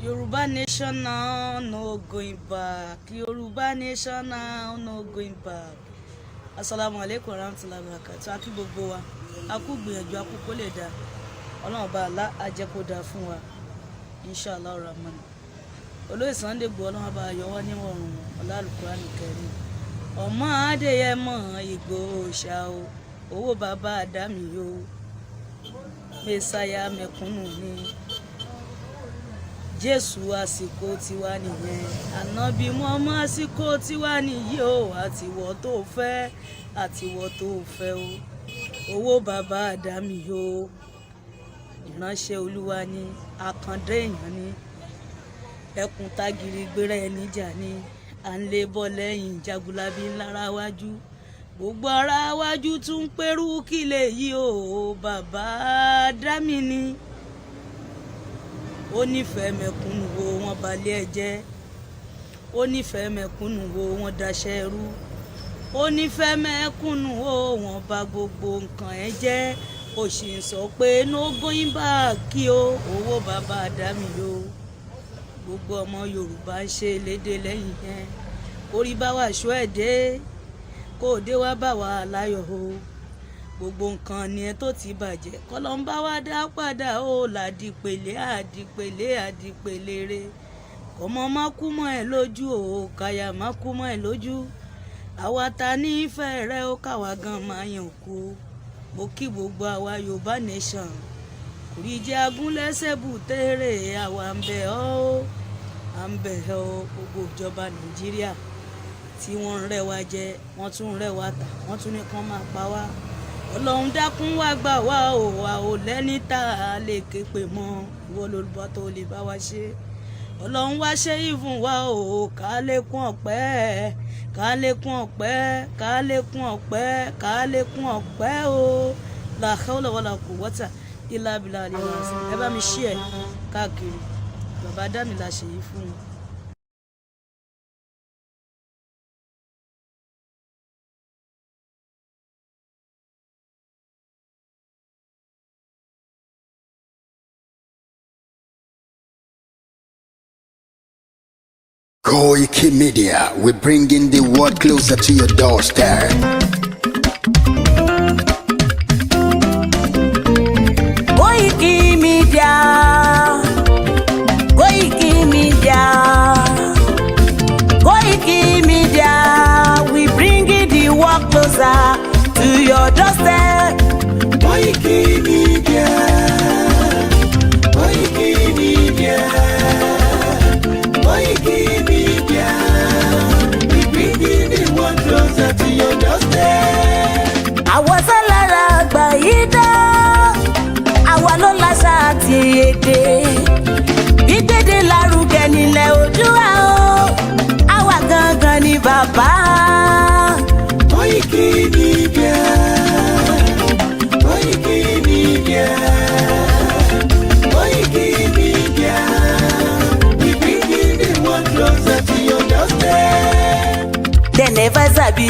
Yoruba nation now, no going back. Yoruba nation now, no going back. Assalamu alaikum warahmatullahi wabarakatuh. Aki gbogbo wa. Aku gbìyànjú aku kó lè dá. Ọlọ́run bá Allah á jẹ́ kó dá fún wa. Inshallah Rahman. Olóyè Sunday bu Ọlọ́run bá yọ wá níwọ̀run ọlá Al-Qur'an Karim. Ọmọ Adéyẹmọ Igboho ṣá o. Owó bàbá Adami yo. Mẹ́sáyà mẹ̀kúnnù ni. Jésù àsìkò tiwa nìyẹn, Ànábì Muhammad àsìkò tiwa nìyí o, àtiwọ́ tó fẹ́ o, owó bàbá Àdámì o, ìránṣẹ́ Olúwa ni, àkàndé èèyàn ni, ẹkùn tágìrì gbéra ẹni jà ni, à ń lé bọ́ lẹ́yìn jagunlabi lára wájú, gbogbo ara wájú tún pẹ́rú kílẹ̀ yìí o, bàbá Àdámì ni. Ó nífẹ̀ẹ́ mẹ̀kúnnù wo wọ́n balẹ̀ ẹ jẹ́, ó nífẹ̀ẹ́ mẹ̀kúnnù wo wọ́n daṣẹ́ rú, ó nífẹ̀ẹ́ mẹ̀kúnnù wo wọ́n bà gbogbo nǹkan ẹ jẹ́, ó sì ń sọ pé no going back kí o, owó bàbá Àdámì o. Gbogbo ọmọ Yorùbá ń ṣe lédè lẹ́yìn yẹn, orí bá wà ṣó ẹ̀ dé, kó o dé wá bá wà láyọ̀ o. Gbogbo nǹkan ni ẹ tó ti bàjẹ́ kọ́lọ́mbà wá dá padà ó làdìpèlé àdìpèlé re ọmọ má kú mọ́ ẹ lójú o káyà má kú mọ́ ẹ lójú àwa ta ní ìfẹ́ rẹ ó káwa gan máa yàn kú. Mo kí gbogbo àwa Yorùbá nation kùrí jẹ́ agúnlẹ́sẹ̀ bùtẹ́rẹ̀ àwa ń bẹ̀ ọ́ gbogbo ìjọba Nàìjíríà tí wọ́n ń rẹ́ wa jẹ wọ́n tún ń rẹ́ wa tà wọ́n tún ní kán máa pa wá. Ọlọ́run dákun wá gbà wá o, wa ò lẹ́ni tá a lè ké pè mọ́, ìwọ lolùbọ́ tó lè bá wa ṣe. Ọlọ́run wá ṣe ìfún wa o, ká lékún ọpẹ́ o. La hawla wala quwwata illa billahi al-azim. Ẹ bá mi share káàkiri. Bàbá Àdámì la ṣe yìí fún un. KOIKIMEDIA, we're bringing the world closer to your doorstep. KOIKIMEDIA, we bringing the world closer to your doorstep. KOIKIMEDIA, we bringing the world closer to your doorstep. Àwa sálára àgbà yìí dá, àwa ló láṣà àti èdè. Gbígbédè lárugẹ nílẹ̀ Oòduà o, àwa gangan ni bàbá. KOIKIMEDIA, we bringing the world closer to your doorstep. They never sabi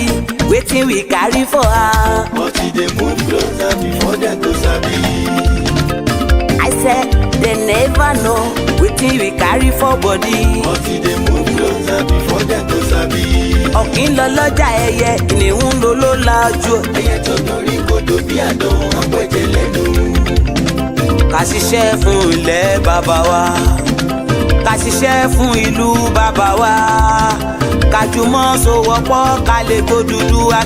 wetin we carry for her, but they move closer before they go sabi. I said they never know wetin we carry for body, but they move closer before they go sabi. Ọ̀kín lọ lọ́jà ẹyẹ, ìníhùn ló ló lajú. Ẹyẹ tó dorí kodò bí àdán àpẹjẹ lẹ́nu. Ká ṣiṣẹ́ fún ilẹ̀ bàbá wa, ká ṣiṣẹ́ fún ìlú bàbá wa, ká jùmọ̀ sowọ́pọ̀ ká lè tó Odùduwà.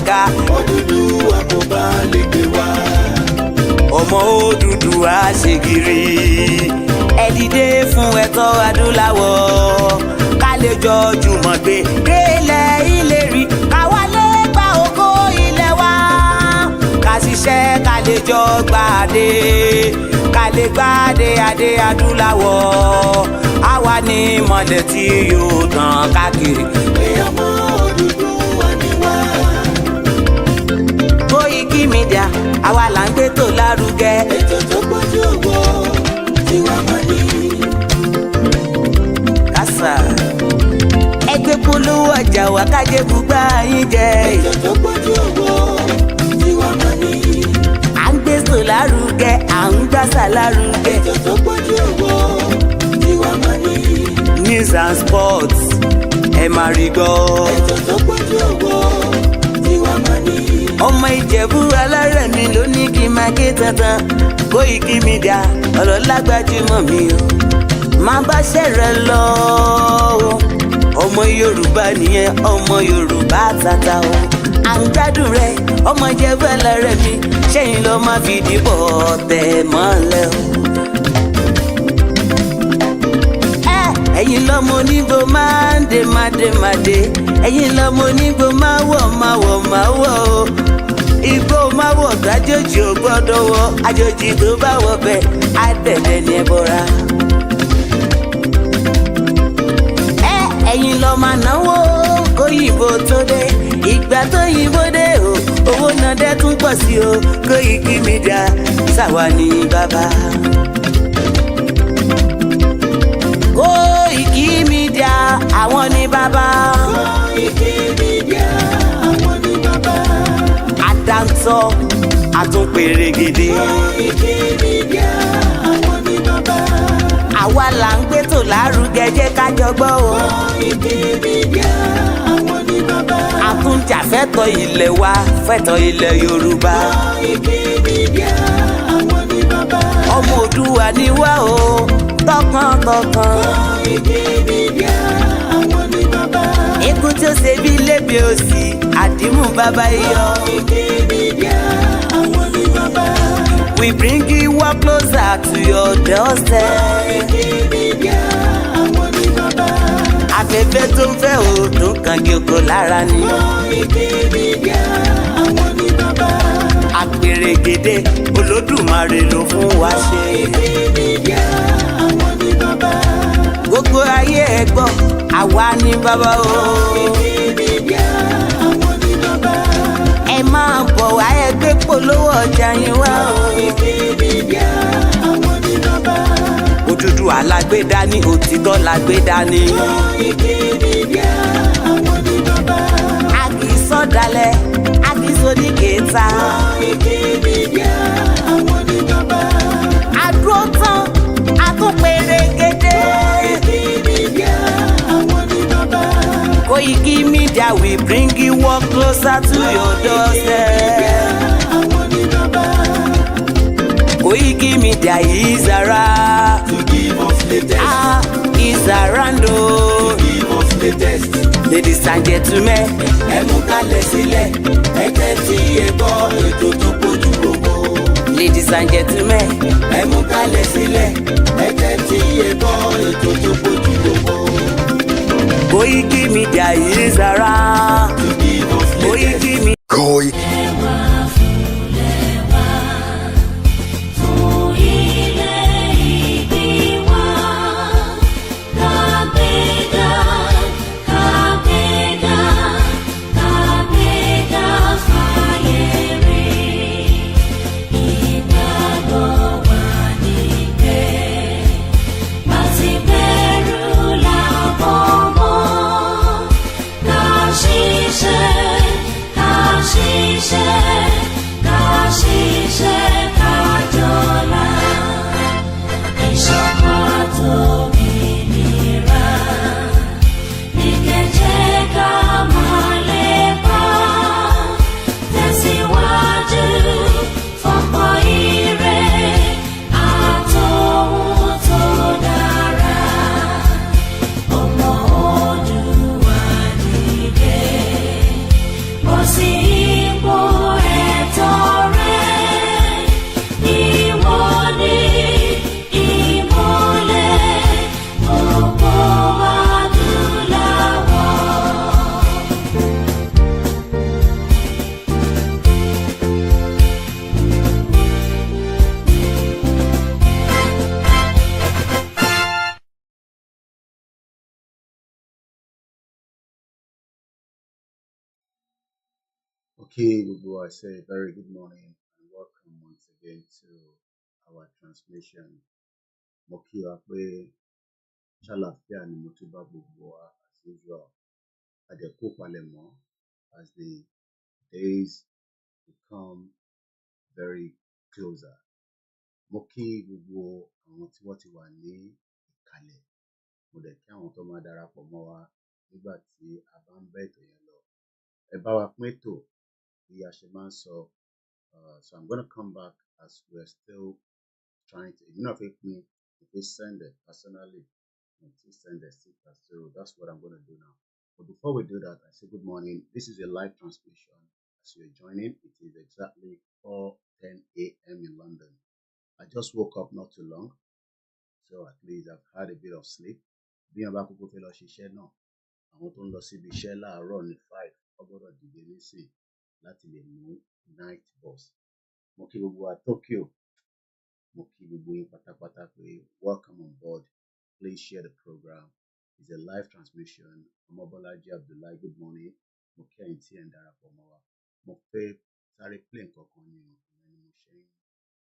Odùduwà kò bá lè gbé wa. Ọmọ Odùduwà ṣe gírí, ẹ dìde fún ẹ̀tọ́ adúláwọ̀, ká lè jọ jùmọ̀ gbé délẹ̀ ìlérí, ká wálé gba ògo ilẹ̀ wa, ká ṣiṣẹ́ ká lè jọ gbàdé, ká lè gbàdé adé adúláwọ̀, àwa ni mọ̀lẹ̀ tí yóò tàn káàkiri. Ọmọ Odùduwà ni wá. KOIKIMEDIA, àwa là ń gbé tó lárugẹ. Ètò tó gbójú ògbó tí wàá máa ní. Kásá ẹgbẹ́ polówó ọjà wá kájé bùgbà yín jẹ. Ètò tó gbójú ògbó tí wàá máa ní. À ń gbé tó lárugẹ, à ń gbàsà lárugẹ. Ètò tó gbójú ògbó tí wàá máa ní. and sports ẹ máa rí gbọ́. ètò tó pọ̀jù owó tí wọ́n máa ní. ọmọ Ìjẹ̀bú alárẹ̀mí ló ní kí n máa ké tantan Koiki Media ọ̀rọ̀ lágbájúmọ̀ mi o máa bá ṣẹ̀rẹ̀ lọ o. ọmọ Yorùbá nìyẹn ọmọ Yorùbá tata o à ń gbádùn rẹ ọmọ Ìjẹ̀bú alárẹ̀mí ṣẹ́yìn ló máa fi dìbò tẹ̀ mọ́lẹ̀ o. ẹ̀yin lọ́mọ onígbò máa ń dé mádémádé ẹ̀yin lọ́mọ onígbò máa wọ̀ o. Igbó máa wọ̀ gbájòjì ò gbọ́dọ̀ wọ àjòjì tó bá wọ bẹ́ẹ̀ á tẹ̀lé ní ẹbọra. ẹ̀yin lọ́ máa náwó kóyìnbó tó dé ìgbà tó yìnbó dé o owó náà dẹ́ tún pọ̀ sí o Koiki Media ṣàwa ní bàbá. Koiki Media àwọn ní bàbá. Koiki Media àwọn ní bàbá. Àdáńtọ́ àtúnpèrègèdè. Koiki Media àwọn ní bàbá. àwa là ń gbé tò lárugẹ jẹ́ ká jọ gbọ́ o. Koiki Media àwọn ní bàbá. àtúnjà fẹ́tọ̀ ilẹ̀ wa fẹ́tọ̀ ilẹ̀ Yorùbá. Koiki Media àwọn ní bàbá. ọmọ Òdùwà ni wá o tọkàntọkàn. Koiki Media àwọn ní bàbá. ikú tí ó ṣe bí lébi òsì àdìmú bàbá iyọ̀. Koiki Media àwọn ní bàbá. We bring you up closer to your doorstep. Koiki Media àwọn ní bàbá. afẹ́fẹ́ tó ń fẹ́ o tó kàn kí oko lára ni. Koiki Media àwọn ní bàbá. àpèrègèdè Olódùmarè ló fún wa ṣe. Koiki Media àwọn ní bàbá. gbogbo ayé ẹ gbọ́ àwa ní bàbá o. Koiki Media àwọn ní bàbá. ẹ máa bọ̀ wá ẹ gbé polówó ọjà yín wá o. Koiki Media àwọn ní bàbá. Odùduwà la gbé dání òtítọ́ la gbé dání. Koiki Media àwọn ní bàbá. a kì í sọ̀dálẹ̀ a kì í sódì kẹta. Koiki Media àwọn ní bàbá. a dúró tán a tún pèrègèdè. Koiki Media àwọn ní bàbá. Koiki Media we bring you up closer to your doorstep. àwọn ní bàbá. Koiki Media is around. To give us latest. Is around o. Give us latest. Ladies and gentlemen, ẹ mú kalẹ̀ sílẹ̀ ẹ tẹ́tí ẹ gbọ́ ètò tó pọ̀jù owó. ladies and gentlemen, ẹ mú kalẹ̀ sílẹ̀ ẹ tẹ́tí ẹ gbọ́ ètò tó pọ̀jù owó. Koiki Media is around. To give us latest. Koiki Media. Koi. Okay, Igboho, I say very good morning and welcome once again to our transmission. Mo kí wa pé ṣàlàáfíà ni mo tún bá gbogbo wa as usual. A dẹ̀ kú palẹ̀mọ́ as the days become very closer. Mo kí gbogbo àwọn tí wọ́n ti wà ní ìkàlẹ̀ mo dẹ̀ kí àwọn tó máa darapọ̀ mọ́ wa nígbà tí a bá ń bá ètò yẹn lọ. Ẹ bá wa pín ètò bí a ṣe máa ń sọ. So I'm gonna come back as we're still trying to, if we send it personally, if we send a sticker, so that's what I'm gonna do now. But before we do that, I say good morning. This is a live transmission. As you're joining, it is exactly 4:10 a.m. in London. I just woke up not too long, so at least I've had a bit of sleep. Bí wọn bá kúkú fẹ́ lọ ṣiṣẹ́ náà, àwọn tó ń lọ síbi iṣẹ́ láàárọ̀ ní 5 wọ́n gbọ́dọ̀ dìde nísìn láti lè mú night bus. Mo kí gbogbo wa Tokyo, mo kí gbogbo yín pátápátá pé welcome on board. Please share the program. It's a live transmission. Omobolaji Abdullahi, good morning. Mo kí ẹ̀yin tí ẹ̀ ń darapọ̀ mọ́ wa. Mo fẹ́ sáré play nǹkan kan ní ìyẹn ni mo ṣe ń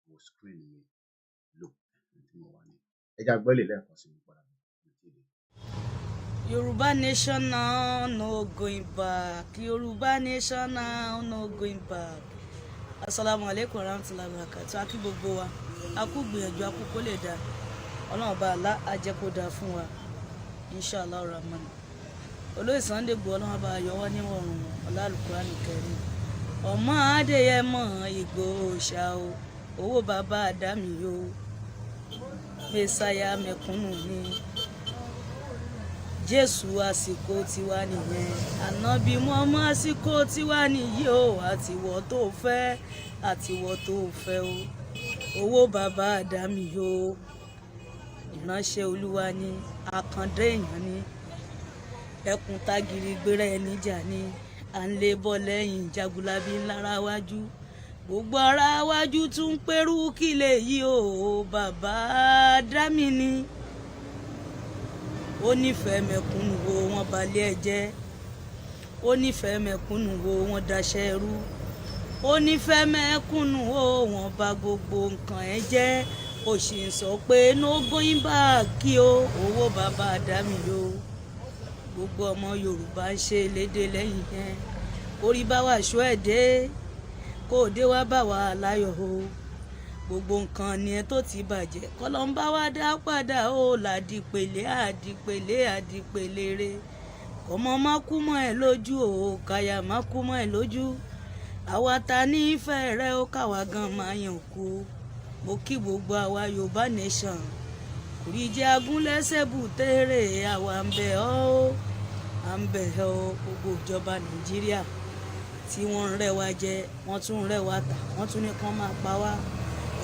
wo screen mi look tí mo wà ní. Ẹ jẹ́ àgbọ́lẹ̀ lẹ́ẹ̀kan sí mi padà. Yoruba nation now, no going back. Yoruba nation now, no going back. Assalamu alaikum warahmatullahi wabarakatuh. Akí gbogbo wa. A kú gbìyànjú, a kú kó lè dá. Ọlọ́run bá Allah á jẹ́ kó dáa fún wa. Inshallah Rahman. Olóyè Sunday Igboho Ọlọ́run bá yọ wá níwọ̀rùn ọlá Al-Qur'an Karim. Ọmọ Adéyẹmọ Igboho ṣá o. Owó bàbá Àdámì o. Mẹ́sáyà mẹ̀kúnnù ni. Jésù àsìkò tiwa nìyẹn. Ànábì Muhammad àsìkò tiwa nìyí o. Àtiwọ́ tó fẹ́, àtiwọ́ tó fẹ́ o. Owó bàbá Àdámì o. Ìránṣẹ́ Olúwa ni, àkàndá èèyàn ni. Ẹkùn tágìrì gbéra ẹni jà ni. À ń lé bọ́ lẹ́yìn jagunlabi lára wájú. Gbogbo ara wájú tún ń pẹ́rù kí lè yí o. Bàbá Àdámì ni. Ó nífẹ̀ẹ́ mẹ̀kúnnù wo wọ́n balẹ̀ ẹ jẹ́. Ó nífẹ̀ẹ́ mẹ̀kúnnù wo wọ́n daṣẹ́ rú. Ó nífẹ̀ẹ́ mẹ̀kúnnù wo wọ́n bà gbogbo nǹkan ẹ jẹ́. Ó sì ń sọ pé no going back kí o. Owó bàbá Àdámì o. Gbogbo ọmọ Yorùbá ń ṣe lédè lẹ́yìn yẹn. Orí bá wà ṣó ẹ̀ dé. Kó dé wá bá wa láyọ̀ o. Gbogbo nǹkan ni ẹ tó ti bàjẹ́. Kọ́lọ́n bá wa dá padà o. Làdìpèlé àdìpèlé àdìpèlé re. Ọmọ má kú mọ́ ẹ lójú o. Káyà má kú mọ́ ẹ lójú. Àwa ta ní ìfẹ́ rẹ ó káwa gan máa yàn kú. Mo kí gbogbo àwa Yorùbá nation. Kùrìjẹ́ agúnlẹ́sẹ̀ bùtẹ́rẹ̀ àwa ń bẹ̀ ọ́ o. À ń bẹ̀ ọ́ gbogbo ìjọba Nàìjíríà tí wọ́n ń rẹ́ wa jẹ, wọ́n tún ń rẹ́ wa tà, wọ́n tún ní kán máa pa wá.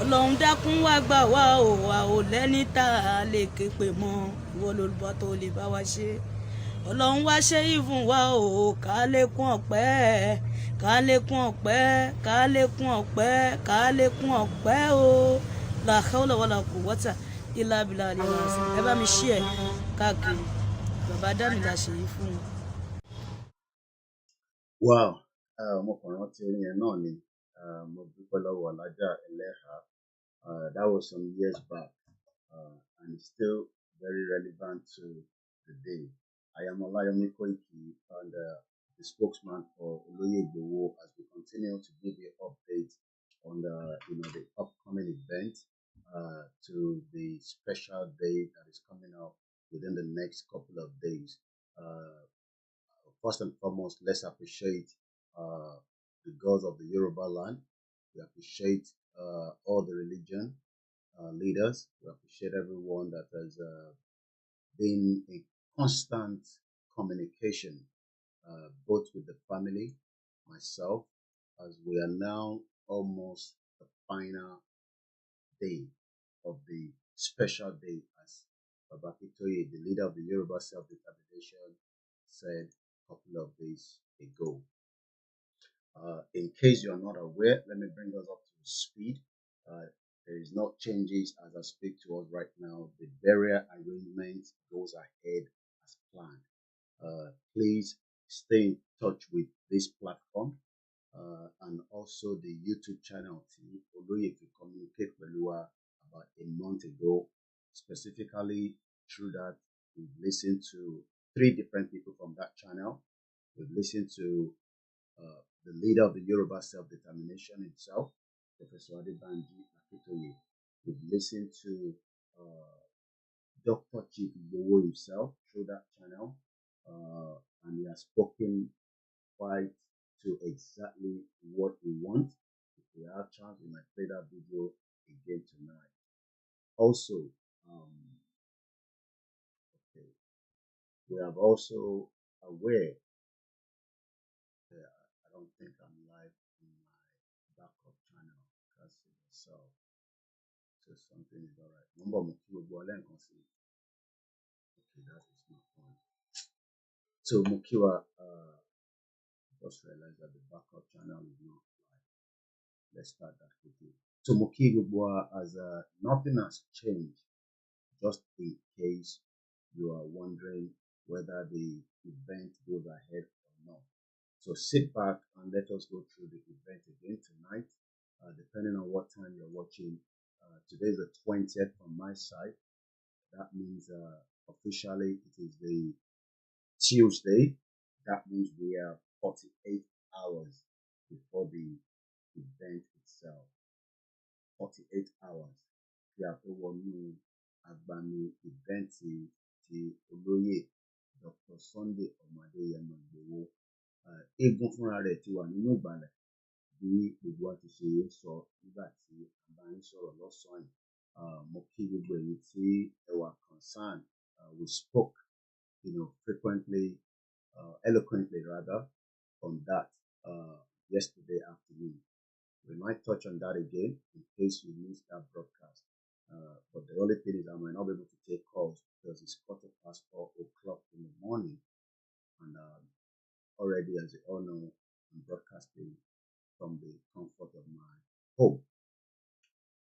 Ọlọ́run dákun wá gbà wá o. Wa ò lẹ́ni tá a lè ké pè mọ́. Ìwọ lolùbọ́ tó lè bá wa ṣe. Ọlọ́run wá ṣe ìfún wa o. Ká lékún ọpẹ́, ká lékún ọpẹ́, ká lékún ọpẹ́, ká lékún ọpẹ́ o. La hawla wala quwwata illa billahi al-azim. Ẹ bá mi share káàkiri. Bàbá Àdámì la ṣe yìí fún un. Wow, ọmọkùnrin rántí orin yẹn náà ni. Mo dúpẹ́ lọ́wọ́ Alájà Ẹlẹ́hà. That was some years back, and it's still very relevant to the day. I am OLAYOMI Koiki, and the spokesman for Oloye Igboho, as we continue to give you updates on the upcoming event, to the special day that is coming up within the next couple of days. First and foremost, let's appreciate the gods of the Yoruba land. We appreciate all the religion leaders. We appreciate everyone that has been in constant communication, both with the family, myself, as we are now almost the final day of the special day, as Babakitoye, the leader of the Yoruba self-determination, said a couple of days ago. In case you're not aware, let me bring us up to speed. There is no changes as I speak to us right now. The burial arrangement goes ahead as planned. Please stay in touch with this platform, and also the YouTube channel. Although if you communicate with Lua about a month ago, specifically through that, we've listened to 3 different people from that channel. We've listened to the leader of the Yoruba self-determination itself, Professor Adebanji Akitoye. We've listened to Dr. Chief Igboho himself through that channel, and he has spoken quite to exactly what we want. If we have chance, we might play that video again tonight. Also, okay, we have also aware that I don't think I'm live in my backup channel. Because so something is alright. Number okay, that is not fun. So Mukiwa, just realized that the backup channel is not live. Let's start that quickly. So Mukiwa, as nothing has changed, just in case you are wondering whether the event goes ahead or not. So sit back and let us go through the event again tonight, depending on what time you're watching. Today is the 20th from my side. That means officially it is the Tuesday. That means we have 48 hours before the event itself. 48 hours. Kí a tó wọnú agbami ìvẹ́ǹtì ti olóyè Dr. Sunday Adéyẹmọ Ìgbòho. Eégún fúnra rẹ̀ ti wà nínú ìgbàlẹ̀ bí gbogbo wa ti ṣe sọ nígbà tí a bá ń sọ̀rọ̀ lọ́sàn-án yìí. Mo kí gbogbo ẹ̀yin tí ẹ wà concerned. We spoke, frequently, eloquently rather, on that yesterday afternoon. We might touch on that again in case you missed that broadcast. But the only thing is I might not be able to take calls because it's 4:15 in the morning. And already, as you all know, I'm broadcasting from the comfort of my home.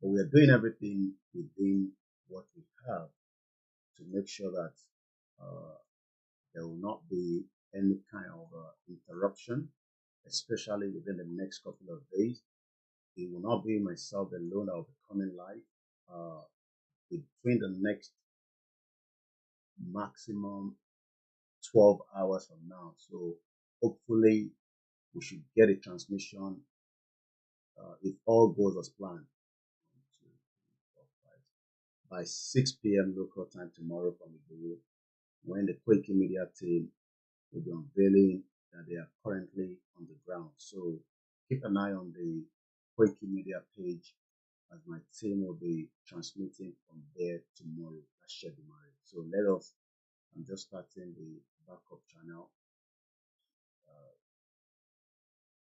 But we are doing everything within what we have to make sure that there will not be any kind of interruption, especially within the next couple of days. It will not be myself alone that will be coming live between the next maximum 12 hours from now. So hopefully we should get a transmission if all goes as planned by 6 p.m. local time tomorrow from Igboho, when the KOIKIMEDIA team will be unveiling that they are currently on the ground. So keep an eye on the KOIKIMEDIA page as my team will be transmitting from there tomorrow. So I'm just starting the backup channel.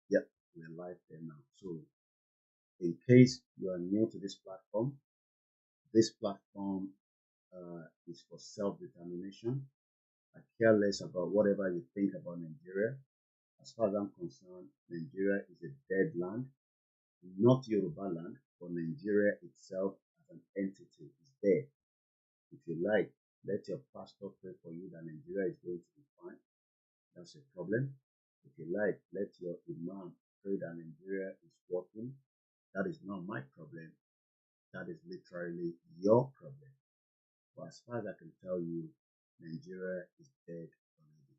Yep, we're live there now. So in case you are new to this platform is for self-determination. I care less about whatever you think about Nigeria. As far as I'm concerned, Nigeria is a dead land, not Yoruba land, but Nigeria itself as an entity is dead. If you like, let your pastor pray for you that Nigeria is going to be fine. That's a problem. If you like, let your imam pray that Nigeria is working. That is not my problem. That is literally your problem. But as far as I can tell you, Nigeria is dead already.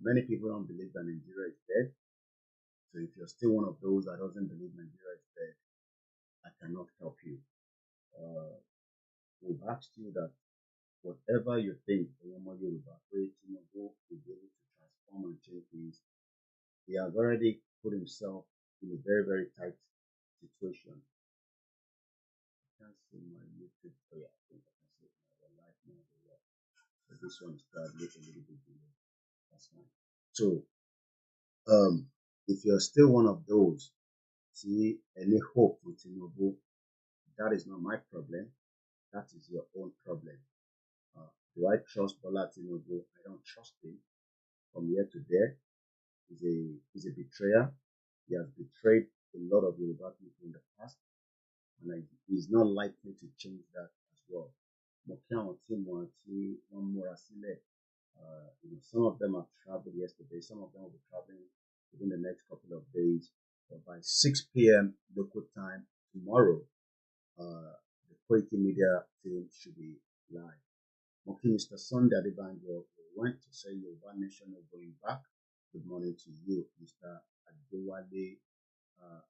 Many people don't believe that Nigeria is dead. So if you're still one of those that doesn't believe Nigeria is dead, I cannot help you. We've asked you that whatever you think, Yoruba will be able to transform and change things. He has already put himself in a very, very tight situation. I can't see my YouTube. Oh yeah, I think I can see my live now. But this one is probably a little bit delayed. That's fine. So, if you're still one of those, see any hope with Tinubu, that is not my problem. That is your own problem. Do I trust Bola Tinubu? I don't trust him. From here to there, he's a betrayer. He has betrayed a lot of Yoruba people in the past, and he's not likely to change that as well. Some of them have traveled yesterday. Some of them will be traveling within the next couple of days. But by 6 p.m. local time tomorrow, the KOIKIMEDIA team should be live. Okay, Mr. Sunday Adebanjo, we went to say Yoruba Nation is going back. Good morning to you, Mr. Adewale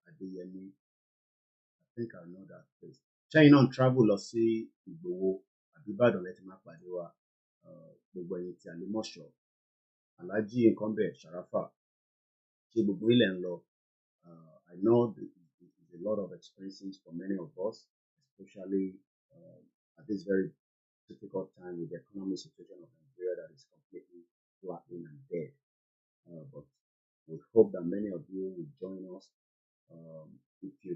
Adeyemi. I think I know that place. China on travel or see Igboho Ìbàdàn lẹ ti máa pàdé wa, gbogbo ẹ̀yin tí Àlímọ̀ṣọ́, Alhaji Nkanbẹ Sharafa, tí gbogbo ilẹ̀ ń lọ. I know it's a lot of expenses for many of us, especially at this very difficult time with the economic situation of Nigeria that is completely flattening and dead. But we hope that many of you will join us. If you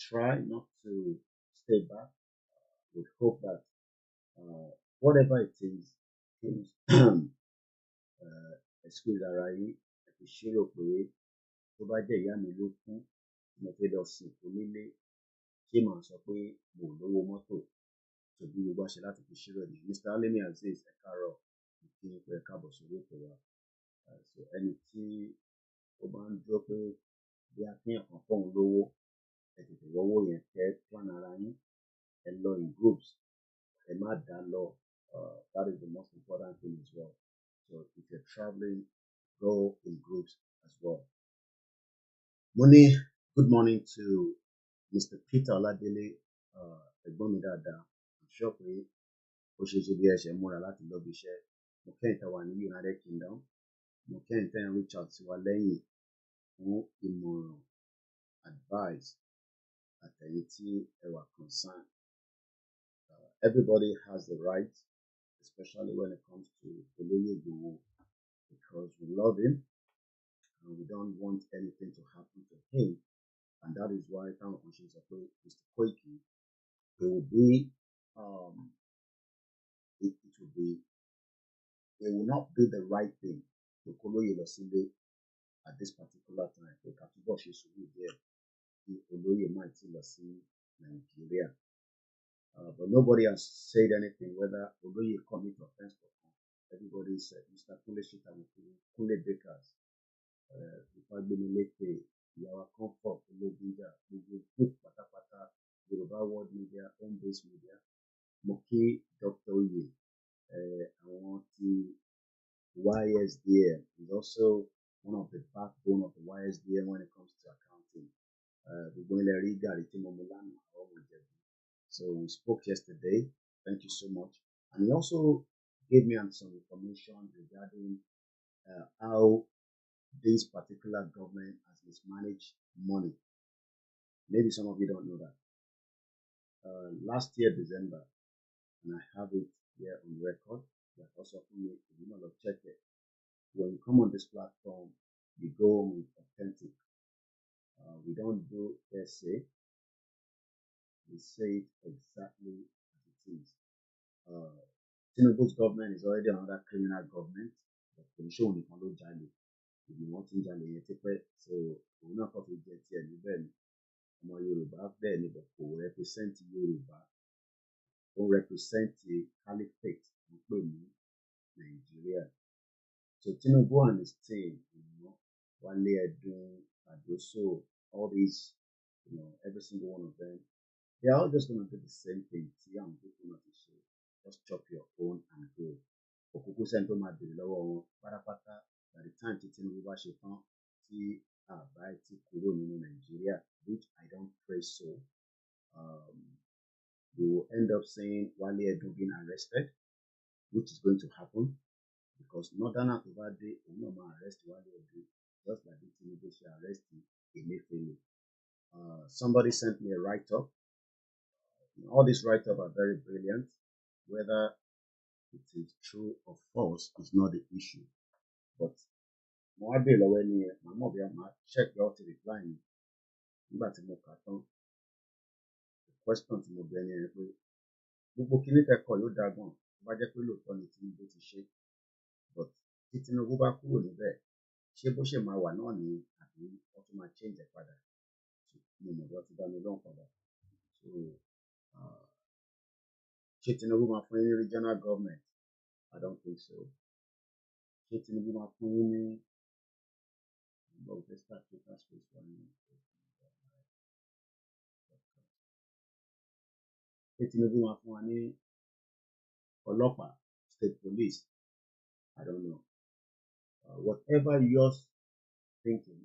try not to stay back, we hope that whatever it is, please excuse ara yín, ẹ fi ṣírò pé tó bá jẹ́ ìyá mi ló kú, mo fẹ́ lọ sìnkú nílé, ṣé màá sọ pé mo ò lówó mọ́tò? So bí gbogbo wa ṣe láti fi ṣírò ni. Mr. Alimi Azeez, ẹ káàárọ̀, kí n pé ẹ káàbọ̀ sórí ètò wa. So ẹni tí ó bá ń dúró pé bí akéèyàn kan fóun lówó, ẹ tètè wọ́wọ́ yẹn kẹ́ plan ara yín, ẹ lọ in groups, ẹ má dá lọ. That is the most important thing as well. So if you're traveling, go in groups as well. Money, good morning to Mr. Peter Oladele, ẹ̀gbọ́n mi dáadáa. I'm sure pé ó ṣe ṣe bí ẹ ṣe múra láti lọ bí iṣẹ́. Mo kẹ́yìn tẹ́ wà ní United Kingdom. Mo kẹ́yìn tẹ́ ń reach out sí wa lẹ́yìn fún ìmọ̀ràn, advice, àtẹ̀yìn tí ẹ wà concern. Everybody has the right, especially when it comes to Olóyè Igboho, because we love him and we don't want anything to happen to him. And that is why táwọn kan ṣe sọ pé Mr. Koiki, it will not be the right thing to Olóyè lọ sílé at this particular time. Pé ká túbọ̀ ṣe sùúrù díẹ̀ kí Olóyè má tí lọ sí Nigeria. But nobody has said anything whether Olóyè commit offense or not. Everybody said Mr. Kunle Shitamuku, Kunle Bakers, Ifagbemileke, Ìyàwó Comfort, Ológunjà, gbogbo group pátápátá, Yoruba World Media, Home-Based Media, mo kí Dr. Oye, àwọn tí YSDM is also one of the backbone of the YSDM when it comes to accounting. Gbogbo ilẹ̀ rí gàrí tí mo mú lánàá, àwọn ọmọ Ìjẹ̀bú. So we spoke yesterday. Thank you so much. And he also gave me some information regarding how this particular government has mismanaged money. Maybe some of you don't know that. Last year, December, and I have it here on record, but also for me, you know, check it. When you come on this platform, we go with authentic. We don't do essay. We say it exactly as it is. Tinubu's government is already another criminal government. But the show only follow Jali. If you want to Jali, you take it. So we're not going to get here. You better. I'm a Yoruba. Then you represent Yoruba. Who represent the caliphate in Nigeria. So Tinubu and his team, Wale Edun, Adoso, all these, every single one of them, they are all just going to do the same thing. See, I'm looking at the show. Just chop your own and go. Okuku sento ma bèrè lọ́wọ́ wọn pátápátá by the time tí Tinubu bá ṣe tán tí àbá ti kúrò nínú Nigeria, which I don't pray so. We will end up saying Wale Edun being arrested, which is going to happen because Northern Akubade will not arrest Wale Edun just like the Tinubu should arrest Emefiele. Somebody sent me a write-up. All these write-up are very brilliant. Whether it is true or false is not the issue. But more below any check out the reply. But the question to Mobeni gbogbo kìíní kẹ́kọ̀ọ́ ló dágbọ̀n tó bá jẹ́ pé lóòótọ́ ni Tinubu ti ṣe. But tí Tinubu bá kúrò níbẹ̀, ṣé bó ṣe máa wà náà ni àbí wọ́n tún máa change ẹ̀ padà? Mo mọ̀ bọ́ ti dá mi lóhùn padà. So ṣé Tinubu máa fún yín ní regional government? I don't think so. Ṣé Tinubu máa fún yín ní ṣé Tinubu máa fún wa ní ọlọ́pàá, state police? I don't know. Whatever you're thinking,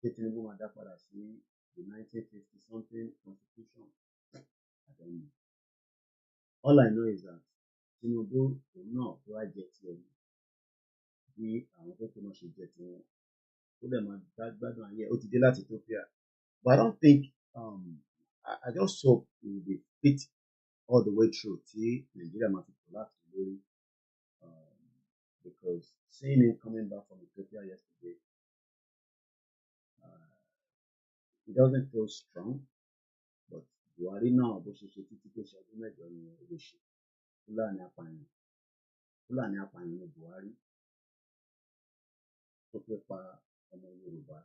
ṣé Tinubu máa dá padà sí the 1950 something constitution? I don't know. All I know is that Tinubu òun náà tó wá jẹ tiẹ̀ ni bí àwọn tó kù náà ṣe jẹ tiwọn ó dẹ̀ máa gbádùn ayé ó ti dé láti Ethiopia but I don't think I just hope he will be fit all the way through tí Nigeria máa fi collapse lórí because seeing him coming back from Ethiopia yesterday he doesn't feel strong but Buhari náà bó ṣe ṣe títí tó ṣe ọdún mẹ́jọ ni ó lè ṣe Fúlàní apààyàn ní Buhari tó fẹ́ pa ọmọ Yorùbá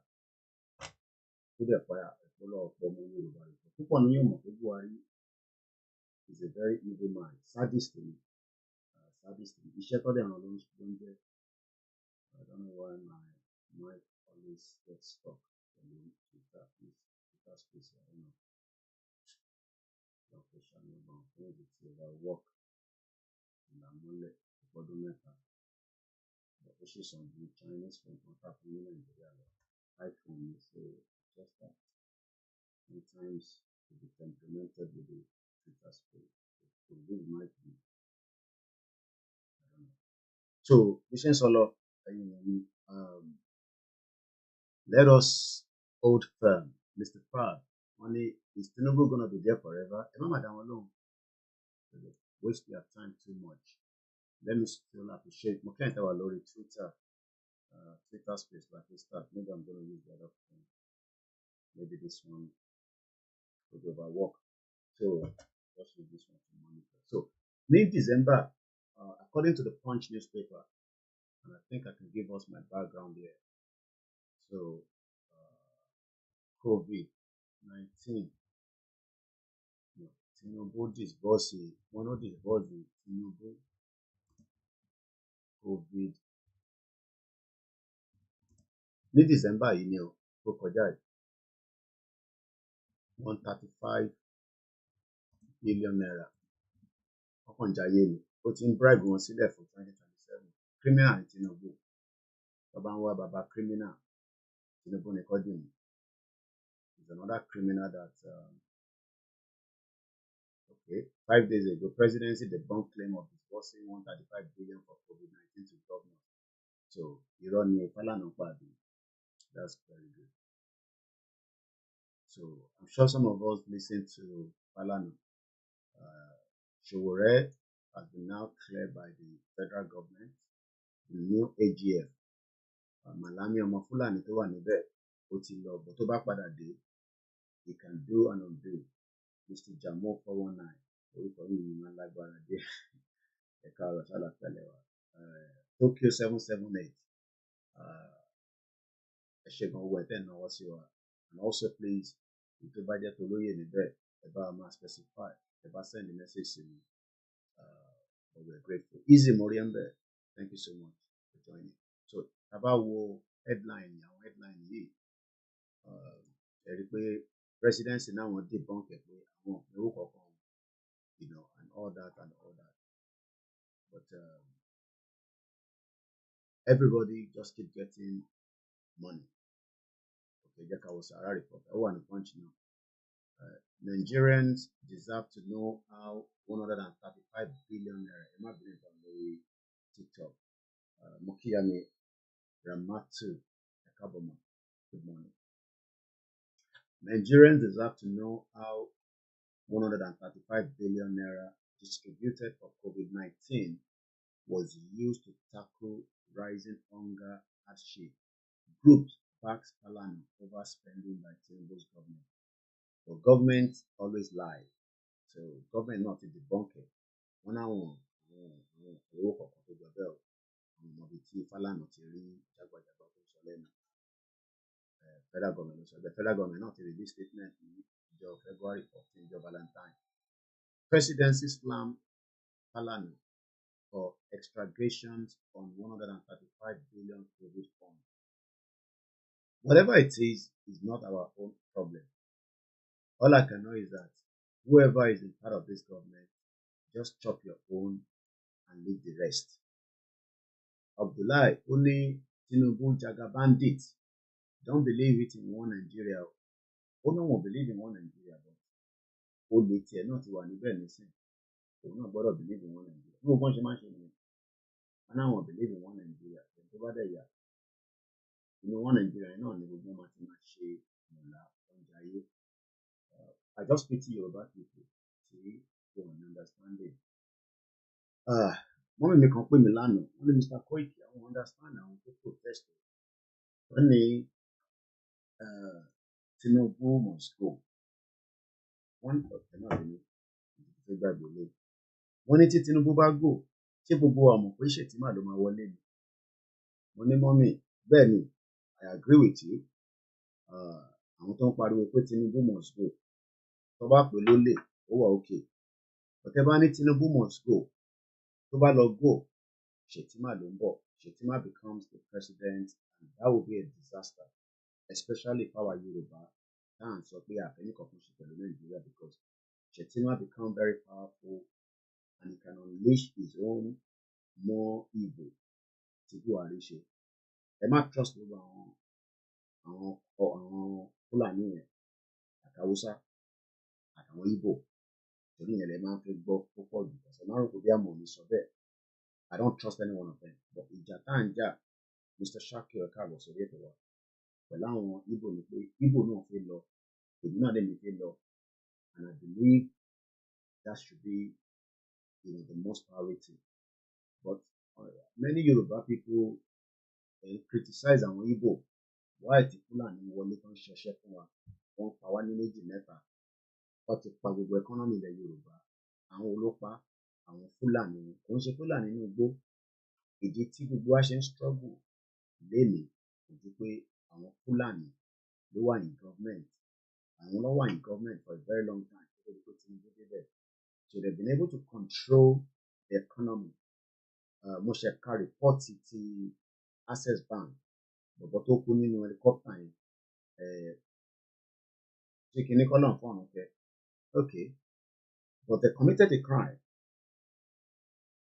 tó dẹ̀ pa ọ̀pọ̀lọpọ̀ ọmọ Yorùbá rẹ̀ púpọ̀ ní yóò mọ̀ pé Buhari is a very evil man sadist ni iṣẹ́ tó dẹ̀ ràn ló ń jẹ́ I don't know why my mic always gets stuck when you Twitter space I don't know location number fún ibi tí ọba work ìlàmọ́lẹ̀ ọdún mẹ́ta ó ṣe sàn ju Chinese phone kan tà fún ní Nàìjíríà lọ iPhone ni so just that sometimes to be complemented with the Twitter space so this might be I don't know so bí ṣe ń sọ lọ ẹ̀yin ẹ̀yin let us hold firm Mr. Fab only is Tinubu gonna be there forever ẹ má má dá wọn lóhùn waste their time too much let me still appreciate mo kẹ́hìn tẹ́wà lórí Twitter space like this start maybe I'm gonna use the other phone maybe this one will be overwork so just use this one to monitor so in December according to the Punch newspaper and I think I can give us my background here so COVID-19 Tinubu disburse wọn no disburse Tinubu COVID ní December yìí ni o tó kọjá yìí 135 billion naira ọkàn jayé ni ó ti ń bribe wọn sílẹ̀ fún 2027 criminal ní Tinubu bàbá ń wá bàbá criminal Tinubu ní kọ́dùn is another criminal that okay 5 days ago presidency debunked claim of disbursing 135 billion for COVID-19 to governors so irọ́ ni Fálànà pàdé that's very good so I'm sure some of us listen to Fálànà Sowore has been now cleared by the federal government the new AGF Malami ọmọ Fúlàní tó wà níbẹ̀ ó ti lọ bọ̀ tó bá padà dé he can do and undo Mr. Jamo 419 orúkọ yìí ni máa lágbára dé ẹ̀ka ọ̀rọ̀ ṣàlàfẹ́lẹ̀ wa Tokyo 778 ẹ ṣe gan owó ẹ̀tẹ́ náwó sí wa and also please tó bá jẹ́ tó lóye níbẹ̀ ẹ bá máa specify ẹ bá send the message sí mi but we're grateful easy moriembe thank you so much for joining so tàbá wo headline yìí ẹ rí pé presidency náà wọ́n debunk ẹ̀ pé àwọn òpinrú kọ̀ọ̀kan you know and all that but everybody just keep getting money okay jẹ́ ká wo Sahara report ó wà ní Punch now Nigerians deserve to know how 135 billion naira ẹ má bínú ìtàn lórí TikTok Mokiyami Ramatu Ekaboma good morning Nigerians deserve to know how 135 billion naira distributed for COVID-19 was used to tackle rising hunger hardship. Groups backs Fálànà over spending by Tinubu's government. But government always lie. So government not in the bunker. One on one, owó kọ̀ọ̀kan tó jọ bẹ́ẹ̀ o. Àwọn ọmọ bíi tí Fálànà ti rí jágbàjàgbà tó sọ lẹ́nu. Federal government ló sọ bẹ́ẹ̀. Federal government náà ti release statement ní ìjọ February 14 ìjọ Valentine. Presidency slam Fálànà for extravagances on 135 billion COVID fund. Whatever it is not our own problem. All I can know is that whoever is in part of this government, just chop your own and leave the rest. Abdullahi, only Tinubu Jaga bandit. Don't believe it in one Nigeria. Oh no one believe in one Nigeria, but only not to one event. òun náà gbọ́dọ̀ believe in one Nigeria bí wọ́n ṣe máa ń ṣe nìyẹn wọn náà believe in one Nigeria tó bá dẹ̀ yà inú one Nigeria náà ni gbogbo wọn ti máa ṣe ìmọ̀lá oúnjẹ ayé. I just pity Yoruba people tí wọn ní understanding. Mọ́mí mi kan pè mí lánàá wọ́n ní Mr. Koiki àwọn understand àwọn tó protest wọ́n ní Tinubu must go wọ́n ọ̀tẹ̀ náà ní ìdíje gbàgbé lé wọ́n ní tí Tinubu bá go ṣé gbogbo wa mọ̀ pé Shettima ló máa wọlé ni mo ní mọ́mí bẹ́ẹ̀ ni I agree with you àwọn tó ń pariwo pé Tinubu must go tó bá pè lólè ó wà okay ọ̀tẹ̀ bá ní Tinubu must go tó bá lọ go Shettima ló ń bọ̀ Shettima becomes the president and that will be a disaster especially for our Yoruba and sọ pé àfẹ́ní kankan ṣe pẹ̀lú Nigeria because Shettima become very powerful and he can unleash his own more evil tí Buhari ṣe ẹ má trust gbogbo àwọn Fúlàní yẹn àti Haúsá àtàwọn Igbo torí yẹn lè máa ń fi gbọ́ púpọ̀ jù ọ̀sẹ̀ márùn kò bí àmọ́ mi sọ bẹ́ẹ̀ I don't trust any one of them but ìjà tá à ń jà Mr. Shakir ẹ̀ka àbọ̀ sórí ètò wa pẹ̀lú àwọn Igbo ni pé Igbo náà fi lọ èmi náà lèmi fi lọ and I believe that should be the most priority but many Yoruba people criticize àwọn Igbo why ti Fúlàní wọlé tó ń ṣọṣẹ́ fún wa wọ́n pa wá ní méjì mẹ́ta wọ́n ti pa gbogbo economy ilẹ̀ Yorùbá àwọn olópa àwọn Fúlàní kò ń ṣe Fúlàní ní igbó ìdí tí gbogbo wa ṣe ń struggle lénìí kò ju pé àwọn Fúlàní ló wà ní government àwọn ló wà ní government for a very long time kó tó di pé Tinubu débẹ̀ so they been able to control the economy mo ṣe ka report ti Access Bank bọ̀bọ̀ tó kú nínú helicopter yẹn ṣé kinní kọ́ náà fún àwọn kẹ́ okay but they committed a crime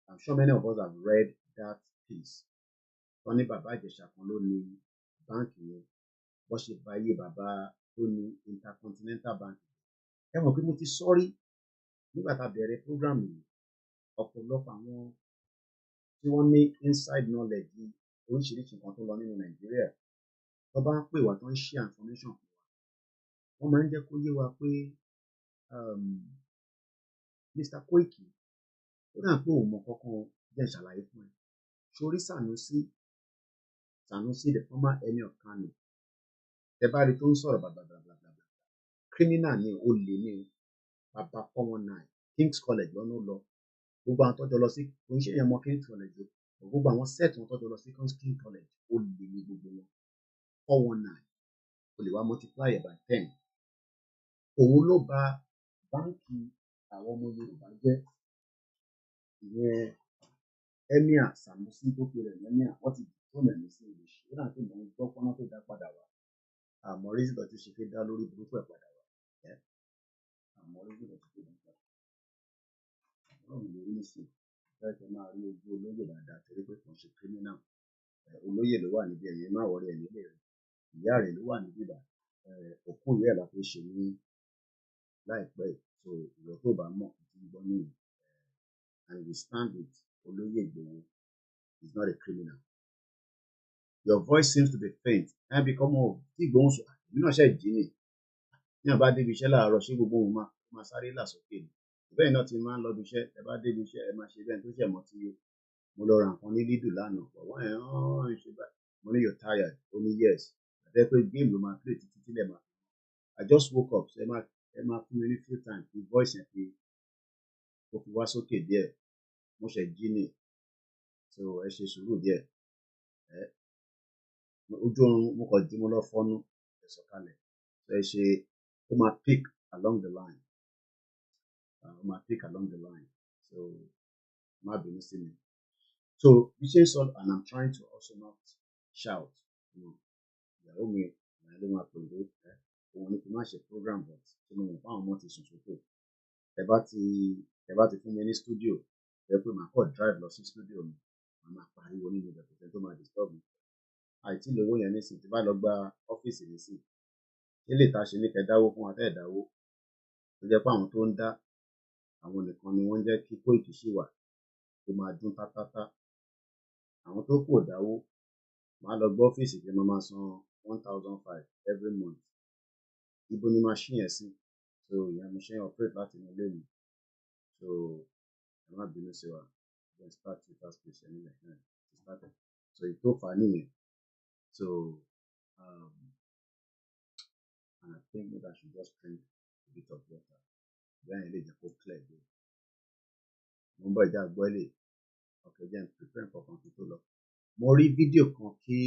I'm sure many of us have read that piece wọ́n ní bàbá Ìjẹ̀ṣà kan ló ní báǹkì yẹn bó ṣe bá iye bàbá tó ní Intercontinental Bank ẹ mọ̀ pé mo ti sọ́rí nígbà tá a bẹ̀rẹ̀ program yìí ọ̀pọ̀lọpọ̀ àwọn tí wọ́n ní inside knowledge yìí oríṣiríṣi nǹkan tó lọ nínú Nàìjíríà tó bá ń pè wá tó ń share information fún wa wọ́n máa ń jẹ́ kó yé wa pé Mr. Koiki ó dà pé òun mọ kankan jẹ́ ìṣàlàyé fún ẹ sórí Sanusi the former emir of Kano ẹ bá rí tó ń sọ̀rọ̀ bàbàbàbàbà criminal ni ó lè ní bàbá 419 King's College lọ́nà lọ gbogbo àwọn tọ́jọ́ lọ sí kò ń ṣe èèyàn mọ King's College o gbogbo àwọn set wọn tọ́jọ́ lọ sí King's College ó lè ní gbogbo wọn 419 ó lè wá multiply ẹ̀ by 10 òun ló bà báńkì àwọn ọmọ Yorùbá jẹ́ ìyẹn emir Sanusi tó pe rẹ̀ emir wọ́n ti tó mẹ̀mí sí ìlú ṣe ó dà pé mò ń gbọ́ pọ́nà tó dá padà wá àmọ́ rí sílọ tí ṣe fi dá lórí burúkú ẹ̀ padà wá àmọ́ rí sílọ tí ṣe fi dá ọlọ́run lórí nísìn bẹ́ẹ̀ tẹ máa rí ojú olóyè dáadáa torí pé kò ń ṣe criminal olóyè ló wà níbi ẹ̀yìn má wọlé ẹ̀ nílé rẹ̀ ìyá rẹ̀ ló wà níbí bá òkú ìyá ẹ̀ la fi ṣe ní láìpẹ́ so ìwọ tó bá mọ̀ tí ń gbọ́ nìyí and we stand with olóyè Igboho is not a criminal. Your voice seems to be faint ẹ bí kọ́ mọ́ tí Igboho sọ èmi náà ṣe jí ni ní àbá débi iṣẹ́ láàárọ̀ ṣé gbogbo òun máa sáré là sókè ni bẹ́ẹ̀ náà ti máa ń lọ bí iṣẹ́ ẹ bá débi iṣẹ́ ẹ máa ṣe bẹ́ẹ̀ tó ṣẹ̀ mọ́ tí mo lọ ra nǹkan ní lídù lánàá ọ̀wọ́n ẹ̀ ń ṣe báyìí mo ní you're tired ó ní yes àti pé game ló máa play títí tílẹ̀ máa I just woke up so ẹ máa fún mi ní few times the voice yẹn fi ó fi wá sókè díẹ̀ mo ṣe jí ni so ẹ ṣe sùúrù díẹ̀ ojú oorun mo kàn jí mo lọ fọ́nú ẹ sọ̀kalẹ̀ so ẹ ṣe ó máa pick along the line ó máa pick along the line so má bínú sí mi so bí ṣe ń sọ and I'm trying to also not shout ìyàwó mi ìyàwó ló máa pèlú òun ni kì í má ṣe program but tí mo mọ̀ fáwọn ọmọ ti sùn sókè ẹ bá ti fún mi ní studio ẹ pé màá kọ́ drive lọ sí studio mi màá máa pariwo nínú ibẹ̀ kò tẹ́ tó máa disturb mi àìtí lówó yẹn nísìnyí tí bá lọ gba ọ́fíìsì mi sí ṣé lè ta ṣe ní kẹ́ dáwó fún wa tẹ́ ẹ̀ dáwó tó jẹ́ pé àwọn tó ń dá àwọn nìkan ni wọ́n jẹ́ kí Koiki ṣì wà tó máa dún tátátá. Àwọn tó kù ò dáwó, màá lọ gbọ́ ọ́fíìsì pé máa san 1,500 every month. Ibo ni machine yẹn sí? So ìyẹn mo ṣe ń operate láti inú ilé mi. So ẹ má bínú sí wa. Then start Twitter space anyway. Started. So ìtò fà á nìyẹn. So and I think maybe I should just drink a bit of water. Then I need to clear it. Mo ń bọ̀ ìjà gbọ́ ilé. Okay, then prepare for kan tó lọ. Mo rí fídíò kan kí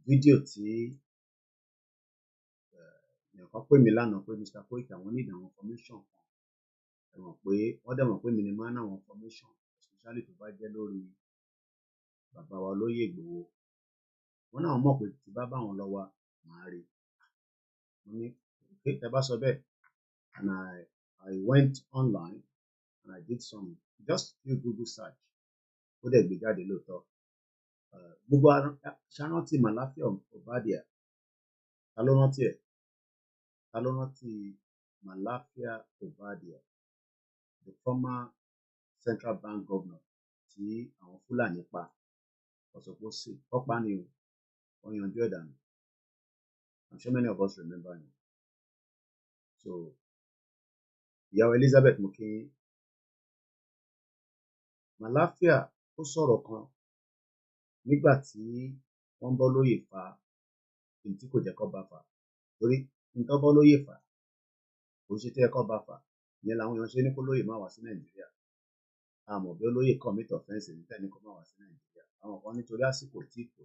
fídíò tí èèyàn kan pè mí lánàá pé Mr. Koiki àwọn need àwọn information kan. Ẹ mọ̀ pé wọ́n dẹ̀ mọ̀ pé mi ni máa ń ná àwọn information especially tó bá jẹ́ lórí bàbá wa olóyè Ìgbòho. Wọ́n náà mọ̀ pé tí bá bá wọn lọ wá màá rí. Mo ní pé tẹ bá sọ bẹ́ẹ̀, and I went online and I did some just few Google search. Ó dẹ̀ gbé jáde lóòótọ́. Gbogbo ṣárántì Màláfíà Obadia, ta ló rántí ẹ̀? Ta ló rántí Màláfíà Obadia, the former central bank governor tí àwọn Fúlàní pa ọ̀sọ̀pọ̀sì ọ̀pá ni o, wọ́n yanjú ẹ̀ dànù. I'm sure many of us remember him. So ìyàwó Elizabeth Mokin, Màláfíà ó sọ̀rọ̀ kan nígbà tí wọ́n bọ́ lóyè fa èyí tí kò jẹ́ kó bá fà, torí nǹkan bọ́ lóyè fà kò ṣe tí ẹ kó bá fà, ìyẹn làwọn èèyàn ṣe ní kó lóyè má wá sí Nàìjíríà. Àmọ́ bí olóyè commit offence ní tẹ́ni kó má wá sí Nàìjíríà, àwọn kan nítorí àsìkò tí kò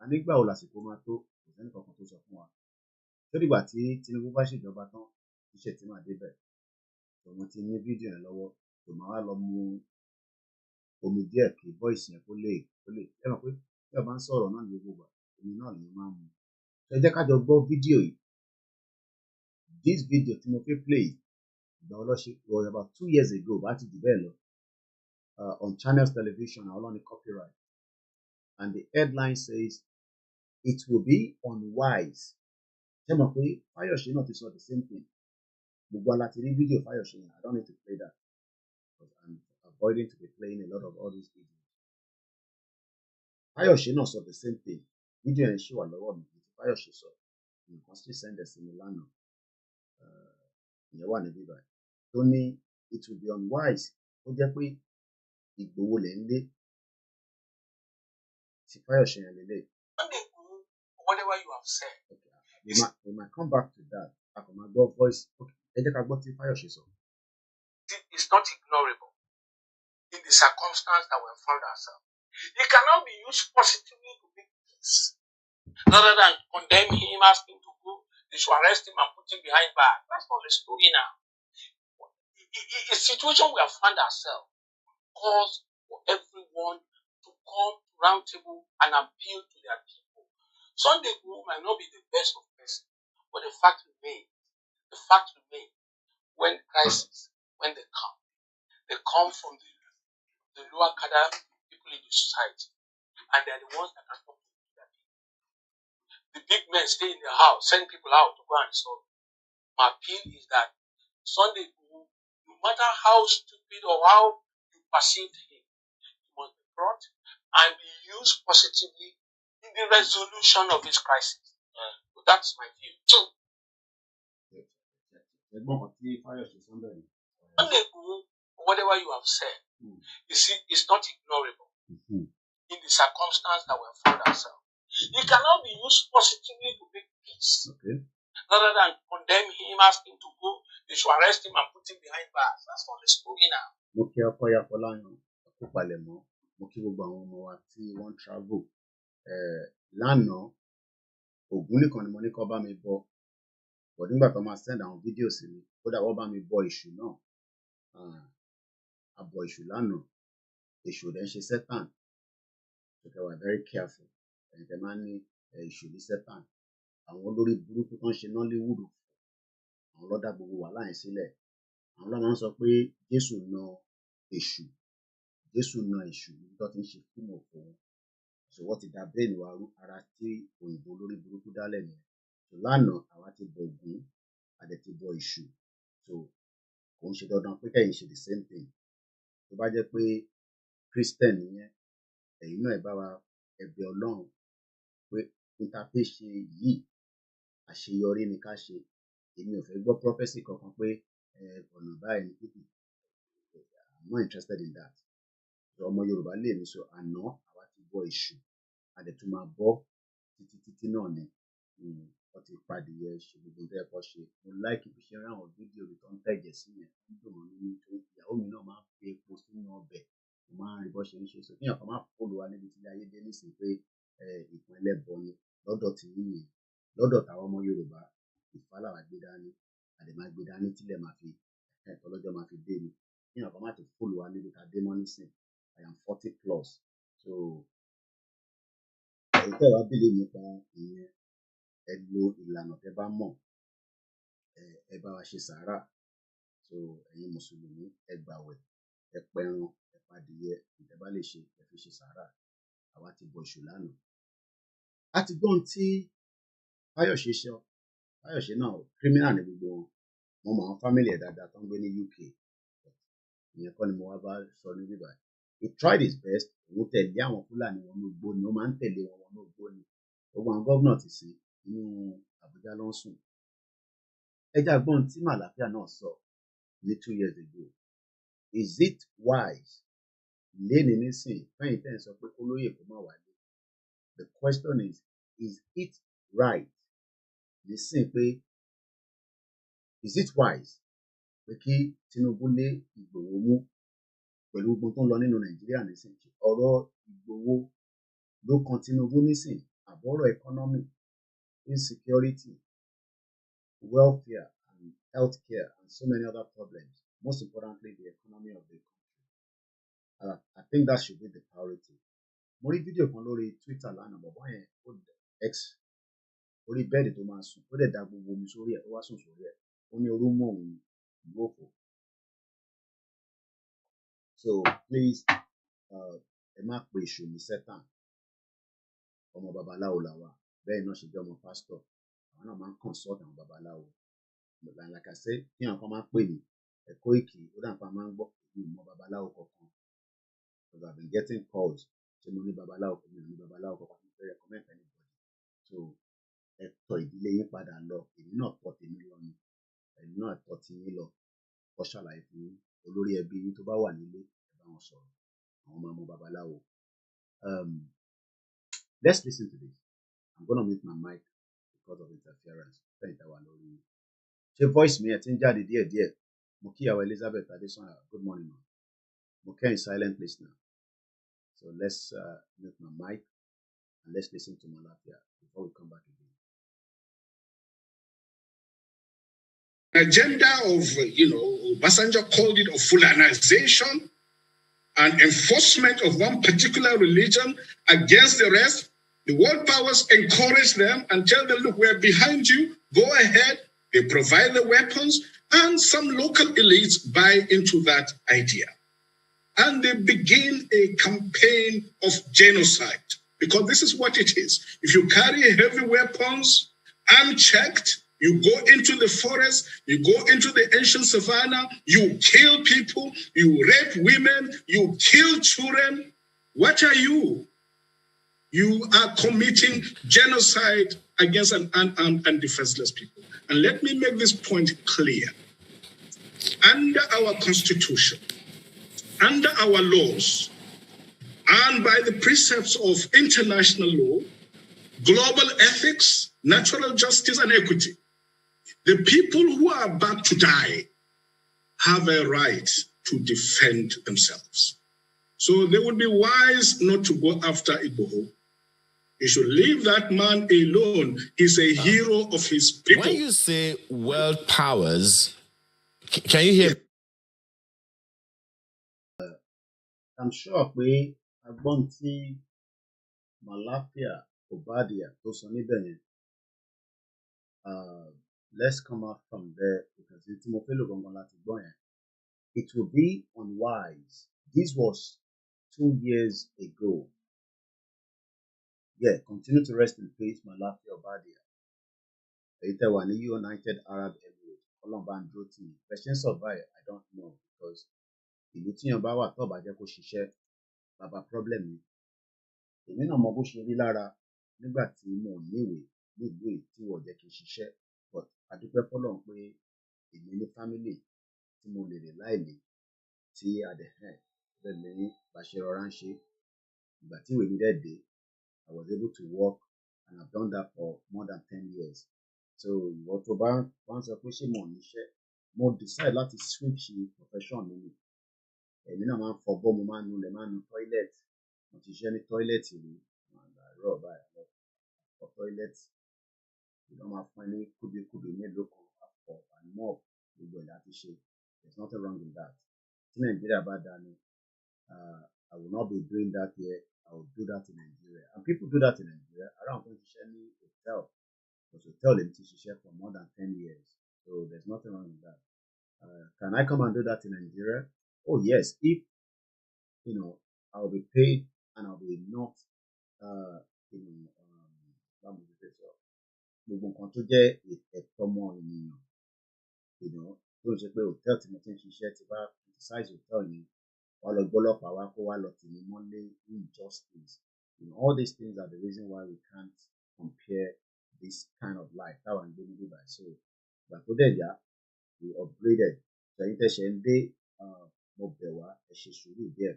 a nígbà wo làsìkò máa tó, kò sẹ́ni kankan tó sọ fún wa. Tó dìgbà tí Tinubu bá ṣèjọba tán, iṣẹ́ tí máa débẹ̀. Mo ti ní fídíò yẹn lọ́wọ́, tó máa wá lọ mu omi díẹ̀ kí voice yẹn kó lè ẹ mọ̀ pé tí a bá ń sọ̀rọ̀ náà ní gbogbo ìgbà, omi náà lèyàn máa ń mu. Ẹ jẹ́ ká jọ gbọ́ fídíò yìí. This video tí mo fẹ́ play ìgbà ọlọ́ṣẹ́ was about 2 years ago, bá ti jù bẹ́ẹ̀ lọ, on Channels Television, àwọn ọlọ́ni copyright. And the headline says, "It will be unwise." Ṣé mọ̀ pé Fáyọ̀ṣe náà ti sọ the same thing? Gbogbo ala ti rí fídíò Fáyọ̀ṣe yẹn, I don't need to play that because I'm avoiding to be playing a lot of all these videos. Fáyọ̀ṣe náà sọ the same thing. Fídíò yẹn ṣì wà lọ́wọ́ mi, tí Fáyọ̀ṣe sọ. Nǹkan sì send sí mi lánàá. Ìyẹn wà níbí báyìí. Tó ní it will be unwise. Ó jẹ́ pé Ìgbòho lẹ̀ ń lé. Tí Fáyọ̀ṣe yẹn lélẹ̀. Whatever you have said. Okay. We might come back to that. A kò máa gbọ́ voice. Okay. Ẹ jẹ́ ká gbọ́ tí Fáyọ̀ṣe sọ. It's not ignorable in the circumstance that we have found ourselves. It cannot be used positively to make peace, rather than condemn him, ask him to go, they should arrest him and put him behind bars. That's not the story now. A situation we have found ourselves calls for everyone to come to round table and appeal to their people. Sunday Igboho might not be the best of person, but the fact remains, when crises, when they come from the lower cadre people in the society, and they are the ones that can talk to their people. The big men stay in the house, send people out to go and solve. My appeal is that Sunday Igboho, no matter how stupid or how you perceive him, he must be brought and be used positively in the resolution of this crisis. So that's my view. So, Sunday Igboho, whatever you have said, you see, it's not ignorable in the circumstance that we have found ourselves. It cannot be used positively to make peace, rather than condemn him, ask him to go, they should arrest him and put him behind bars. That's not the story now. Mo kí ọkọ ya Fọláyan kó palẹ̀mọ́, mo kí gbogbo àwọn ọmọ wa tí wọ́n travel. Lánàá Ògún nìkan ni mo ní kó bá mi bọ, but nígbà tó máa send àwọn fídíò sí mi, kódà wọ́n bá mi bọ èṣù náà. Àbọ̀ èṣù lánàá, èṣù rẹ̀ ń ṣe Satan. So they were very careful. Ẹ̀yin tẹ́ máa ń ní èṣù ní Satan. Àwọn olórí burúkú tó ń ṣe Nollywood, àwọn lọ́dà gbogbo wàhálà yẹn sílẹ̀. Àwọn lọ́mọ ń sọ pé Jésù na èṣù níbi tó ti ń ṣe fíìmù òfò wọn. So wọ́n ti da brain wa rú, ara tí òyìnbó olórí burúkú dálẹ̀ nìyẹn. So lánàá àwa ti bọ Ògún, a dẹ̀ ti bọ Èṣù. So kò ń ṣe dandan pé kẹ́yìn ṣe the same thing. Tó bá jẹ́ pé Christian nìyẹn, ẹ̀yin náà ẹ bá wa ẹ bẹ Ọlọ́run pé n ta fẹ́ ṣe yìí àṣeyọrí ni ká ṣe. Èmi ò fẹ́ gbọ́ prophecy kankan pé ọ̀nà báyìí ni pípì. I'm not interested in that. So ọmọ Yorùbá lè ní so àná àwa ti bọ Èṣù, a dẹ̀ tún máa bọ́ títí náà ni. Wọ́n ti padìyẹ ṣe gbogbo nǹkan ẹ̀kọ́ ṣe. Mo like bí ṣe ń rí àwọn fídíò mi tó ń tẹ̀jẹ̀ sí yẹn. Ó dùn mọ́ mi nítorí ìyàwó mi náà máa ń fi epo sínú ọbẹ̀. Mo máa ń rí bó ṣe ń ṣe. So kíyàn kan máa fòlù wa níbi tí ayé dé nísìnyí pé ìpín ẹlẹ́bọ ni lọ́dọ̀ tí yín yẹn. Lọ́dọ̀ tàwọn ọmọ Yorùbá, Ifá làwa gbé dání. A dẹ̀ máa gbé dání tílẹ̀ máa fi tọ́lọ́jọ́ máa fi dé ni. Kíyàn kan máa ti fòlù wa níbi tá a dé mọ́ nísìnyí. I am 40 plus. So èyí tẹ́ wá bílẹ̀ nípa ìyẹn, ẹ lo ìlànà tẹ́ bá mọ̀, ẹ bá wa ṣe sàárà. So ẹ̀yin Mùsùlùmí, ẹ gbàwẹ̀, ẹ pẹran, ẹ padìyẹ, ìtẹ́ bá lè ṣe, ẹ fi ṣe sàárà. Àwa ti bọ Èṣù lánàá. A ti gbọ́ ohun tí Fáyọ̀ṣe sọ. Fáyọ̀ṣe náà criminal ní gbogbo wọn. Mo mọ àwọn family ẹ̀ dáadáa tó ń gbé ní UK. Ìyẹn kọ́ ni mo wá bá sọ ní bíbá. He tried his best. Òun tẹ̀lé àwọn Fúlàní wọn ní igbó ni. Ó máa ń tẹ̀lé wọn ní igbó ni. Gbogbo àwọn gómìnà ti sìn inú Àbújá ló ń sùn. Ẹja gbọ́n tí Màláfíà náà sọ ní 2 years ago. Is it wise? Léni nísìn fẹ́yìn tẹ́ ń sọ pé olóyè kó má wálé. The question is it right? Nísìn pé is it wise pé kí Tinubu lé Ìgbòho mú pẹ̀lú gbogbo tó ń lọ nínú Nàìjíríà nísìn? Ọ̀rọ̀ Ìgbòho ló kan Tinubu nísìn, àbọ̀rọ̀ economy, insecurity, welfare and healthcare and so many other problems. Most importantly, the economy of the country. I think that should be the priority. Mo rí fídíò kan lórí Twitter lánàá, bọ̀bọ́ yẹn ó X orí bẹ́ẹ̀dì tó máa sùn, ó dẹ̀ da gbogbo omi sórí ẹ̀, ó wá sùn sórí ẹ̀. Ó ní orú mọ́ òun ìlú òfò. So please, ẹ má pe Èṣù ní Satan. Ọmọ babaláwo làwa, bẹ́ẹ̀ náà ṣe jẹ́ ọmọ pásítọ̀. Àwọn náà máa ń consult àwọn babaláwo. Like I said, kí àwọn kan máa pè mí, Koiki, ó dà nípa máa ń gbọ́ ìmọ̀ babaláwo kankan. Because I've been getting calls. Ṣé mo ní babaláwo kan? Mi ò ní babaláwo kankan. Mo fẹ́ recommend anybody. So ẹ tọ̀ ìdílé yín padà lọ. Èmi náà tọ̀ tèmi lọ ni. Èmi náà tọ̀ ti yín lọ. Kọ́ ṣàlàyé fún yín. Olórí ẹbí yín tó bá wà nílé, ẹ bá wọn sọ̀rọ̀. Àwọn máa mọ babaláwo. Let's listen to this. I'm gonna mute my mic because of interference. Fẹ́yìntà wà lórí. Ṣé voice mi ẹ̀ ti ń jáde díẹ̀díẹ̀? Mo kí ìyàwó Elizabeth Adesanya. Good morning, ma. Mo kẹ́yìn silent listener. So let's mute my mic and let's listen to Malafia before we come back again. Agenda of, Obasanjo called it of Fulanization and enforcement of one particular religion against the rest. The world powers encourage them and tell them, look, we're behind you, go ahead. They provide the weapons, and some local elites buy into that idea. And they begin a campaign of genocide, because this is what it is. If you carry heavy weapons unchecked, you go into the forest, you go into the ancient savannah, you kill people, you rape women, you kill children. What are you? You are committing genocide against an unarmed and defenseless people. And let me make this point clear. Under our Constitution, under our laws, and by the precepts of international law, global ethics, natural justice, and equity, the people who are about to die have a right to defend themselves. So they would be wise not to go after Igboho. You should leave that man alone. He's a hero of his people. When you say world powers, can you hear? I'm sure pé agbọ́n tí Malafia Obadia tó sọ níbẹ̀ yẹn. Let's come out from there because it's mo fẹ́ lò gangan láti gbọ́ yẹn. It would be unwise. This was 2 years ago. Yeah, continue to rest in peace, Malafia Obadia. èyí tẹ́ wà ní United Arab Emirates Ọlọ́run bá ń dúró tì yín bẹ́ẹ̀ ṣe ń survive I don't know because ìlú tíyàn bá wà tó bá jẹ́ kó ṣiṣẹ́ bàbá problem ni èmi náà mọ bó ṣe rí lára nígbà tí mo níwèé nílùú èyí tí wọ́n jẹ́ kí n ṣiṣẹ́ but a dúpẹ́ f'Ọlọ́run pé èmi ní family tí mo lè rè láìlè tí a dẹ̀ bẹ́ẹ̀ ní bá ṣe rọra ń ṣe ìgbà tí ìwé mi dẹ̀ dé I was able to work and I've done that for more than 10 years so ìwọ tó bá ń sọ pé ṣé mo níṣẹ́ mo decide láti switch profession mi ni èmi náà máa ń fọbọ́ mo máa ń nulẹ̀ máa ń nu toilet mo ti ṣiṣẹ́ ní toilet rí àárọ̀ báyìí fọ toilet ìlú máa fún ẹ ní kúbíkúbí mélòó kan àpọ̀ and mop gbogbo ẹ̀ láti ṣe there is nothing wrong with that tí Nàìjíríà bá dáa ni I will not be doing that here I will do that in Nigeria and people do that in Nigeria around tó ń ṣiṣẹ́ ní hotel because hotel lèmi ti ṣiṣẹ́ for more than 10 years so there is nothing wrong with that can I come and do that in Nigeria? Oh yes, if you know I will be paid and I will be not gbogbo nǹkan tó jẹ́ ẹ̀tọ́ ọmọ ènìyàn tó ń ṣe pé hotel tí mo ti ń ṣiṣẹ́ ti bá criticize hotel yẹn wá lọ gbọ́lọ́pàá wá kó wá lọ tì mí mọ́lé injustice all these things are the reason why we can't compare this kind of life táwa ń gbé níbí báyìí so ìgbà tó dẹ̀ yá we upgraded so ẹ̀yin tẹ́ ṣe ń dé mo bẹ̀ wá ẹ ṣe sùúrù díẹ̀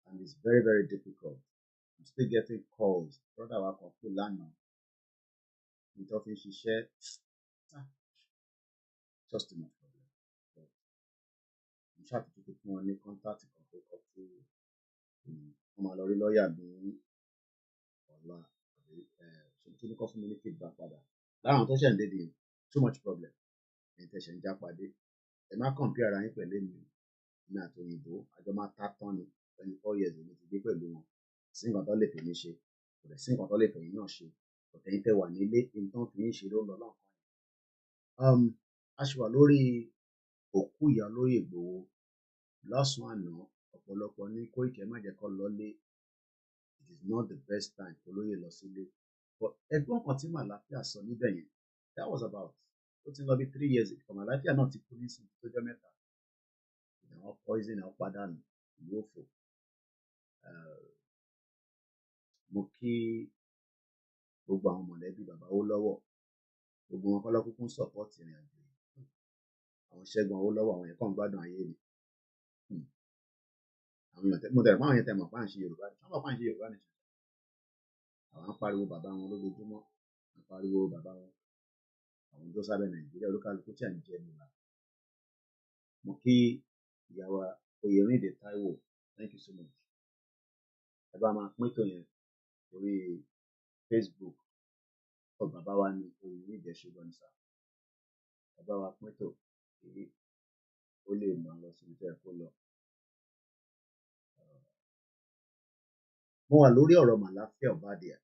and it's very very difficult I'm still getting calls brother wa kan pé lánàá nítorí fi ń ṣiṣẹ́ just too much problem mo ṣàtúntò fún wọn ní contact kan pé kọ́ tí wọ́n máa lọ rí lọ́ọ̀yà ní ọ̀la àbí ṣe ní kọ́ fún mi ní feedback padà láwọn tó ṣẹ̀ ń dédé too much problem ẹ̀yin tẹ̀ ṣe ń já padé ẹ má compare ara yín pẹ̀lú èmi ní àtòyìnbó àjọ máa ta tán ni 24 years èmi ti gbé pẹ̀lú wọn sí nǹkan tó lè fèmí ṣe kò dẹ̀ sí nǹkan tó lè fẹ̀yìn náà ṣe ọ̀tẹ̀yìn tẹ́ wà nílé nǹkan fi ń ṣe ló ń lọ lọ́nkàn yẹn a ṣì wà lórí òkú ìyá olóyè Ìgbòho lọ́sàn-án àná ọ̀pọ̀lọpọ̀ ní Koiki ẹ má jẹ́ kó lọlé it is not the best time olóyè lọ sílé but ẹgbọ́n kan tí Màláfíà sọ níbẹ̀ yẹn that was about ó ti lọ bí 3 years ago Màláfíà náà ti kú nísìnyí tó jẹ́ mẹ́ta àwọn poison àwọn pàdánù ìlú òfò mo kí gbogbo àwọn mọ̀lẹ́bí bàbá Awólọ́wọ̀ gbogbo wọn kọ́lọ́ kúkú ń sọ̀pọ̀tì ìrìn àjò yìí àwọn Ṣẹ́gun Awólọ́wọ̀ àwọn yẹn kàn ń gbádùn ayé ni àwọn èèyàn mo tẹ̀lé fún àwọn yẹn tẹ̀ mọ̀ fáwọn ṣe Yorùbá ni wọ́n mọ̀ fáwọn ṣe Yorùbá ni àwọn ń pariwo bàbá wọn lójoojúmọ́ ń pariwo bàbá wọn àwọn tó sábẹ́ Nàìjíríà olúkálukú tí à ń jẹ nìlà mo kí ìyàwó Oyèrìndé Táíwò thank you so much ẹ bá máa pín tó yẹn orí Facebook ọ bàbá wa ní Oyèrìndé ṣùgbọ́n ní sá ẹ bá wa pín tó kí ó lè máa lọ síbi tó yẹ kó lọ. mo wà lórí ọ̀rọ̀ Màláfíà Ọ̀bádìà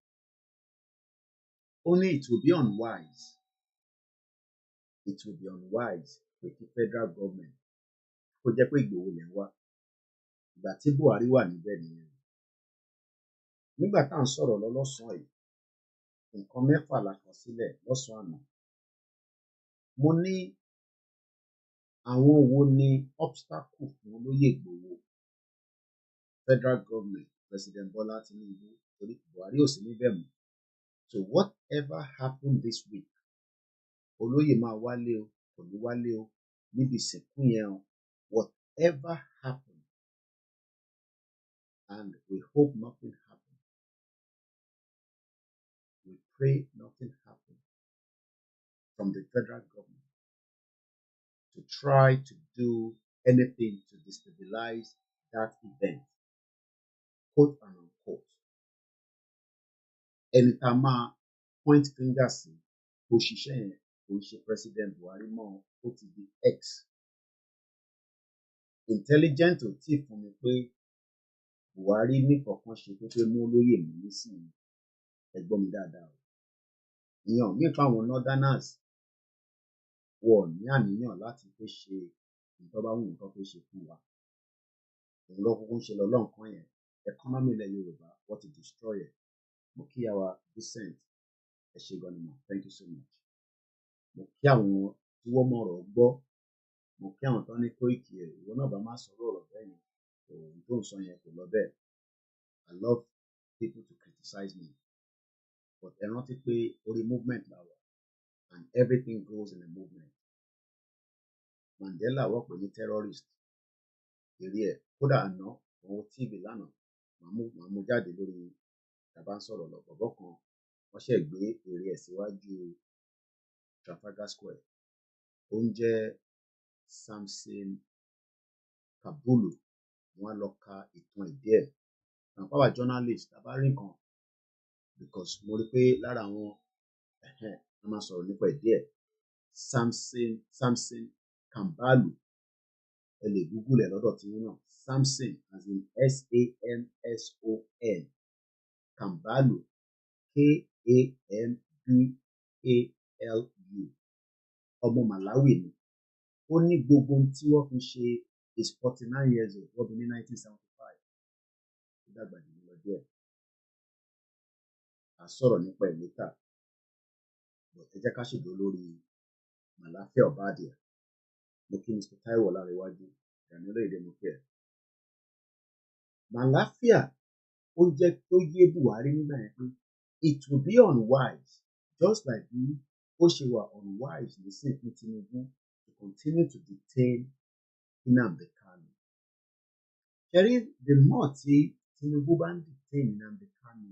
ó ní it will be unwise pé kí federal government kó jẹ́ pé Ìgbòho lẹ̀ ń wá ìgbà tí Buhari wà níbẹ̀ nìyẹn nígbà tá à ń sọ̀rọ̀ lọ́lọ́sàn-án yìí nǹkan mẹ́fà la kàn sílẹ̀ lọ́sàn-án àná mo ní àwọn wo ni obstacle fún olóyè Ìgbòho federal government President Bola Tinubu torí Buhari ò sí níbẹ̀ mọ́ so whatever happened this week olóyè máa wálé o kò ní wálé o níbi ìsìnkú yẹn o whatever happened and we hope nothing happened we pray nothing happened from the federal government to try to do anything to destabilize that event quote and unquote ẹni tá a máa point finger sí tó ṣiṣẹ́ yẹn kò ń ṣe President Buhari mọ́ ó ti di ex intelligent ò tí fún mi pé Buhari ní kankan ṣe tó fẹ́ mú olóyè mi nísìnyí ẹ gbọ́ mi dáadáa o ìyàn nípa àwọn northerners wọ̀ ní àníyàn láti fẹ́ ṣe nǹkan bá wù nǹkan fẹ́ ṣe fún wa òun ló kúkú ń ṣe lọ́lọ́ǹkan yẹn economy ilẹ̀ Yorùbá wọ́n ti destroy ẹ̀ mo kíyàwó decent ẹ ṣé gan ni mà, thank you so much. Mo kí àwọn tí wọ́n mọ̀rọ̀ gbọ́, mo kí àwọn tó ní Koiki ẹ̀, ìwọ náà bá má sọ̀rọ̀ ọ̀rọ̀ bẹ́ẹ̀ yẹn, ohun tó ń sọ yẹn kò lọ bẹ́ẹ̀. I love people to criticize me, but ẹ rántí pé orí movement la wà, and everything goes in a movement. Mandela wọ́n pè ní terrorist, eré ẹ̀ kódà àná àwọn TV lánàá màá mú jáde lórí tàbá ń sọ̀rọ̀ lọ bọ̀bọ̀ kan wọ́n ṣẹ̀ gbé eré ẹ̀ síwájú Trafalgar Square, ó ń jẹ́ Samson Kabulu, wọ́n á lọ ka ìtàn ìdí ẹ̀. Àwọn power journalist tàbá rí nǹkan, because mo rí pé lára àwọn a máa sọ̀rọ̀ nípa ìdí ẹ̀. Samson Kambalu, ẹ lè google ẹ̀ lọ́dọ̀ tí yín náà, Samson as in Samson, Kambalu Kambalu, ọmọ Malawi ni. Ó ní gbogbo ohun tí wọ́n fi ṣe is 49 years old, wọ́n bí ní 1975. Ó dàgbà jù mí lọ díẹ̀. À sọ̀rọ̀ nípa ẹ̀ létà, ẹ jẹ́ ká ṣèdó lórí Màláfíà Ọ̀bádìà. Mo kí Mr. Taiwo Ọlárẹ̀wájú, ìrànlọ́wọ́ èdè mo kí ẹ. Màláfíà ó jẹ́ tó yé Buhari nígbà yẹn pé it will be unwise, just like bí ó ṣe wà unwise nísìn fún Tinubu to continue to detain Nnamdi Kanu. Ṣẹ́rí, the more tí Tinubu bá ń detain Nnamdi Kanu,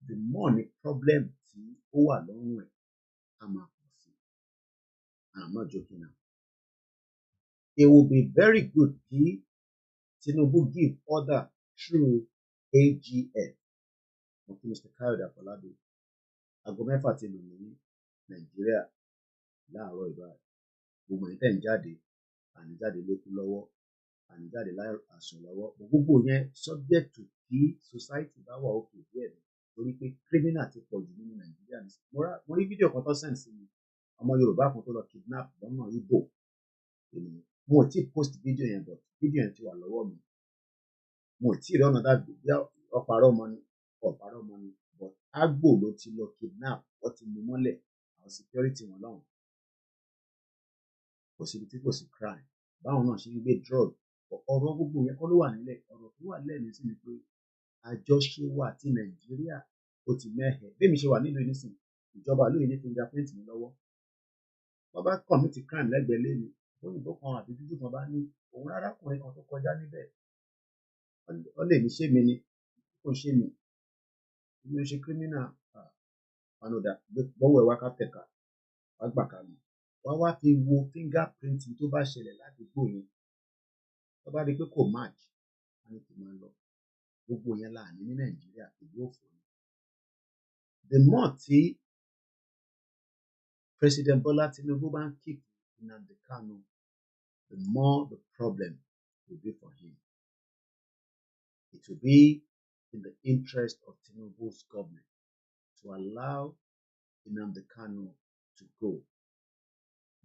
the more ni problem tí ó wà lọ́rùn ẹ̀ á máa pọ̀ sí. I'm not joking now. It will be very good if Tinubu give order through AGF. Mo kí Mr. Kayode Afolabi, aago 6 ti lù ní Nàìjíríà láàárọ̀ ìbáyìí. Gbogbo ẹ̀yin tẹ́ ń jáde, àní jáde lókù lọ́wọ́, àní jáde àsùn lọ́wọ́. Gbogbo yẹn subject to kí society bá wà òkè díẹ̀ ni, torí pé criminal ti pọ̀ jù nínú Nàìjíríà nísìnyí. Mo rí fídíò kan tó send sí mi, ọmọ Yorùbá kan tó lọ kidnap lọ́nà Igbo. Mo ò tí post fídíò yẹn, but fídíò yẹn ti wà lọ́wọ́ mi. Mo ò tí rí ọ̀nà dàbí bí ọ̀parọ̀ ọmọ ni, but Agbo ló ti lọ kidnap, wọ́n ti mú mọ́lẹ̀, àwọn security wọn lọ́hùn. Kò síbi tí kò sí crime, báwọn náà ṣe ń gbé drug. Ọ̀rọ̀ gbogbo yẹn kọ́ ló wà nílẹ̀, ọ̀rọ̀ tó wà nílẹ̀ nísìn ni pé àjọṣe wa àti Nàìjíríà ó ti mẹ́hẹ̀. Bí èmi ṣe wà nílùú nísìn, ìjọba ìlú yìí ní fingerprint mi lọ́wọ́. Wọ́n bá commit crime lẹ́gbẹ̀ẹ́ lé mi, òyìnbó kan àbí dúdú kan bá ní òun arákùnrin kan tó kọjá níbẹ̀, ó lè ní ṣé mi ni, kò ṣe mi, mi ò ṣe criminal. Anoda gbọ́wọ́ ẹ̀ wá ká tẹ̀ka, wá gbà ká mi. Wá wá fi wo fingerprint tó bá ṣẹlẹ̀ ládùúgbò yẹn. Tó bá rí pé kò match, a ní kí n máa lọ. Gbogbo yẹn là ní Nàìjíríà, ìlú òfò ni. The more tí President Bola Tinubu bá ń keep Nnamdi Kanu, the more the problem will be for him. It will be in the interest of Tinubu's government to allow Nnamdi Kanu to go.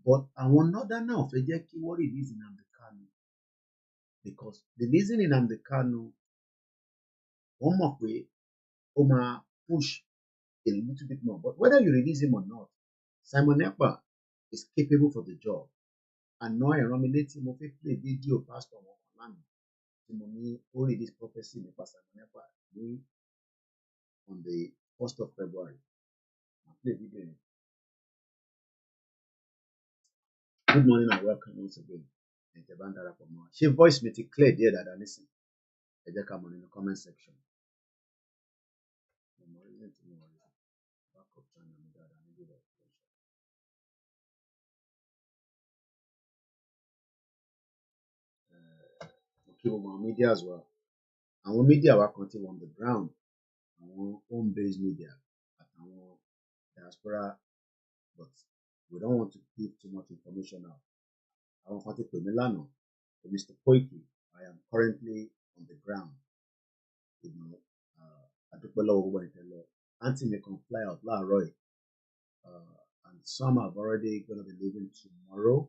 But àwọn northern náà fẹ́ jẹ́ kí wọ́n release Nnamdi Kanu, because releasing Nnamdi Kanu, wọ́n mọ̀ pé ó máa push a little bit more. But whether you release him or not, Simon Ekpa is capable for the job. Àná ẹ̀rọ mi létí mo fẹ́ play video pastor wọn kan lánàá tí mo ní ó release prophecy nípa Simon Ekpa ní on the 1st of February. I'll play video yẹn. Good morning and welcome once again. Ẹ̀jẹ̀ bá ń darapọ̀ mọ́ wa. Ṣé voice mi ti clear díẹ̀ dáadáa nísìn? Ẹ jẹ́ ká mọ̀ nínú comment section. Backup channel mi dáadáa ní good operation. Mo kí gbogbo àwọn media as well. Àwọn media wa kan ti wà on the ground, àwọn home-based media àtàwọn diaspora, but we don't want to give too much information out. Àwọn kan ti pè mí lánàá, Mr. Koiki, I am currently on the ground. Adúpẹ́ lọ́wọ́ gbogbo ìtẹ́lẹ̀. Aunty mi kan fly out láàárọ̀ yìí, and some are already going to be leaving tomorrow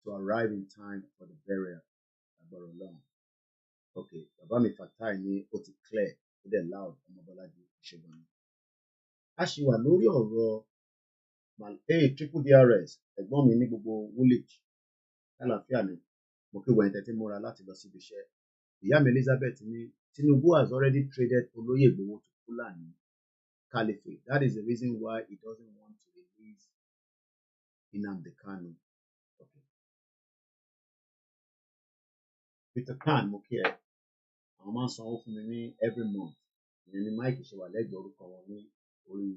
to arrive in time for the burial. Agbára Ọlọ́run. Okay, bàbá mi Fatai ní ó ti clear, ó dẹ̀ loud, ọmọ Bọ́lájí ṣẹ́gun ni. a ṣì wà lórí ọ̀rọ̀ triple DRS ẹ̀gbọ́n mi ní gbogbo village lálàáfíà ni mo kí wọ̀nyí tẹ́tí múra láti lọ síbi iṣẹ́. Ìyá mi Elizabeth ní Tinubu has already traded Olóyè Igboho to Fulani Caliphate. That is the reason why he doesn't want to release Nnamdi Kanu. Okay. Peter Khan mo kí ẹ àwọn máa ń sanwó fún mi ní every month ìyẹn ni Mike ṣe wà lẹ́gbẹ̀ẹ́ orúkọ wọn ní orí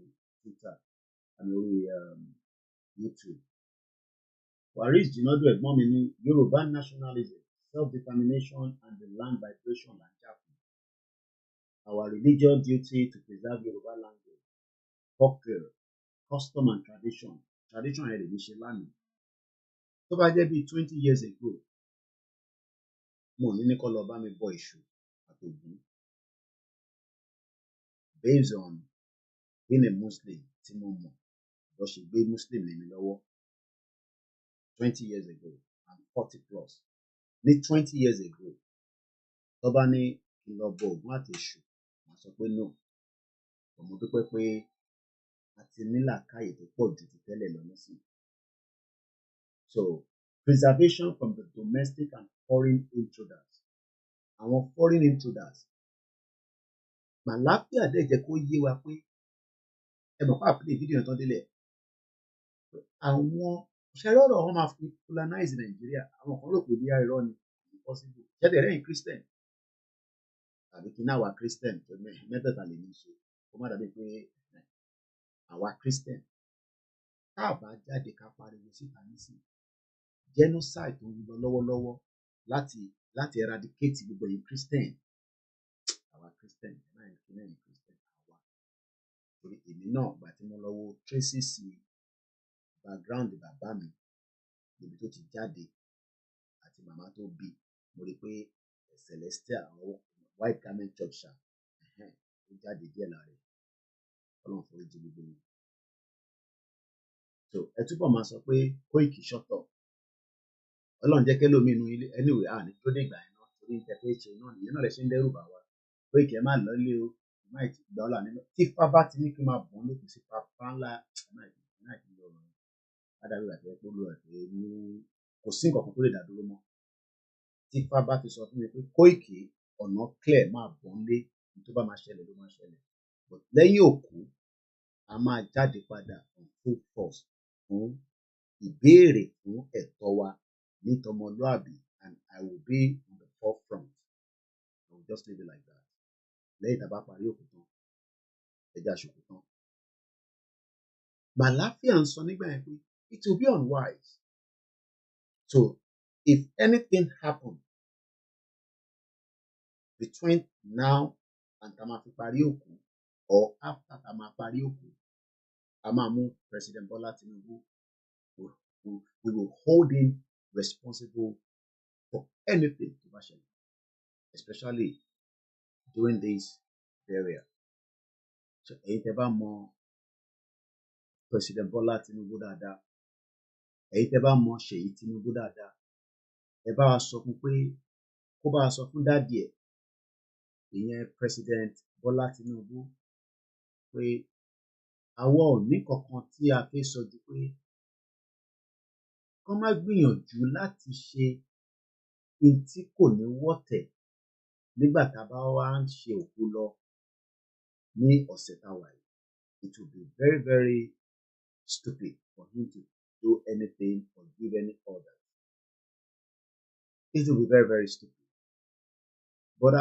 Twitter àmì orí YouTube. Waris Jinadu ẹ̀gbọ́n mi ní Yoruba nationalism, self-determination and the land vibration là ń jà fún. Our religious duty to preserve Yoruba language, folklore, custom and tradition. Tradition yẹn lè ní ṣe lánàá. Tó bá jẹ́ bíi 20 years ago, mo ní kó lọ bá mi bọ Èṣù àtògún. Based on being a Muslim tí mo mọ̀ lọ ṣe gbé Muslim lé mi lọ́wọ́ 20 years ago and 40 plus. Ní 20 years ago, tó bá ní kí n lọ bọ Ògún àti Èṣù, màá sọ pé no. Mo dúpẹ́ pé a ti ní làákàyè tó pọ̀ ju ti tẹ́lẹ̀ lọ nísìnyí. So, preservation from the domestic and foreign intruders. Àwọn foreign intruders. Màláfíà dẹ̀ jẹ́ kó yé wa pé ẹ mọ̀ pé àpilẹ̀ fídíò tán délẹ̀. Àwọn ṣẹlọ́rọ̀ wọn máa fi colonize Nàìjíríà. Àwọn kan rò pé bí irọ́ ni impossible. Ṣẹ́dẹ̀ rẹ́yìn Christian. Tàbí kí náà wà Christian tó mẹ́tẹ̀ẹ̀ta lè ní ṣe. Kó má dàbí pé àwa Christian. Tá a bá jáde ká pariwo síta nísìnyí. Genocide tó ń lọ lọ́wọ́lọ́wọ́ láti eradicate gbogbo yìí Christian. Àwa Christian náà ní Christian àwa. Torí èmi náà gbà tí mo lọ wo traces background bàbá mi níbi tó ti jáde àti màmá tó bí mo rí pé Celestial àwọn White Garment Church ṣá ó jáde díẹ̀ lára ẹ̀ Ọlọ́run forí jì gbogbo wọn. So ẹ túbọ̀ máa sọ pé Koiki shut up. Ọlọ́run jẹ́ kẹ́ lómi inú ilé anyway àní tó dé ìgbà iná torí ń tẹ́tẹ́ ṣe náà nìyẹn náà lè ṣe ń dẹ́rù bà wá Koiki ẹ má lọ ilé o má ì gbà ọ́ là nínú tí ipá bá ti ní kí n máa bọ̀ ní kò sí pápá ńlá náà ti lọ rọ̀ ládàbí àti ẹ̀pọ̀ lọ àti ní kò sí nǹkan kan tó lè dá dúró mọ́ tí ipá bá ti sọ fún mi pé Koiki ọ̀nà clear máa bọ̀ ń lé ní tó bá máa ṣẹlẹ̀ ló máa ṣẹlẹ̀ but lẹ́yìn òkú a máa jáde padà on full force fún ìbéèrè fún ẹ̀tọ́ wa ní tọmọlúàbí and I will be on the forefront. I will just leave it like that. Lẹ́yìn tá a bá parí òkú tán ẹja ṣòkú tán. Màláfíà ń sọ nígbà yẹn pé it will be unwise. So if anything happen between now and tá a máa fi parí òkú or after tá a máa parí òkú a máa mú President Bola Tinubu we will hold him responsible for anything tó bá ṣẹlẹ̀ especially during this area. So èyí tẹ́ bá mọ President Bola Tinubu dáadáa èyí tẹ́ bá mọ Ṣèyí Tinubu dáadáa ẹ bá wa sọ fún pé kó bá wa sọ fún dádì ẹ̀ ìyẹn President Bola Tinubu pé àwa ò ní kankan tí a fẹ́ sọ ju pé kán má gbìyànjú láti ṣe ohun tí kò ní wọ̀tẹ̀ nígbà tá a bá wá ń ṣe òkú lọ ní ọ̀sẹ̀ tá a wà yìí. It will be very very stupid for him to do anything or give any order. It will be very very stupid. But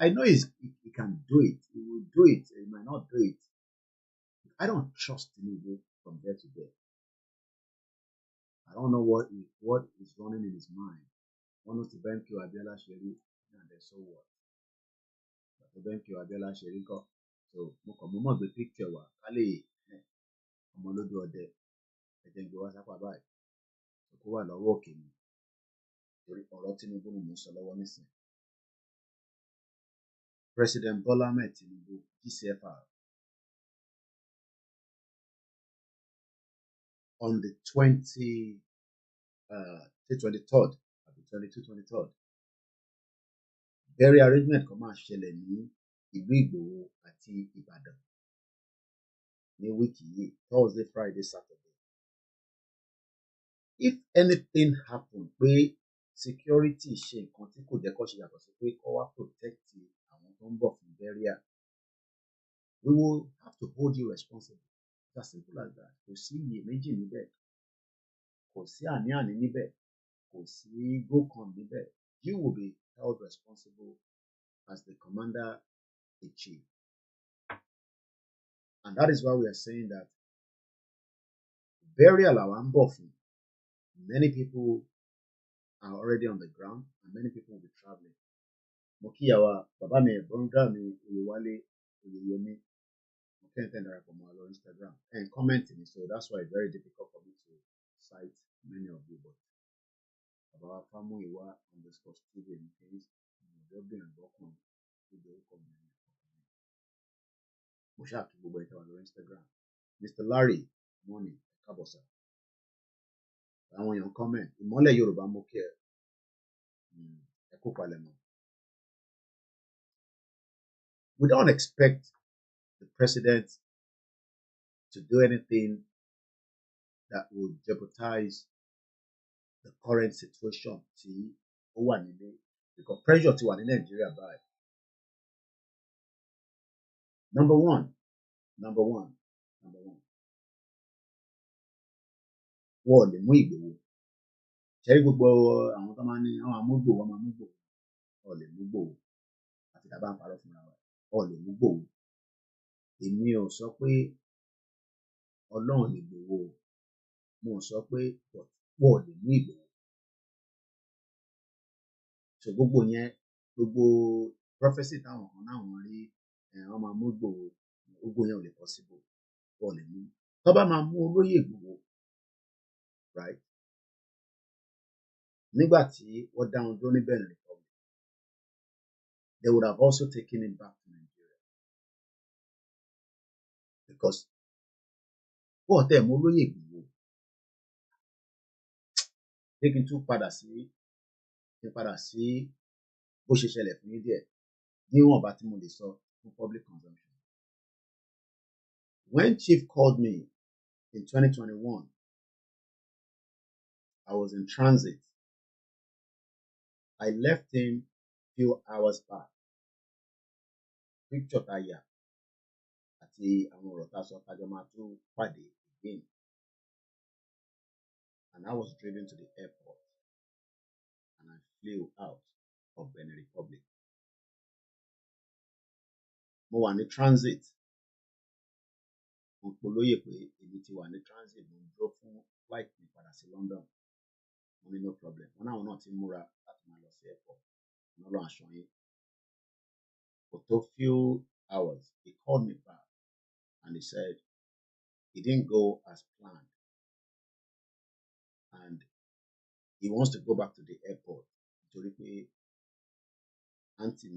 I know he can do it. He will do it. He might not do it. I don't trust Tinubu from there to there. I don't know what is running in his mind. One of the Benki Abiola Sheri and then so what? The Benki Abiola Sheri go. So mo mọ̀ gbé picture wa ká lè ọmọ lójú ọdẹ ẹ̀jẹ̀ ń gbé wá sápá báyìí kó wà lọ́wọ́ òkè mi torí ọ̀rọ̀ Tinubu ni mo ń sọ lọ́wọ́ nísìnyí. President Bola Ahmed Tinubu GCFR on the 23rd 23rd burial arrangement kan máa ṣẹlẹ̀ ní ìlú Ìgbòho àti Ìbàdàn ní wíìkì yìí, Thursday, Friday, Saturday. If anything happen pé security ṣe nǹkan tí kò jẹ́ kó ṣe yàtọ̀ sí pé kó wá protect àwọn tó ń bọ̀ fún burial, we will have to hold you responsible. It's as simple as that. Kò sí iyèméjì níbẹ̀, kò sí àní-àní níbẹ̀, kò sí gbókan níbẹ̀. You will be held responsible as the commander-in-chief. And that is why we are saying that burial àwa ń bọ̀ fún. Many people are already on the ground and many people will be traveling. Mo kí àwa bàbá mi ẹ̀gbọ́ngà mi Oyèwálé Oyèyẹmí, mo kẹ́ ẹ̀ tẹ́ darapọ̀ mọ́ lórí Instagram and comment me, so that's why it's very difficult for me to cite many of you, but bàbá wa Fámúyìwá _Steven case ọ̀dọ́bìnrin ọkùnrin tó jẹ́ orúkọ mi ní ọkùnrin. Mo ṣáà kí gbogbo ẹ̀ tẹ́ wà lórí Instagram. Mr. Larry Money Kábọ̀sà, àwọn èèyàn comment ìmọ́lẹ̀ Yorùbá mo kí ẹ kó palẹ̀ mọ́. We don't expect the president to do anything that would jeopardize the current situation tí ó wà nílé, because pressure ti wà ní Nàìjíríà báyìí. Number one, wọ́n lè mú Ìgbòho. Ṣé gbogbo àwọn tó máa ń ní àwọn amúgbòho wọ́n lè mú Ìgbòho àti tá a bá ń parọ́ fúnra wa, wọ́n lè mú Ìgbòho. Èmi ò sọ pé Ọlọ́run lè Ìgbòho, mo sọ pé wọ́n lè mú Ìgbòho. So gbogbo yẹn, gbogbo prophecy táwọn kan náà wọ́n rí wọ́n máa mú Ìgbòho, gbogbo yẹn ò lè possible, wọ́n lè mú. Tó bá máa mú olóyè Ìgbòho, right? Nígbà tí wọ́n dá wọn dúró ní Benin Republic, they would have also taken him back to Nigeria, because wọ́n tẹ̀ mú olóyè Ìgbòho. Pé kí n tún padà sí bó ṣe ṣẹlẹ̀ fún yín díẹ̀ níwọ̀n bá tí mo lè sọ fún public consumption. When Chief called me in 2021, I was in transit. I left him few hours back. Picture tá yà àti àwọn ọ̀rọ̀ tá sọ tájọ́ máa tún pàdé again. And I was driven to the airport and I flew out of Benin Republic. Mo wà ní transit. Mo polóyè pé èmi ti wà ní transit, mo dúró fún flight mi padà sí London. Mo ní no problem. Wọ́n náà ti múra láti máa lọ sí airport. Wọ́n lọ aṣọ yín. For a few hours, he called me back and he said he didn't go as planned. And he wants to go back to the airport nítorí pé àǹtí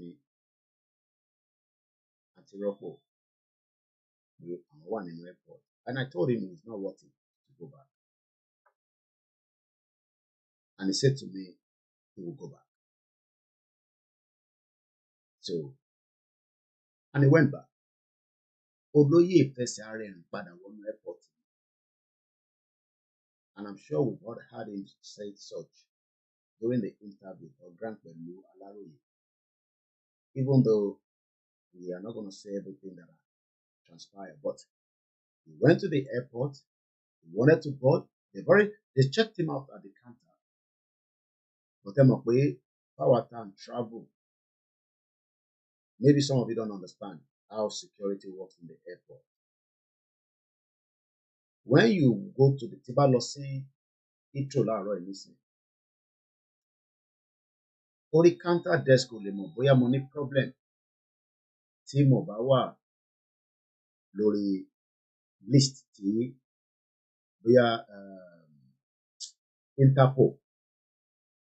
rọ́pò pé àwọn wà nínú airport. And I told him it's not worth it to go back. And he said to me he will go back. So, and he went back. Olóyè fẹsẹ̀ ara ẹ̀ padà wọnú airport. And I'm sure we've all heard him say such during the interview or grant pẹ̀lú Aláròyé. Even though we are not going to say everything that transpired, but he went to the airport, he wanted to board, they checked him out at the counter. But ẹ mọ̀ pé power time travel. Maybe some of you don't understand how security works in the airport. When you go to the Tibalossi Heathrow láàárọ̀ ìnísìn, orí counter desk ò lè mọ̀ bóyá mo ní problem tí mo bá wà lórí list tí bóyá Interpol,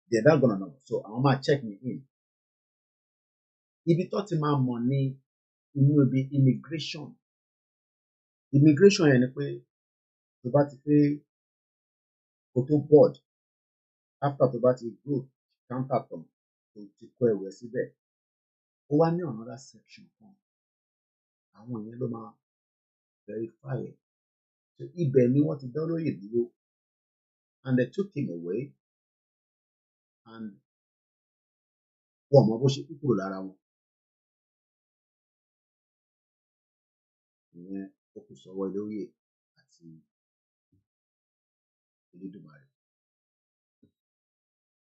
they're not gonna know. So àwọn máa check me in. Ibi tó ti máa mọ̀ ní inú ibi immigration yẹn ni pé tó bá ti pé kó tó board, after tó bá ti go counter tán tó ti kó ẹrù ẹ̀ síbẹ̀, ó wá ní another section kan. Àwọn yẹn ló máa verify it. So ibẹ̀ ni wọ́n ti dá olóyè dúró, and they took him away, and wọ́n mọ bó ṣe kú kúrò lára wọn. Ìyẹn ó kù sọ́wọ́ olóyè àti Elédùmarè.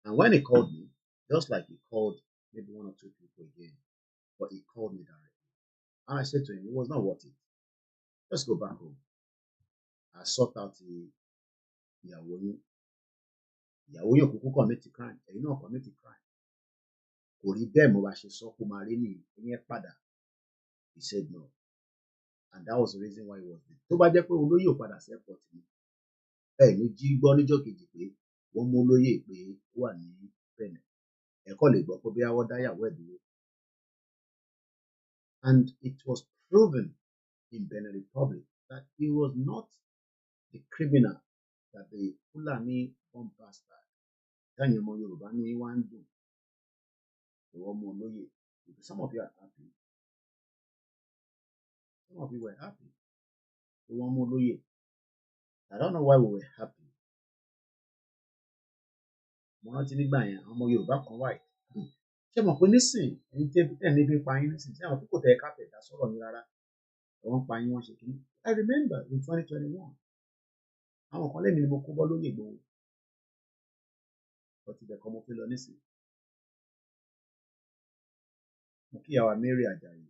And when he called me, just like he called maybe one or two people again, but he called me directly. And I said to him, it was not worth it. Let's go back home. I sought out ìyàwó yín. Ìyàwó yín òkùnkùn commit crime. Ẹ̀yin náà commit crime. Kò rí bẹ́ẹ̀ mo bá ṣe sọ kó máa rí ní ìyẹn padà. He said no. And that was the reason why he was there. Tó bá jẹ́ pé olóyè ò padà sí airport ni, ẹ̀ ní jí gbọ́ níjọ́ kejì pé wọ́n mú olóyè pé ó wà ní Benin. Ẹ̀kọ́ lè gbọ́ pé bí wọ́n dá ìyàwó ẹ̀ dúró. And it was proven in Benin Republic that he was not the criminal that the Fulani bomb bastard. Táyìn ọmọ Yorùbá ní wá ń dùn. Ìwọ ọmọ olóyè. Some of you are happy. Some of you were happy. Ìwọ ọmọ olóyè. I don't know why we were happy. Mo rántí nígbà yẹn àwọn ọmọ Yorùbá kan wà yìí. Ṣé mọ̀ pé nísìn ẹni tí ẹ̀ níbi pa yín nísìn ṣé àwọn kókò tẹ ká tẹ̀dá sọ̀rọ̀ ní rárá. Wọ́n pa yín wọ́n ṣe kí. I remember in 2021. Àwọn kan lẹ́mìí ni mo kó bọ́ lóyè Ìgbòho. Ọtí ìbẹ̀kọ́ mo fi lọ nísìn. Mo kí ìyàwó Mary Ajayi.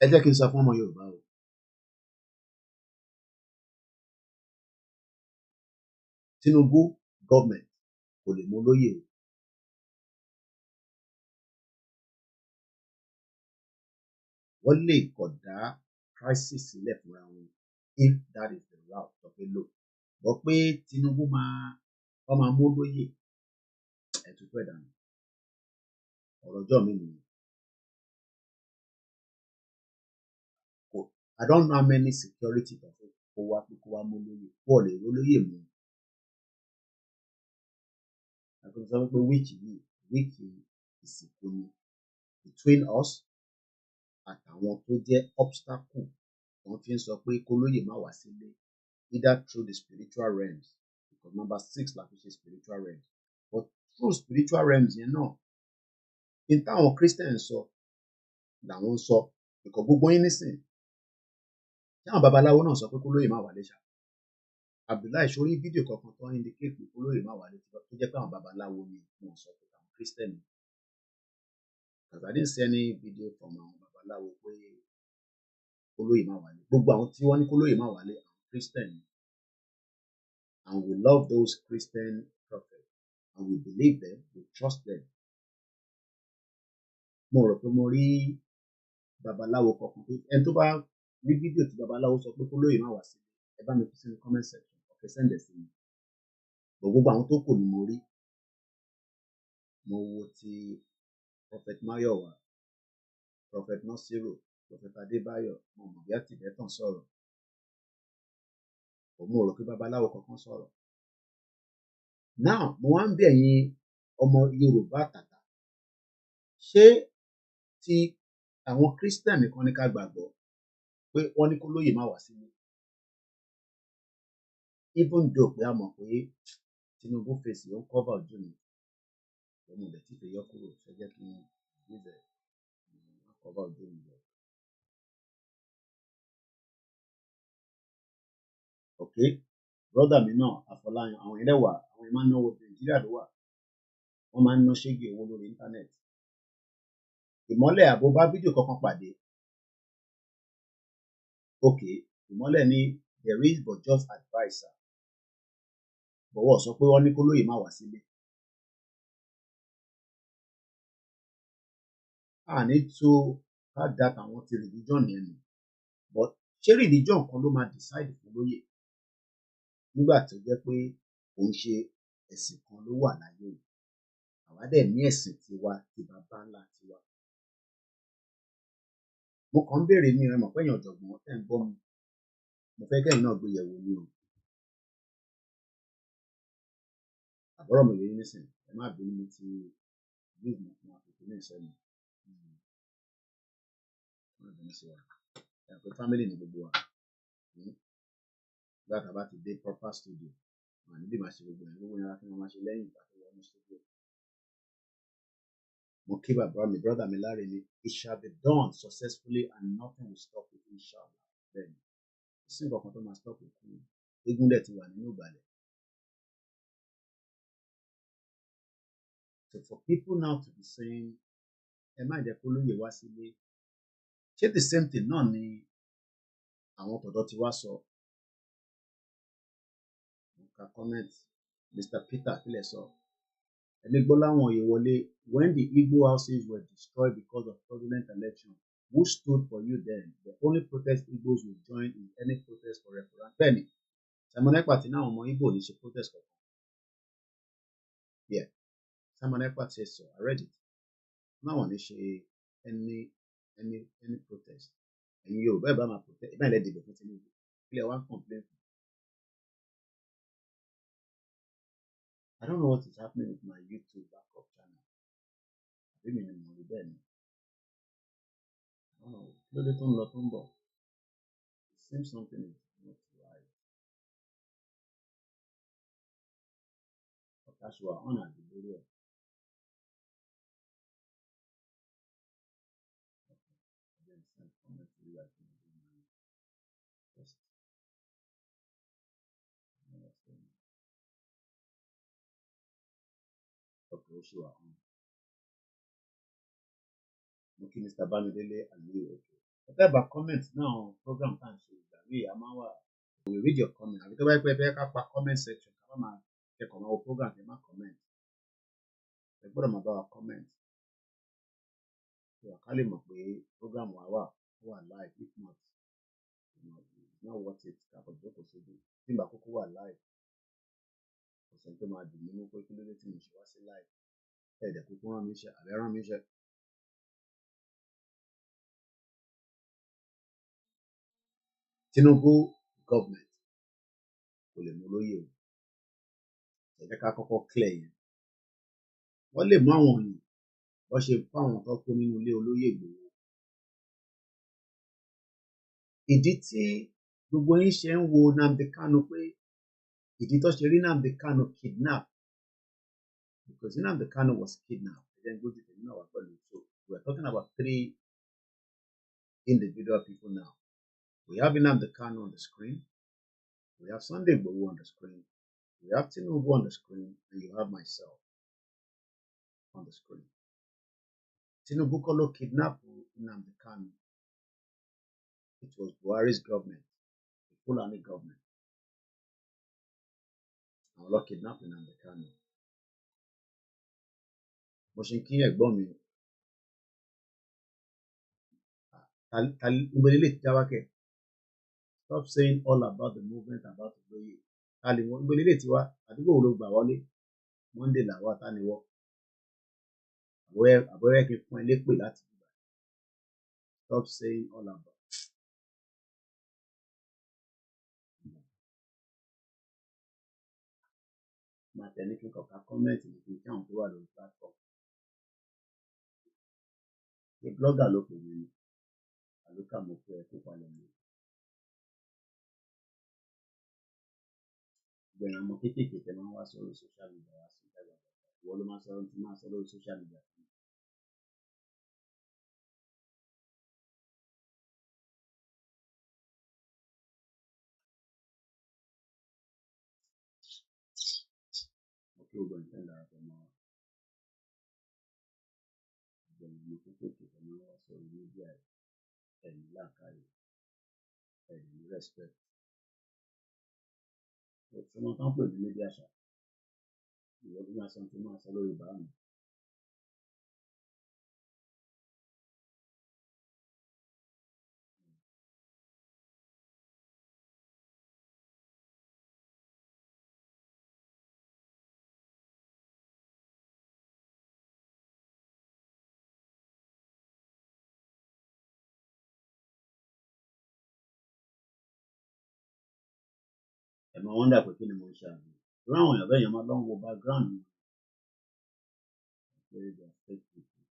Ẹ jẹ́ kí n sọ fún ọmọ Yorùbá o. Tinubu government kò lè mú olóyè o. Wọ́n lè kọ̀ dá crisis sílẹ̀ fúnra wọn if that is the route tó fẹ́ lò. Gbọ́ pé Tinubu wọ́n máa mú olóyè ẹ̀tútù ẹ̀dá nù. Ọ̀rọ̀ ọjọ́ mi nìyẹn. I don't know how many security tó fẹ́ kó wá mú olóyè. Wọ́n lè rí olóyè mú. Àkókò sọ pé wíìkì ìsìnkú ni between us àtàwọn tó jẹ́ obstacle wọ́n fi ń sọ pé kólóyè má wá sílé either through the spiritual realms because number 6 la fi ṣe spiritual realms but through spiritual realms yẹn náà ní táwọn Christian sọ làwọn sọ because gbogbo yín nísìn tí àwọn babaláwo náà sọ pé kólóyè má wálé ṣá Abdullahi sórí fídíò kankan tó ń indicate pé kólóyè má wálé tó jẹ́ pé àwọn babaláwo ni wọ́n sọ pé àwọn Christian because I didn't see any video from àwọn babaláwo pé kólóyè má wálé gbogbo àwọn tí wọ́n ní kólóyè má wálé àwọn Christian and we love those Christian prophets and we believe them we trust them. Mo rò pé mo rí babaláwo kankan tó ẹni tó bá rí fídíò tí babaláwo sọ pé kólóyè má wá sí ẹ bá mi fi sínú comment section ọ̀kẹ́ sẹ́ndẹ̀ sí mi gbogbo àwọn tó kù ni mo rí mo wo ti Prophet Mayowa Prophet Nasiru Prophet Adébáyọ̀ mo mọ̀ bí àtìbẹ́tàn sọ̀rọ̀ mo rò pé babaláwo kankan sọ̀rọ̀. Now mo wá ń bẹ̀ yín ọmọ Yorùbá àtàtà ṣé ti àwọn Christian nìkan ní ká gbàgbọ́ pé wọ́n ní kólóyè má wá sílé even though pé a mọ̀ pé Tinubu fèsì ó ń cover ojú mi ọmọ ìdẹ̀ tí fèyọ́ kúrò ṣe jẹ́ kí n gbé cover ojú mi lọ. Okay, brother mi náà Afọláyan àwọn ilé wà àwọn ẹ̀ máa ń náwó Nàìjíríà ló wà wọ́n máa ń ná ṣégi owó lórí íńtánẹ́ẹ̀tì. Ìmọ́lẹ̀ àbò bá fídíò kankan pàdé. Okay, Ìmọ́lẹ̀ ní there is but just adviser. Bọ̀wọ̀ sọ pé wọ́n ní kólóyè má wá sílé. A ní tó ká dat àwọn ti religion yẹn nù. But ṣé religion kan ló máa decide fún lóyè? Nígbà tó jẹ́ pé kò ń ṣe ẹ̀sìn kan ló wà láyé yìí. Àwa dẹ̀ ní ẹ̀sìn tiwa ti bàbá ńlá tiwa. Mo kàn ń béèrè ní ẹmọ̀ pẹ́yìn ọ̀jọ̀gbọ́n tẹ́ ń gbọ́ mi. Mo fẹ́ kẹ́yìn náà gbé yẹ̀wò ni o. Àbọ̀rọ̀ mi yẹn nísìn ẹ má bínú mi ti use my opinion sẹ́nu. Ẹ̀pẹ́ family ni gbogbo wa. Nígbà tá a bá ti dé proper studio, màá níbi máa ṣe gbogbo yẹn láti máa ṣe lẹ́yìn ìgbà tó wọnú studio. Mo kí bàbá mi, brother mi láre ni, it shall be done successfully and nothing will stop it, inshallah. Bẹ́ẹ̀ni, sí nǹkan kan tó máa stop it fún mi. Eégún dẹ̀ ti wà nínú ìgbàlẹ̀. So for people now to be saying, ẹ má jẹ́ kó lóye wá sílé, ṣé the same thing náà ni àwọn tọ̀dọ̀ ti wá sọ? Mo ka comment Mr. Peter kílẹ̀ sọ. Ẹni gbọ́ láwọn òye wọlé, when the Igbo houses were destroyed because of fraudulent election, who stood for you then? The only protest Igbos will join in any protest for referendum. Bẹ́ẹ̀ni, Simon Ekpa ti náà ọmọ Igbo ní ṣe protest kankan. Yeah, Simon Ekpa ti sọ, I read it. Náà wọ́n ní ṣe any protest. Ẹ̀yin Yorùbá ẹ̀ bá máa protest, ẹ̀ bá ilẹ̀ dìbò fún Tinubu. Ilẹ̀ wa ń complain fún. I don't know what is happening with my YouTube backup channel. I don't know. Lórí tó ń lọ tó ń bọ̀. It seems something is not right. Ọ̀tàṣùwà ọ̀nà àdìgbò rẹ̀. Okay, Oshua. Okay, Mr. Bamidele and you. Okay. Whatever comments now, program can show that we read your comment. Àbí tó bá pẹ́ bẹ́ẹ̀ ká pa comment section ká máa kẹ́kọ̀ọ́ máa wo program ẹ má comment. Ẹ gbọ́dọ̀ máa bá wa comment. Ká lè mọ̀ pé program wa wà live, if not, it's not worth it. Káàpọ̀ ìjókòó sójú. Tí ìgbà kókó wà live. Kò sẹ́ni tó máa dùn nínú pé kí ló dé tí mo ṣe wá sí live. Ẹ̀ẹ́dẹ̀ kúkú rán mi iṣẹ́, àbẹ́ rán mi iṣẹ́. Tinubu government kò lè mú lóyè o. Ẹ jẹ́ ká kọ́kọ́ clear yẹn. Wọ́n lè mú àwọn èèyàn wọ́n ṣe fún àwọn tó kó nínú ilé olóyè Ìgbòho. Ìdí tí gbogbo yín ṣe ń wo Nnamdi Kanu pé ìdí tó ṣe rí Nnamdi Kanu kidnap, because Nnamdi Kanu was kidnapped. Then go to the so we are talking about 3 individual people now. We have Nnamdi Kanu on the screen. We have Sunday Igboho on the screen. We have Tinubu on the screen, and you have myself on the screen. Tinubu kolo kidnapped Nnamdi Kanu. It was Buhari's government, the Fulani government. And we kidnapped Nnamdi Kanu. Mo ṣe kí ẹ̀gbọ́n mi stop saying all about the movement about the lóyè. Ìgbòlélè tiwa àdúgbò wo ló gbà wọlé? Monday làwọn àtàníwọ́. Àbọ̀rẹ́ kí n fún ẹ lépè láti gbà. Stop saying all about. Màá tẹ̀lé kí n kọ̀ọ̀ká kọ́mẹ́ǹtì ní kí n kí àwọn tó wà lórí platform. Ṣé blogger ló pè mí ni? Àlùkà mo fẹ́ ẹ kó palẹ̀ mi. Gbẹ̀yìn ọmọ kéékèèké tẹ máa ń wá sórí social media wá sí ìjọba. Ìwọ ló máa sọ lórí social media. Mo kí gbogbo nǹkan darapọ̀ mọ́ wa. Gbẹ̀yìn ọmọ kéékèèké tẹ máa ń wá sórí media ẹ̀yìn láàkáyè ẹ̀yìn respect. Òṣùwọ̀n wọn tán pè ní media ṣá. Ìwọ ló máa sọ lórí bàá mi. Ẹ máa wọ́n dà pé kí ni mo ń ṣe àgbẹ̀. Irú àwọn èèyàn bẹ́ẹ̀ yẹn máa lọ wo background mi. Very they are fake people.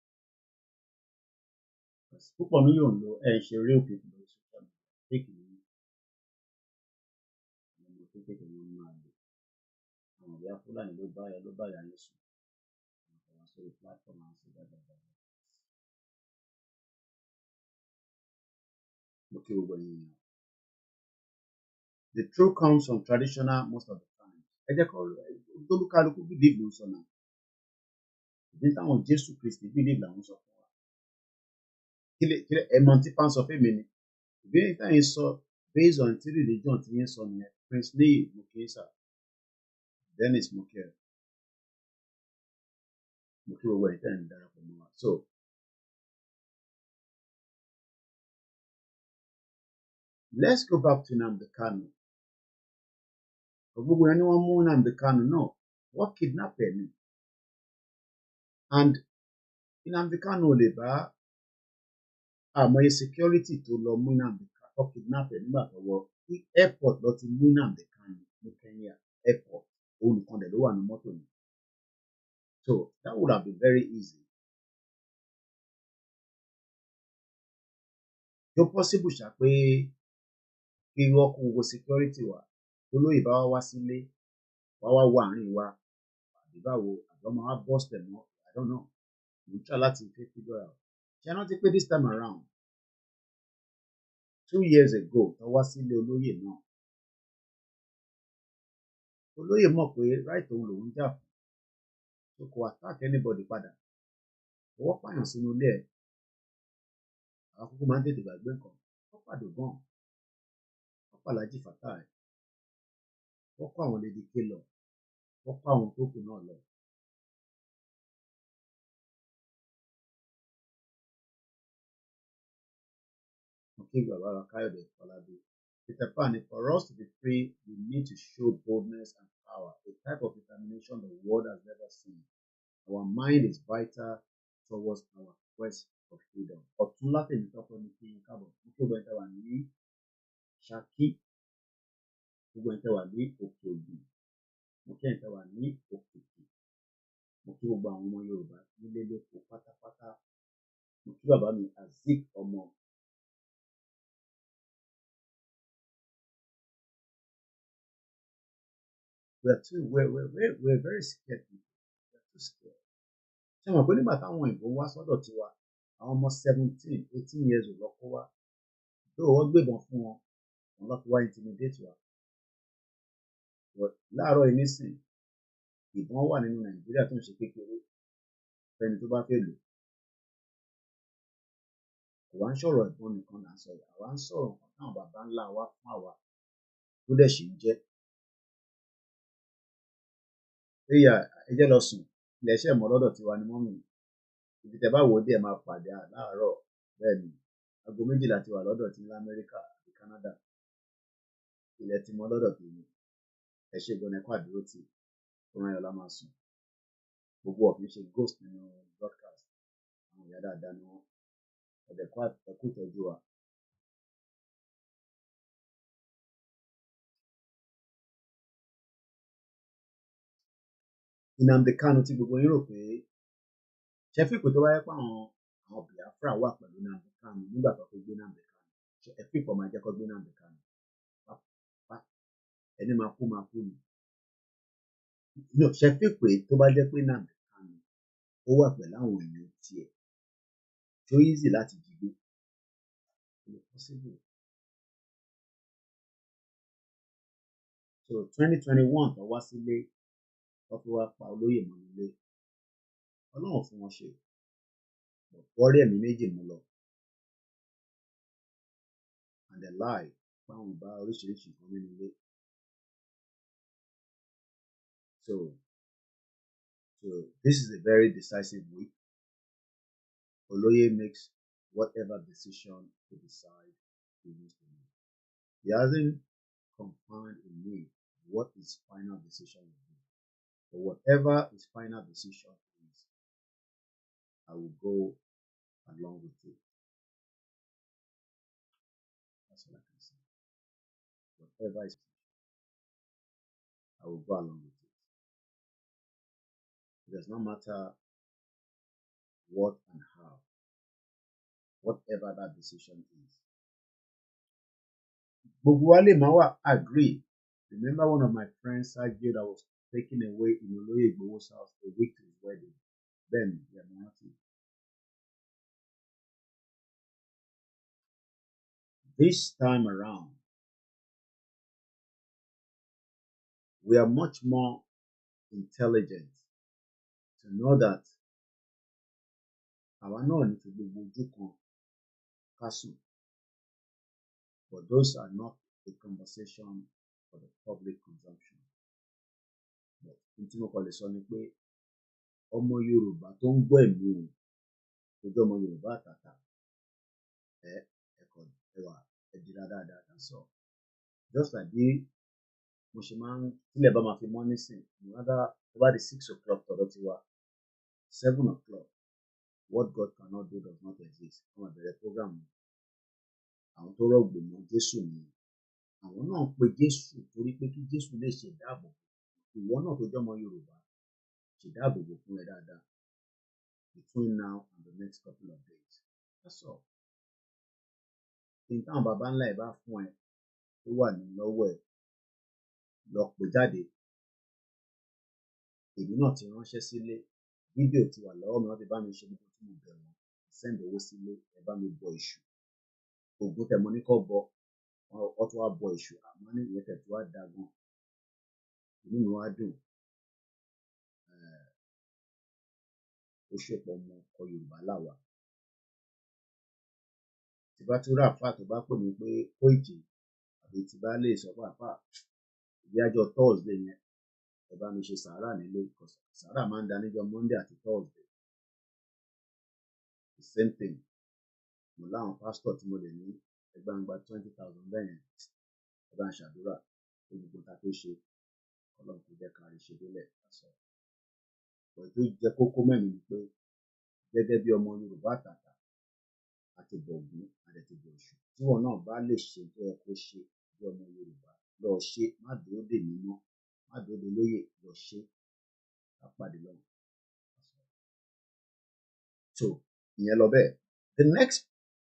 Púpọ̀ nínú yóò lo ṣe real people lórí social media. Fake ni àwọn ọmọ kéékèèké ni wọ́n máa lò. Àwọn ìyá Fúlàní ló bá ìyá yín sùn. Àwọn sórí platform àwọn ṣe dáadáa. Mo kí gbogbo ẹ̀yin èèyàn. The truth comes from traditional most of the time. Ẹ jẹ́ kọ́ olúkálukú believe ló ń sọ náà. Ìdí táwọn Jésù Kristi believe làwọn sọ fún wa. Kílẹ̀ ẹ̀mọ tí pán sọ fẹ́mi ni. Ìbéèrè táyìn sọ based on tí religion ti yín sọ nìyẹn. Prince Lee Mukesa, Dennis Mukia, mo kí gbogbo ẹ̀yin tẹ́yìn darapọ̀ mọ́ wa. So let's go back to Nnamdi Kanu. Gbogbo ẹni wọ́n mú Nnamdi Kanu náà wọ́n kidnap ẹ̀ ni. And Nnamdi Kanu ò lè bá àmọye security tó lọ mú Nnamdi Kanu kidnap ẹ̀ nígbà tó wọ airport lọ ti mú Nnamdi Kanu ní Kenya airport. Olùkan dẹ̀ ló wà ní mọ́tò ni. So that would have been very easy. Tó possible ṣá pé kí wọ́n kó gbogbo security wa olóyè bá wá sílé wá wà àárín wa àbí báwo àbọ̀mọ́ wá bust ẹ̀ mọ́ I don't know. Mo ń try láti figure out. Ṣé ẹ rántí pé this time around 2 years ago tó wá sílé olóyè náà olóyè mọ̀ pé right òun lòun jà fún so kò attack anybody padà owó pààyàn sínú ilé ẹ̀ àwọn kúkú máa ń tètè gbàgbé nǹkan wọ́n pàdé gan wọ́n pàlájì Fatai wọ́n kó àwọn Lady K lọ wọ́n kó àwọn tó kù náà lọ. Okay, Baba Kayode Falabi. Peter Pan, for us to be free, we need to show boldness and power, a type of determination the world has never seen. Our mind is vital towards our quest for freedom. Ọ̀tún láti ní tọ́kọ ní kí n kábọ̀. Mo kí gbogbo ẹni tẹ́ wà ní Ṣakí, gbogbo ẹni tẹ́ wà ní Òkè Ògùn, mo kí ẹni tẹ́ wà ní Òkìkí, mo kí gbogbo àwọn ọmọ Yorùbá nílé lóko pátápátá, mo kí bàbá mi Azik ọmọ. We're very scared people. We're too scared. Ṣé wọn pé nígbà táwọn òyìnbó wá sọ́dọ̀ tiwa àwọn ọmọ 17-18 years old lọ́kọ́ wá tó wọ́n gbébọn fún wọn wọn lọ́ fi wá intimidate wa. Láàárọ̀ yìí nísìn ìbọn wà nínú Nàìjíríà tó ń ṣe kékeré fẹ́ni tó bá fẹ́ lò. Kò wá ń sọ̀rọ̀ ìbọn nìkan là ń sọ àwa ń sọ̀rọ̀ nǹkan táwọn bàbá ńlá wa fún àwa tó dẹ̀ ṣì ń jẹ́. Péyà ẹ jẹ́ lọ sùn ilẹ̀ iṣẹ́ mọ́ lọ́dọ̀ tiwa ni mọ́mì ibi tẹ́ bá wò ó díẹ̀ máa pàdé láàárọ̀ bẹ́ẹ̀ ni aago 12 ti wà lọ́dọ̀ tí ní Amẹ́ríkà àti Canada ilẹ̀ ti mọ́ lọ́dọ̀ tèmi ẹ ṣe gan ẹ̀kọ́ àdúró tì ọ̀ràn ayọ̀lá máa sùn gbogbo ọ̀kì ṣe ghost nínú broadcast àwọn ìyá dáadáa ni wọ́n ẹ̀dẹ̀kọ́ ẹ̀kú ìtọ́jú wa. Nnamdi Kanu tí gbogbo yín rò pé ṣe fíìpù tó wáyé pé àwọn Biafra wà pẹ̀lú Nnamdi Kanu nígbà tó gbé Nnamdi Kanu ṣe ẹ fíìpù máa jẹ́ kó gbé Nnamdi Kanu ẹni máa kú ni ṣe fíìpù tó bá jẹ́ pé Nnamdi Kanu ó wà pẹ̀lú àwọn èèyàn tiẹ̀ tó easy láti jí gbé possible. So 2021 tó wá sílé wọ́n fi wá pa olóyè mọ́ nílé ọlọ́run fún wọn ṣe wọ́n rí ẹ̀mí méjì mú lọ and the lie páwọn bá oríṣiríṣi nǹkan nínú ilé. So this is a very decisive week. Olóyè makes whatever decision to decide he needs to make. He hasn't confirmed in me what his final decision will be. But whatever his final decision is, I will go along with it. That's all I can say. Whatever his decision, I will go along with it. It does not matter what and how, whatever that decision is. Gbogbo wa lè máa wà agree. Remember one of my friends, Sergio, that was taken away in Oloye Igboho's house a week to his wedding. Then, this time around, we are much more intelligent to know that àwa náà ní fi gbogbo ojú kan ká sùn. But those are not a conversation for the public consumption. But tí mo kàn lè sọ ni pé ọmọ Yorùbá tó ń gbọ́ ẹ̀mí òun tó jẹ́ ọmọ Yorùbá àtàtà ẹ̀kọ́ ẹwà ẹ̀dìrà dáadáa kan sọ. Just like bí mo ṣe máa ń tílẹ̀ bá máa fi mọ́ nísìn, no matter over the 6 o'clock tọ̀dọ̀ ti wá 7 o'clock, what God cannot do does not exist. Wọ́n máa bẹ̀rẹ̀ program mi. Àwọn tó rọ̀gbò mọ́ Jésù ni àwọn náà pe Jésù torí pé kí Jésù lè ṣe ìdáàbò. Ìwọ náà tó jẹ́ ọmọ Yorùbá ṣe ìdáàbò bò fún ẹ dáadáa between now and the next couple of days. That's all. Nǹkan bàbá ńlá ẹ̀ bá fún ẹ tó wà ní lọ́wọ́ ẹ̀ lọ pè jáde. Èmi náà ti ránṣẹ́ sílé, fídíò ti wà lọ́wọ́ mi, wọ́n ti bá mi ṣe gbogbo tí mo bẹ̀ wọ́n, send owó sílé, ẹ bá mi bọ èṣù. Ògùn tẹ̀ mo ní kọ́ bọ, wọ́n tún wá bọ èṣù, àmọ́ ní ìyẹn tẹ̀ tó wá da gan. Inú mi wá dùn. Ó ṣèpọ̀ ọmọ ọkọ Yorùbá láwa. Tí bá tún rà àfáà tó bá pè mí pé Koiki, àbí tí bá lè sọ fún àfáà ìyájọ́ Thursday yẹn, ẹ bá mi ṣe sàárà nílé, sàárà máa ń da níjọ́ Monday àti Thursday. The same thing. Mo láwọn pásítọ̀ tí mo lè ní ẹgbàǹgbà 20,000 bẹ́ẹ̀ yẹn, ẹ bá ń ṣàdúrà pé gbogbo ta tó ṣe Ọlọ́run kò jẹ́ ká rí ṣe délẹ̀ àṣọ. But tó jẹ́ kókó mẹ́rin ni pé gẹ́gẹ́ bí ọmọ Yorùbá àtàtà àti bọ̀gún àti bọ̀ṣù, tí wọn náà bá lè ṣe tó yẹ kó ṣe bí ọmọ Yorùbá, lọ ṣe, má dúró dè mí mọ́, má dúró dè lóyè, lọ ṣe, ká pàdé lọ́wọ́. So ìyẹn lọ bẹ́ẹ̀. The next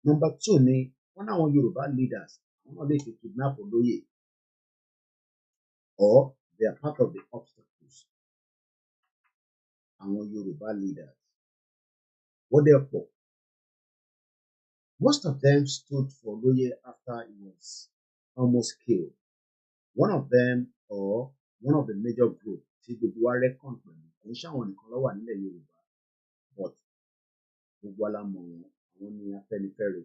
number 2 ni wọ́n náà àwọn Yorùbá leaders, àwọn náà lè fi kidnap olóyè, or they are part of the obstacles. Àwọn Yorùbá leaders, wọ́n dẹ̀ pọ̀. Most of them stood for Olóyè after he was almost killed. One of them, or one of the major group tí gbogbo wa reckon pẹ̀lú, kò ń ṣàwọn nìkan ló wà nílẹ̀ Yorùbá, but gbogbo wa la mọ̀ wọ́n, àwọn ni Afẹ́nifẹ́re.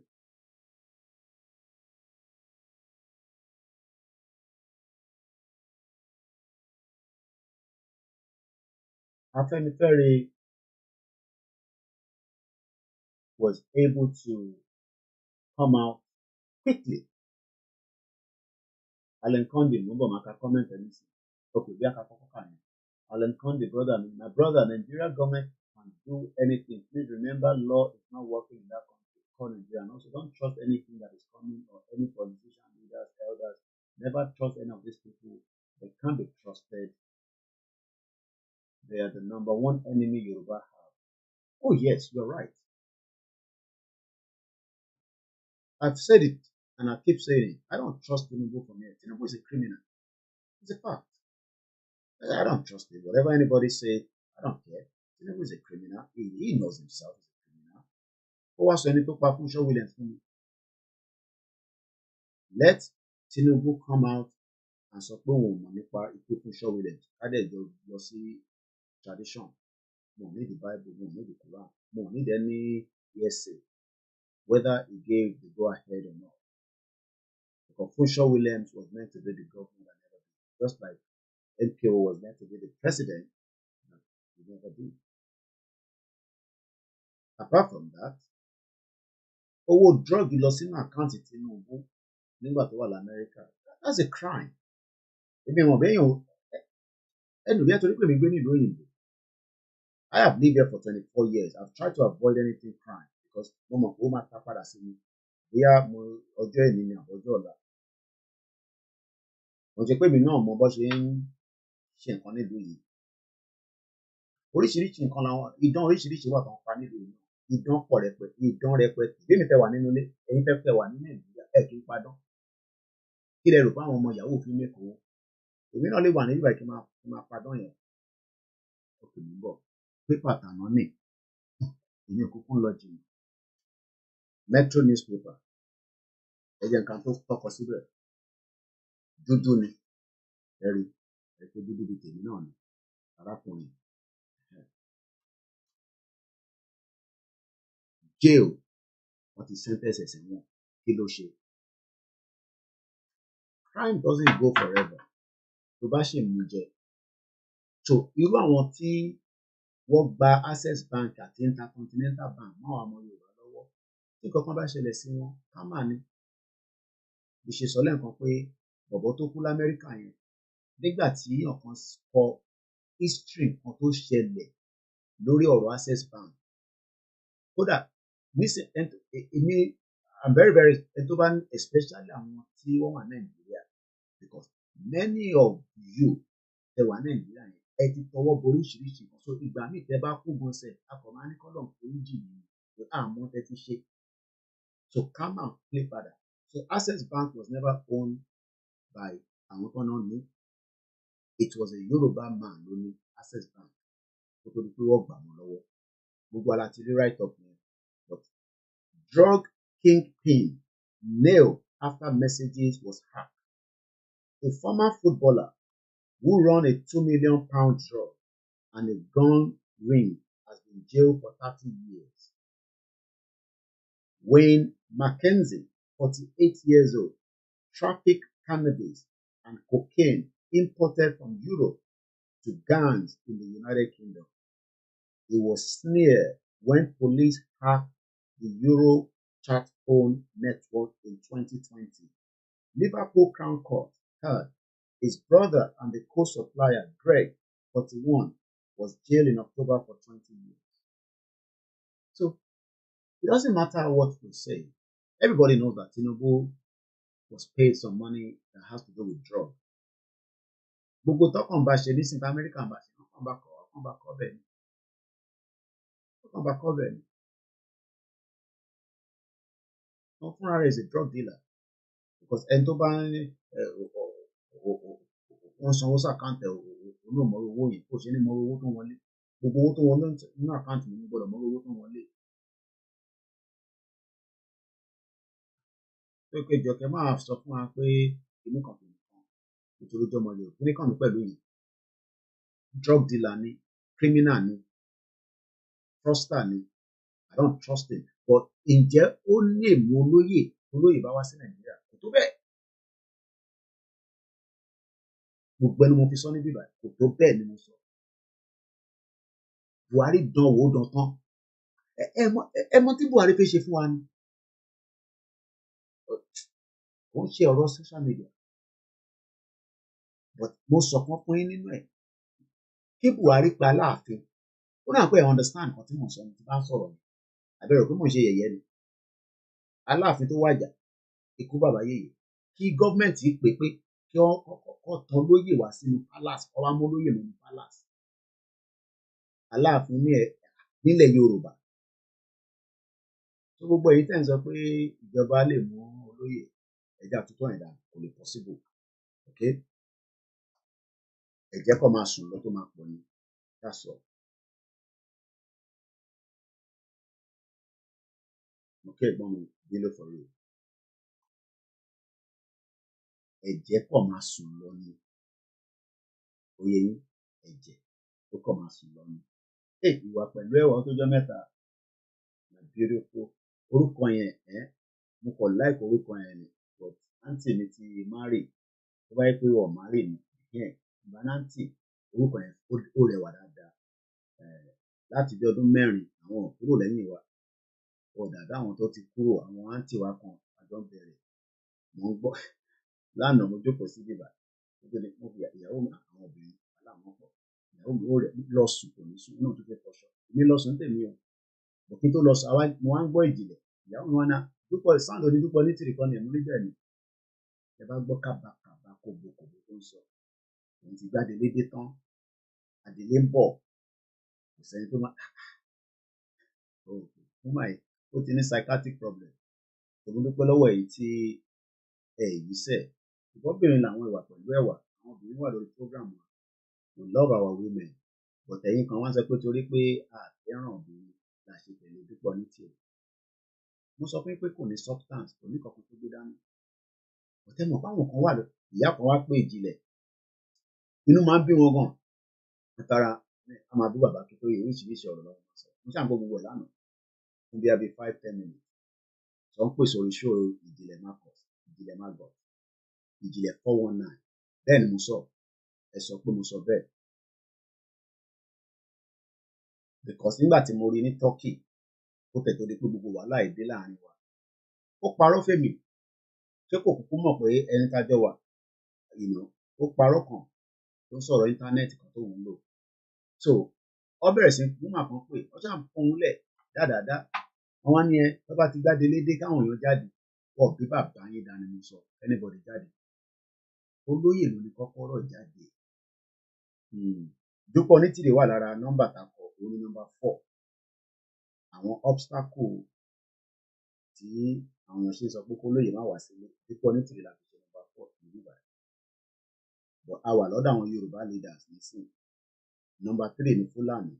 Afẹ́nifẹ́re was able to come out quickly. Alan Conde, number maka comment anything. Okay, we are talking. Alan Conde, brother, my brother, Nigeria government can do anything. Please remember, law is not working in that country. Call Nigeria. And also, don't trust anything that is coming or any politician, leaders, elders. Never trust any of these people. They can't be trusted. They are the number 1 enemy Yoruba have. Oh yes, you're right. I've said it, and I keep saying it. I don't trust Tinubu from here. Tinubu is a criminal. It's a fact. I don't trust it. Whatever anybody say, I don't care. Tinubu is a criminal. He knows himself as a criminal. What's any to Papunsho Williams? Let Tinubu come out and support Papunsho Williams. Added you see tradition. We need the Bible. We need the Quran. We need any essay, whether he gave the go-ahead or not. Because Papunsho Williams was meant to be the governor that never did. Just like NPO was meant to be the president, but he never did. Apart from that, owó drug lọ sínú àkáǹtì Tinubu nígbà tó wà l'Amẹ́ríkà. That's a crime. Èmi mọ̀ bẹ́yàn ẹnu bí ẹ torí pé mi gbé nílùú òyìnbó. I have lived here for 24 years. I've tried to avoid anything crime because mo mọ̀ pé ó máa ta padà sí mi. Bóyá mo ọjọ́ èmi ni àbọ̀jọ́ ọ̀la. Mo ṣe pé mi náà mọ bó ṣe ń ṣe nǹkan nílùú yìí. Oríṣiríṣi nǹkan làwọn ìdán oríṣiríṣi wà tó ń pa nílùú yìí. idán pọ̀ rẹpẹtẹ, idán rẹpẹtẹ. Bí mi fẹ́ wà nínú ilé, ẹ̀yin fẹ́ wà ní Nàìjíríà, ẹ̀ kí n padán. Kí lẹ rò pé àwọn ọmọ yahoo fi mí kó? Èmi náà lè wà níbí báyìí kí n máa padán yẹn. Òkè mi bọ̀. Pépà tàná nì. Èmi kúkú ń lọ jìnnà. Metro newspaper. Ẹ jẹ́ nǹkan tó tọkọ síbẹ̀. Dúdú ni. Ẹ̀rí. Ẹ pé dúdú bíi tèmi náà ni. Arákùnrin. Jail. Wọ́n ti sentence ẹ̀sẹ̀ wọn. Kí ló ṣe? Crime doesn't go forever. Tó bá ṣe mú jẹ. So irú àwọn tí wọ́n gba Access Bank àti Intercontinental Bank mọ́ àwọn ọmọ Yorùbá lọ́wọ́. Tí nǹkan kan bá ṣẹlẹ̀ sí wọn, ká mà ní. Bí ṣe sọ lẹ́ẹ̀kan pé bọ̀bọ̀ tó kú l'Amẹ́ríkà yẹn, nígbà tí ọ̀kan kọ history kan tó ṣẹlẹ̀ lórí ọ̀rọ̀ Access Bank. Kódà èmi I'm very very tó bá especially àwọn tí wọ́n wà Nàìjíríà, because many of you ẹ wà Nàìjíríà yẹn, ẹ ti tọwọ́ bọ oríṣiríṣi nǹkan. So ìgbà míì tẹ bá kú gan sẹ̀, akọ̀ máa ní kọ́lọ̀ oríjì nìyí, pé àmọ́ tẹ ti ṣe. So come and play padà. So Access Bank was never owned by àwọn tó náà ní. It was a Yoruba man ló ní Access Bank. Tó tó di pé wọ́n gbà wọ́n lọ́wọ́. Gbogbo ala ti rí right up yẹn. But drug kingpin nailed after messages was hacked. A former footballer who run a £2 million drug and a gun ring has been jailed for 30 years. Wayne Mackenzie, 48 years old, trafficked cannabis and cocaine imported from Europe to gangs in the United Kingdom. He was snared when police hacked the Euro chat phone network in 2020. Liverpool Crown Court heard his brother and the co-supplier, Greg, 41, was jailed in October for 20 years. So it doesn't matter what we say. Everybody knows that Tinubu was paid some money that has to do with drugs. Gbogbo tọkàn bá ṣe ní South America bá ṣe ọkàn bá kọ bẹ́ẹ̀ ni. Ọkàn bá kọ bẹ́ẹ̀ ni. Wọ́n fúnra rẹ̀ is a drug dealer. Because ẹni tó bá wọ́n sanwó sí àkáǹtì olóòmọ owó yìí kò ṣe ní mọ owó tó wọlé. Gbogbo owó tó wọlé nínú àkáǹtì mi gbọ́dọ̀ mọ owó tó wọlé. Pé kejì ọ̀kẹ́ máa sọ fún wa pé kìíní kan nítorí jọmọ lè kìíní kan mi pẹ̀lú yìí. Drug dealer ni, criminal ni, fraudster ni. I don't trust him. But ǹjẹ́ ó lè mú olóyè bá wá sí Nàìjíríà? Kò tó bẹ́ẹ̀. Gbogbo ẹni mo fi sọ ní bíbá, kò tó bẹ́ẹ̀ ni mo sọ. Buhari dán wò ó dán tán. Ẹ mọ̀ tí Buhari fẹ́ ṣe fún wa ni. Ó ń ṣe ọ̀rọ̀ social media. But mo sọ fún yín nínú ẹ̀. Kí Buhari pa Aláàfin. Ó náà pé ẹ understand nǹkan tí mo sọ ní ti bá ń sọ̀rọ̀ ni. Àbẹ̀rẹ̀ pé mò ń ṣe yẹ̀yẹ́ ni. Aláàfin tó wàjà, ikú bàbá yèyé. Kí gọ́ọ̀mẹ̀ntì pè pé kí wọ́n kọ́kọ́ tán lóyè wá sínú palace, kọ́ wá mú lóyè nínú palace. Aláàfin nílẹ̀ Yorùbá. Tó gbogbo èyí tẹ̀ ń sọ pé ìjọba lè mú olóyè ẹja tuntun ẹ̀dá kò lè possible. Okay? Ẹ̀jẹ̀ kọ́ máa sùn lọ tó máa pọ̀ ní. That's all. Okay, ẹ̀gbọ́n mi, délé for real. Ẹ̀jẹ̀ kọ́ máa sùn lọ ní. Oyè yín, ẹ̀jẹ̀ tó kọ́ máa sùn lọ ní. Ìwà pẹ̀lú ẹ̀wọ̀n tó jọ mẹ́ta. My beautiful. Orúkọ yẹn, mo kọ̀ like orúkọ yẹn ni. But àǹtí mi ti marry. Tó bá yẹ pé wọ́n marry ni. Ìgbà náǹtì, orúkọ yẹn ó rẹwà dáadáa. Láti bí ọdún 4 àwọn kúrò lẹ́yìn wa. Ọ̀dàdá àwọn tó ti kúrò, àwọn àǹtí wa kan àjọ bẹ̀rẹ̀. Mo ń gbọ́. Lánàá mo jókòó sí bíbá. Mo fi ìyàwó mi àwọn obìnrin aláwọ̀ pọ̀. Ìyàwó mi ó rẹ̀ lọ sùn kò ní sùn. Inú tó fẹ́ fọṣọ. Èmi lọ sùn tèmi o. Òkè tó lọ sùn, mo wá ń gbọ́ ìjìnlẹ̀. Ìyàwó mi wá ná dúpọ̀ sáǹdì onídúpọ̀ ní tìrìkọ́ ni ẹ̀mú rí bẹ́ẹ̀ ni. Ẹ bá gbọ́ kábàkàbà kòbòkòbò tó ń sọ. Òun ti gbádé lédè tán. Àdélé ń bọ̀. Kò sẹ́ni tó máa. woman yìí ó ti ní psychiatric problem èmi dúpẹ́ lọ́wọ́ èyí tí yìí sẹ̀ ìbọ́bìnrin làwọn ìwà pẹ̀lú ẹ̀wà àwọn obìnrin wà lórí program wa we love our women but ẹ̀yin kan wá sọ pé torí pé a fẹ́ràn obìnrin la ṣe tẹ̀lé Dúpọ̀ ní tiẹ̀ mo sọ pé kò ní substance kò ní kankan tó gbé dání ọ̀tẹ́ mọ̀ fáwọn kan wà lọ ìyá kan wá pé ìjìnlẹ̀ inú máa ń bí wọn gan àtàrà a máa bí bàbá kí tó yẹ oríṣiríṣi ọ̀rọ̀ lọ́wọ́ sọ mo ṣàǹgbọ́ gbogbo ẹ̀ lánàá fún bí abẹ́ 5-10 minutes sọ ń pèsè orí ṣó ìjìnlẹ̀ Marcus ìjìnlẹ̀ Marcus ìjìnlẹ̀ 419 bẹ́ẹ̀ ni mo sọ ẹ sọ pé mo sọ bẹ́ẹ̀ because nígbà tí mo rí ní Turkey ó tẹ̀ tó di pé gbogbo wàhálà èdè láàrin wa ó parọ́ fèmí ṣé kò kúkú mọ̀ pé ẹni tájọ wà ó parọ́ kan tó ń sọ̀rọ̀ íńtánẹ́ẹ̀tì kan tó ń lò so ọ bẹ̀rẹ̀ sí fún màá kan pé ọ ṣáà ń fún un lẹ̀ dáadáa àwọn ní ẹ tó bá ti jáde lédè káwọn èèyàn jáde wọ́n bí bàbá yín dání mo sọ anybody jáde olóyè ló ní kọ́kọ́rọ́ jáde Dúpọ̀ ní tìrẹ wà lára nọ́mbà takọ orí nọ́mbà 4 àwọn obstacle tí àwọn èèyàn ṣe sọ pé kólóyè má wá sílé Dúpọ̀ ní tìrẹ láti ṣe nọ́mbà 4 ìlú Ìbàdàn but a wà lọ́dọ̀ àwọn Yorùbá leaders nísìn nọ́mbà 3 ní Fúlàní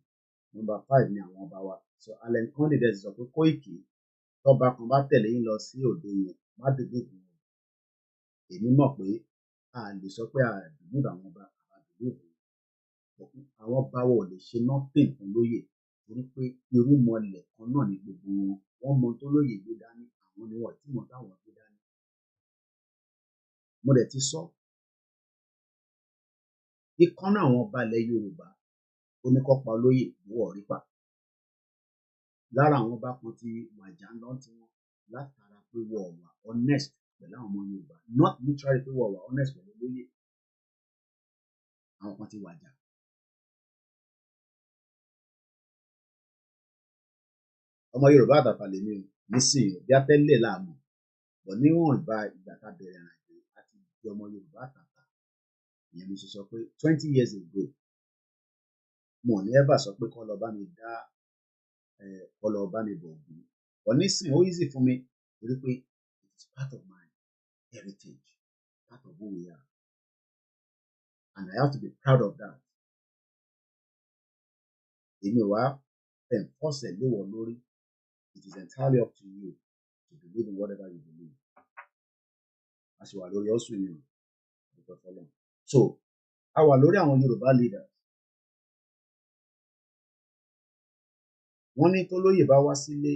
nọ́mbà 5 ní àwọn ọba wa so Allen candidate sọ pé Koiki tọ́ba kan bá tẹ̀lé yín lọ sí òde yẹn má dùgbò ìgbìmọ̀ èmi mọ̀ pé a lè sọ pé a dùgbò àwọn ọba àdúgbò àwọn ọba wo lè ṣe nothing fún lóyè torí pé irú mọlẹ̀ kan náà ní gbogbo wọn mọ tó lóyè gbé dání àwọn ni wọn tí wọn táwọn gbé dání mo dẹ̀ ti sọ ìkànnà àwọn ọba ilẹ̀ Yorùbá oníkọ́pa olóyè wọ̀ rí pa lára àwọn ọba kan ti wàjà ń lọ tí wọn látara pé wọ́n wà honest pẹ̀lú àwọn ọmọ Yorùbá not literally pé wọ́n wà honest pẹ̀lú olóyè àwọn kan ti wàjà. ọmọ Yorùbá àtàtà lèmi nísìnyí bí atẹ́lẹ̀ láàmú bọ̀ níwọ̀n ìgbà tá a bẹ̀rẹ̀ àjò àti di ọmọ Yorùbá àtàtà ìyẹn mo ṣe sọ pé 20 years ago mo ní ẹ́bà sọ pé kọ́ lọ bá mi dá kọ́ lọ bá mi bọ̀ ògùn but nísìnyí ó easy fún mi torí pé it is part of my heritage part of who we are and I have to be proud of that. èmi wá enforce ẹ̀ léwọ̀ lórí. It is entirely up to you to believe in whatever you believe. As you are lórí also you because follow. So, our lórí àwọn Yorùbá leaders. Wọ́n ní tó lóyè bá wá sílé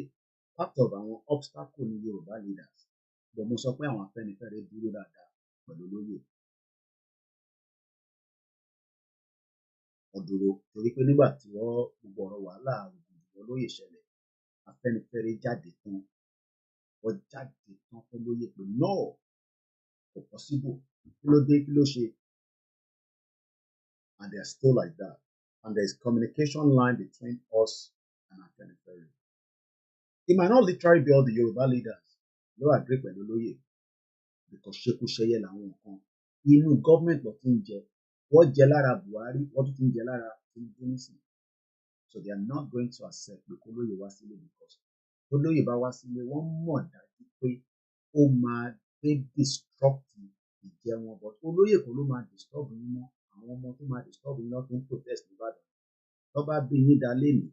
part of àwọn obstacle ní Yorùbá leaders. But mo sọ pé àwọn Afẹ́nifẹ́re dúró dáadáa pẹ̀lú lóyè. Ọ̀dùrò torí pé nígbà tí wọ́n gbogbo ọ̀rọ̀ wàhálà ògùn lóyè ṣẹlẹ̀. Afẹ́nifẹ́re jáde tán wọ́n jáde tán fún lóyè pé no kò possible kí ló dé kí ló ṣe and they are still like that and there is communication line between us and Afẹ́nifẹ́re. It might not literally be all the Yoruba leaders ló agree pẹ̀lú lóyè because ṣekúṣẹyẹ làwọn kan inú gọ́ọ̀mẹ̀ntì ló ti ń jẹ wọ́n jẹ lára Buhari wọ́n tún ti ń jẹ lára Tinubu nísìnyí. So they are not going to accept pé kólóyè wá sílé because kólóyè bá wá sílé wọ́n mọ̀ dájú pé ó máa dé disrupt ìjẹ wọn but olóyè kan ló máa disturb yín mọ́ àwọn ọmọ tó máa disturb yín lọ tó ń protest nìbàdàn tó bá bí yín dá lénìí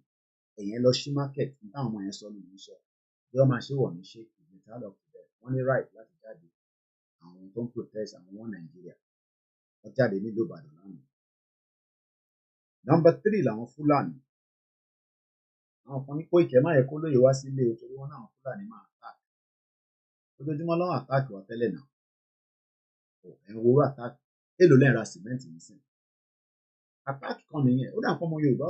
ẹ̀yẹn lọ sí market ní táwọn ọmọ yẹn sọ ní ìlú sọ bí wọ́n máa ṣe wọ̀ ní ṣe ìgbésẹ̀ lọ kù bẹ́ẹ̀ wọ́n ní right láti jáde àwọn tó ń protest àwọn ọmọ Nàìjíríà wọ́n jáde nílùú Ìbàdàn lánàá. Number 3 làwọn Fúlàní àwọn kan ní Koiki má yẹ kó lóye wá sílé o torí wọn náà Fúlàní máa attack ojoojúmọ́ lọ́wọ́ attack wa tẹ́lẹ̀ náà ẹ̀ ń wo attack èlò lẹ́ẹ̀ra sìmẹ́ǹtì nísìn attack kan nìyẹn ó dà ń fọmọ Yorùbá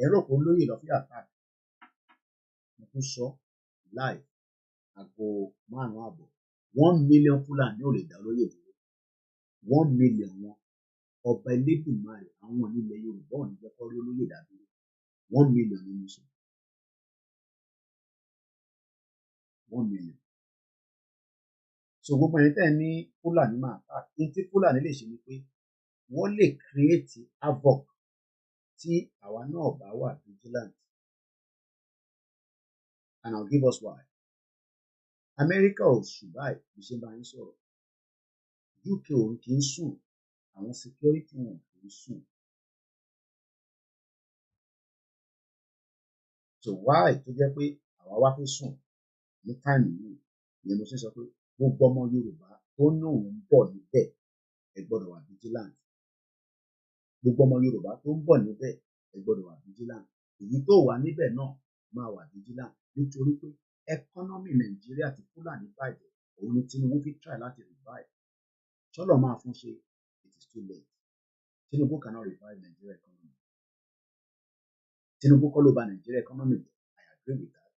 ẹ̀rọ kò lóye lọ fi attack mo tún sọ live àgọ́ 5:30 1 million Fúlàní ò lè dá lóye dúró 1 million wọn ọba Elédùmarè àwọn onílẹ̀ Yorùbá ò ní jẹ́ kó rí olóyè dá dúró 1 million ní mo sọ 1 million. So gbogbo ẹni tẹ́ ní Fúlàní máa attack ní tí Fúlàní lè ṣe ni pé wọ́n lè create havoc tí àwa náà bá wà vigilant And I'll give us why. America ò sùn báyìí bí ṣe bá yín sọ̀rọ̀. UK òun kì í sùn, àwọn security wọn kì í sùn. So why tó jẹ́ pé àwa wá fẹ́ sùn ní táìmù yìí, ìyẹn mo ṣe sọ pé gbogbo ọmọ Yorùbá tó ní òun bọ̀ níbẹ̀ ẹ gbọ́dọ̀ wà vigilant. Gbogbo ọmọ Yorùbá tó ń bọ̀ níbẹ̀ ẹ gbọ́dọ̀ wà vigilant. Èyí tó wà níbẹ̀ náà máa wà vigilant nítorí pé economy Nàìjíríà ti Fúlàní bàjẹ́ òun ni Tinubu fi try láti revive. Ṣọ́lọ̀ máa fún ṣe, it is too late. Tinubu cannot revive Nigeria economy. Tinubu kọ́ ló bà Nigeria economy jẹ́. I agree with that.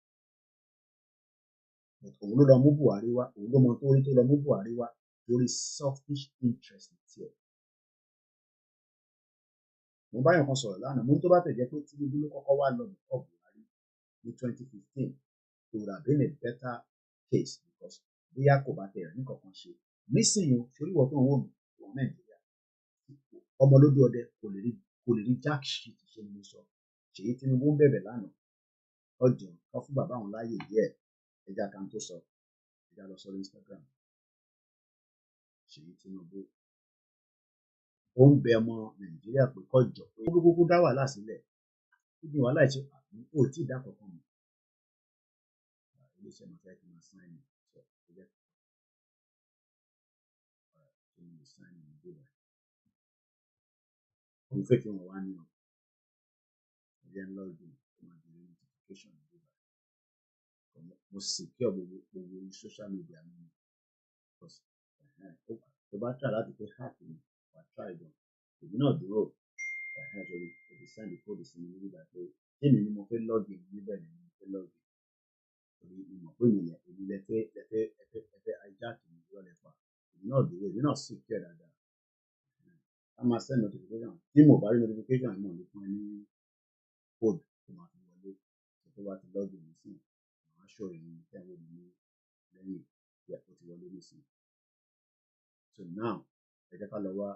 But òun ló lọ mú Buhari wá, òun ló mọ tó rí tó lọ mú Buhari wá lórí selfish interest tiẹ̀. Mo bá yàn kan sọ̀rọ̀ lánàá, mo ní tó bá tẹ̀ jẹ́ pé Tinubu ló kọ́kọ́ wá lọ before Buhari ní 2015, it would have been a better case because bóyá kò bá tẹ̀ rí nǹkan ṣe. Nísìnyí torí wọ́n tó ń wò mí wọ Nàìjíríà, ọmọ lójú ọdẹ kò lè rí jack shit ṣe ni mo sọ. Ṣèyí Tinubu ń bẹ̀bẹ̀ lánàá ọjọ́ kan fún bàbá òun láàyè díẹ̀ ẹja kan tó sọ ẹja lọ sórí Instagram. Ṣèyí Tinubu ó ń bẹ ọmọ Nàìjíríà pé kọjọ pé kókó dá wàhálà sílẹ̀ ó ní wàhálà ìṣe àbí ó tí ì dá kankan mọ́. Iléeṣẹ́ máa fẹ́ kí n máa sáìn sọ ẹjẹ́ kí n lè sáìn ní ìgbéga. Mo fẹ́ kí wọ́n wá ní ọ ẹjẹ́ ńlá òjò tó máa di notification ìgbéga. Mo sì kí ọ gbogbo social media mi tó bá try láti pé hack mi wà try gan èmi náà dúró torí o ti send code sí mi nígbà pé èmi ni mo fẹ́ login níbẹ̀ ni mo fẹ́ login torí ìmọ̀ pé èmi lẹ́fẹ́ hijack mi lọ́lẹ̀ pa èmi náà dúró èmi náà sì kí ẹ dáadáa. A máa send notification tí mo bá rí notification àmọ́ ní fún ẹ ní code tó máa fi wọlé tó bá ti login mi sí àwọn aṣọ ìrìn tẹ́wọ́ mi ní lẹ́yìn ìyá tó ti wọlé nísìnyí. So now ẹ jẹ́ ká lọ wá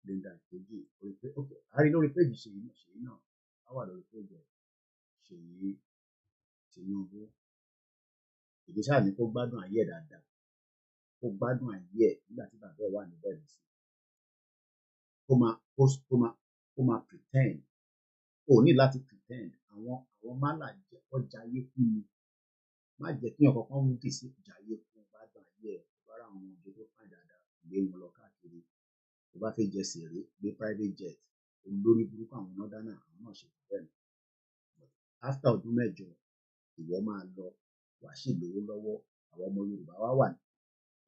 Linda kejì orí pé ok a rí lórí péjì Ṣèyí náà á wà lórí péjì Ṣèyí Tinubu. Ìgbésẹ̀ àmì kó gbádùn ayé ẹ̀ dáadáa kó gbádùn ayé ẹ̀ nígbà tí bàbá ẹ̀ wà níbẹ̀ lọ́sí. Kó máa pretend ó ní láti pretend àwọn málà jẹ́ ọjà ayé fún mi má jẹ́ kí ọkọ̀ kan wúdì sí ìjà ayé fún gbádùn ayé ẹ̀ tó bá ra àwọn ọmọdé tó fà dáadáa gbé wọn lọ káàkiri tó bá fẹ́ jẹ sèré gbé private jet olórí burúkú àwọn nọ́dánà àwọn náà ṣe bẹ́ẹ̀ ni. After ọdún mẹ́jọ ìwọ máa lọ wàá sì lówó lọ́wọ́ àwọn ọmọ Yorùbá wá wà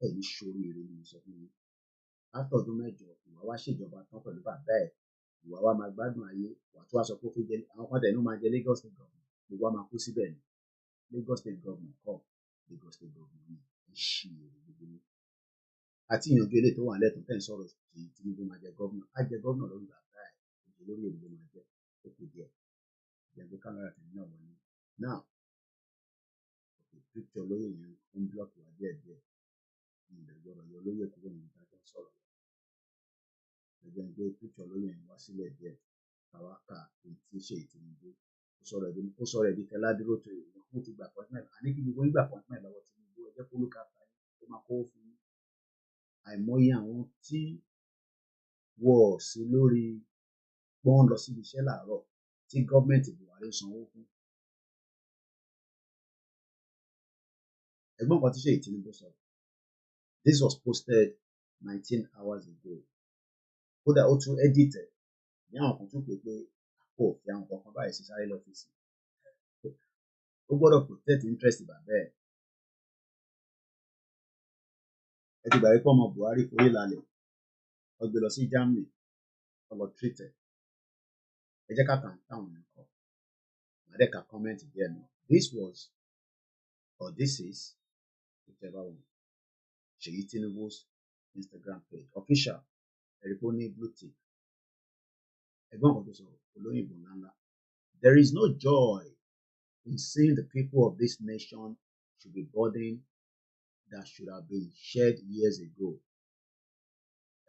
ẹ̀yìn sórí èrè ni mo sọ fún yín. After ọdún mẹ́jọ ìwà wá ṣèjọba tán pẹ̀lú bàbá ẹ̀ ìwà wá máa gbádùn ayé wà tó wá sọ pé ó fi jẹ àwọn kan tẹ̀ ní ó máa jẹ Lagos State government gbogbo wa máa kú síbẹ̀ ni Lagos State government kọ́ Lagos State government ni ìṣì èrè gbogbo ni. Àti ìyànjú ilé tó wà lẹ́tọ̀ọ́ tẹ̀ ń sọ̀rọ̀ sí Tinubu máa jẹ gómìnà á jẹ gómìnà lórí bàbá ẹ̀ ìjọ lórí èdè ló máa jẹ ó kù díẹ̀ ìjàgbé kámẹ́rà tẹ̀lé náà wọlé now picture lóye yẹn ń block wá díẹ̀ díẹ̀ ní ìdàgbọ́rọ̀ yọ lóye kúrò ní ìdájọ́ sọ̀rọ̀ ẹgbẹ́ ń gbé picture lóye yẹn wá sílẹ̀ díẹ̀ káwá ká èyí tí ṣe Tinubu ó sọ̀rọ̀ ẹ̀dí tẹ́lá dúró tó èyí kó ti gbà appointment àní kí gbogbo yín gbà appointment lọ́wọ́ Tinubu ẹ jẹ́ kó ló ká fà yín ó máa kó fún yín. Àìmọye àwọn tí wọ̀ sí lórí pọ́n lọ síbi iṣẹ́ làárọ̀ tí gọ́ọ̀mẹ̀ntì Buhari sanwó fún. Ẹ̀gbọ́n kan tí ṣe Tinubu sọ this was posted 19 hours ago kódà ó tún edit ẹ̀ ní àwọn kan tún pè pé àpò fi àwọn kankan báyìí sí sáré lọ́fíìsì ó gbọ́dọ̀ protect interest bàbá ẹ̀. Ẹ ti gbà wípé ọmọ Buhari forí lálẹ̀ ó gbé lọ sí Germany ó lọ treat ẹ̀ ẹ jẹ́ ká kàn táwọn èèyàn kọ màdẹ́ka comment díẹ̀ náà this was or this is whichever one Ṣèyí Tinubu's Instagram page official ẹ̀ríkó ní blue tick ẹ̀gbọ́n kan tó sọ olóyìnbó ńláńlá there is no joy in seeing the people of this nation should be burdened that should have been shared years ago.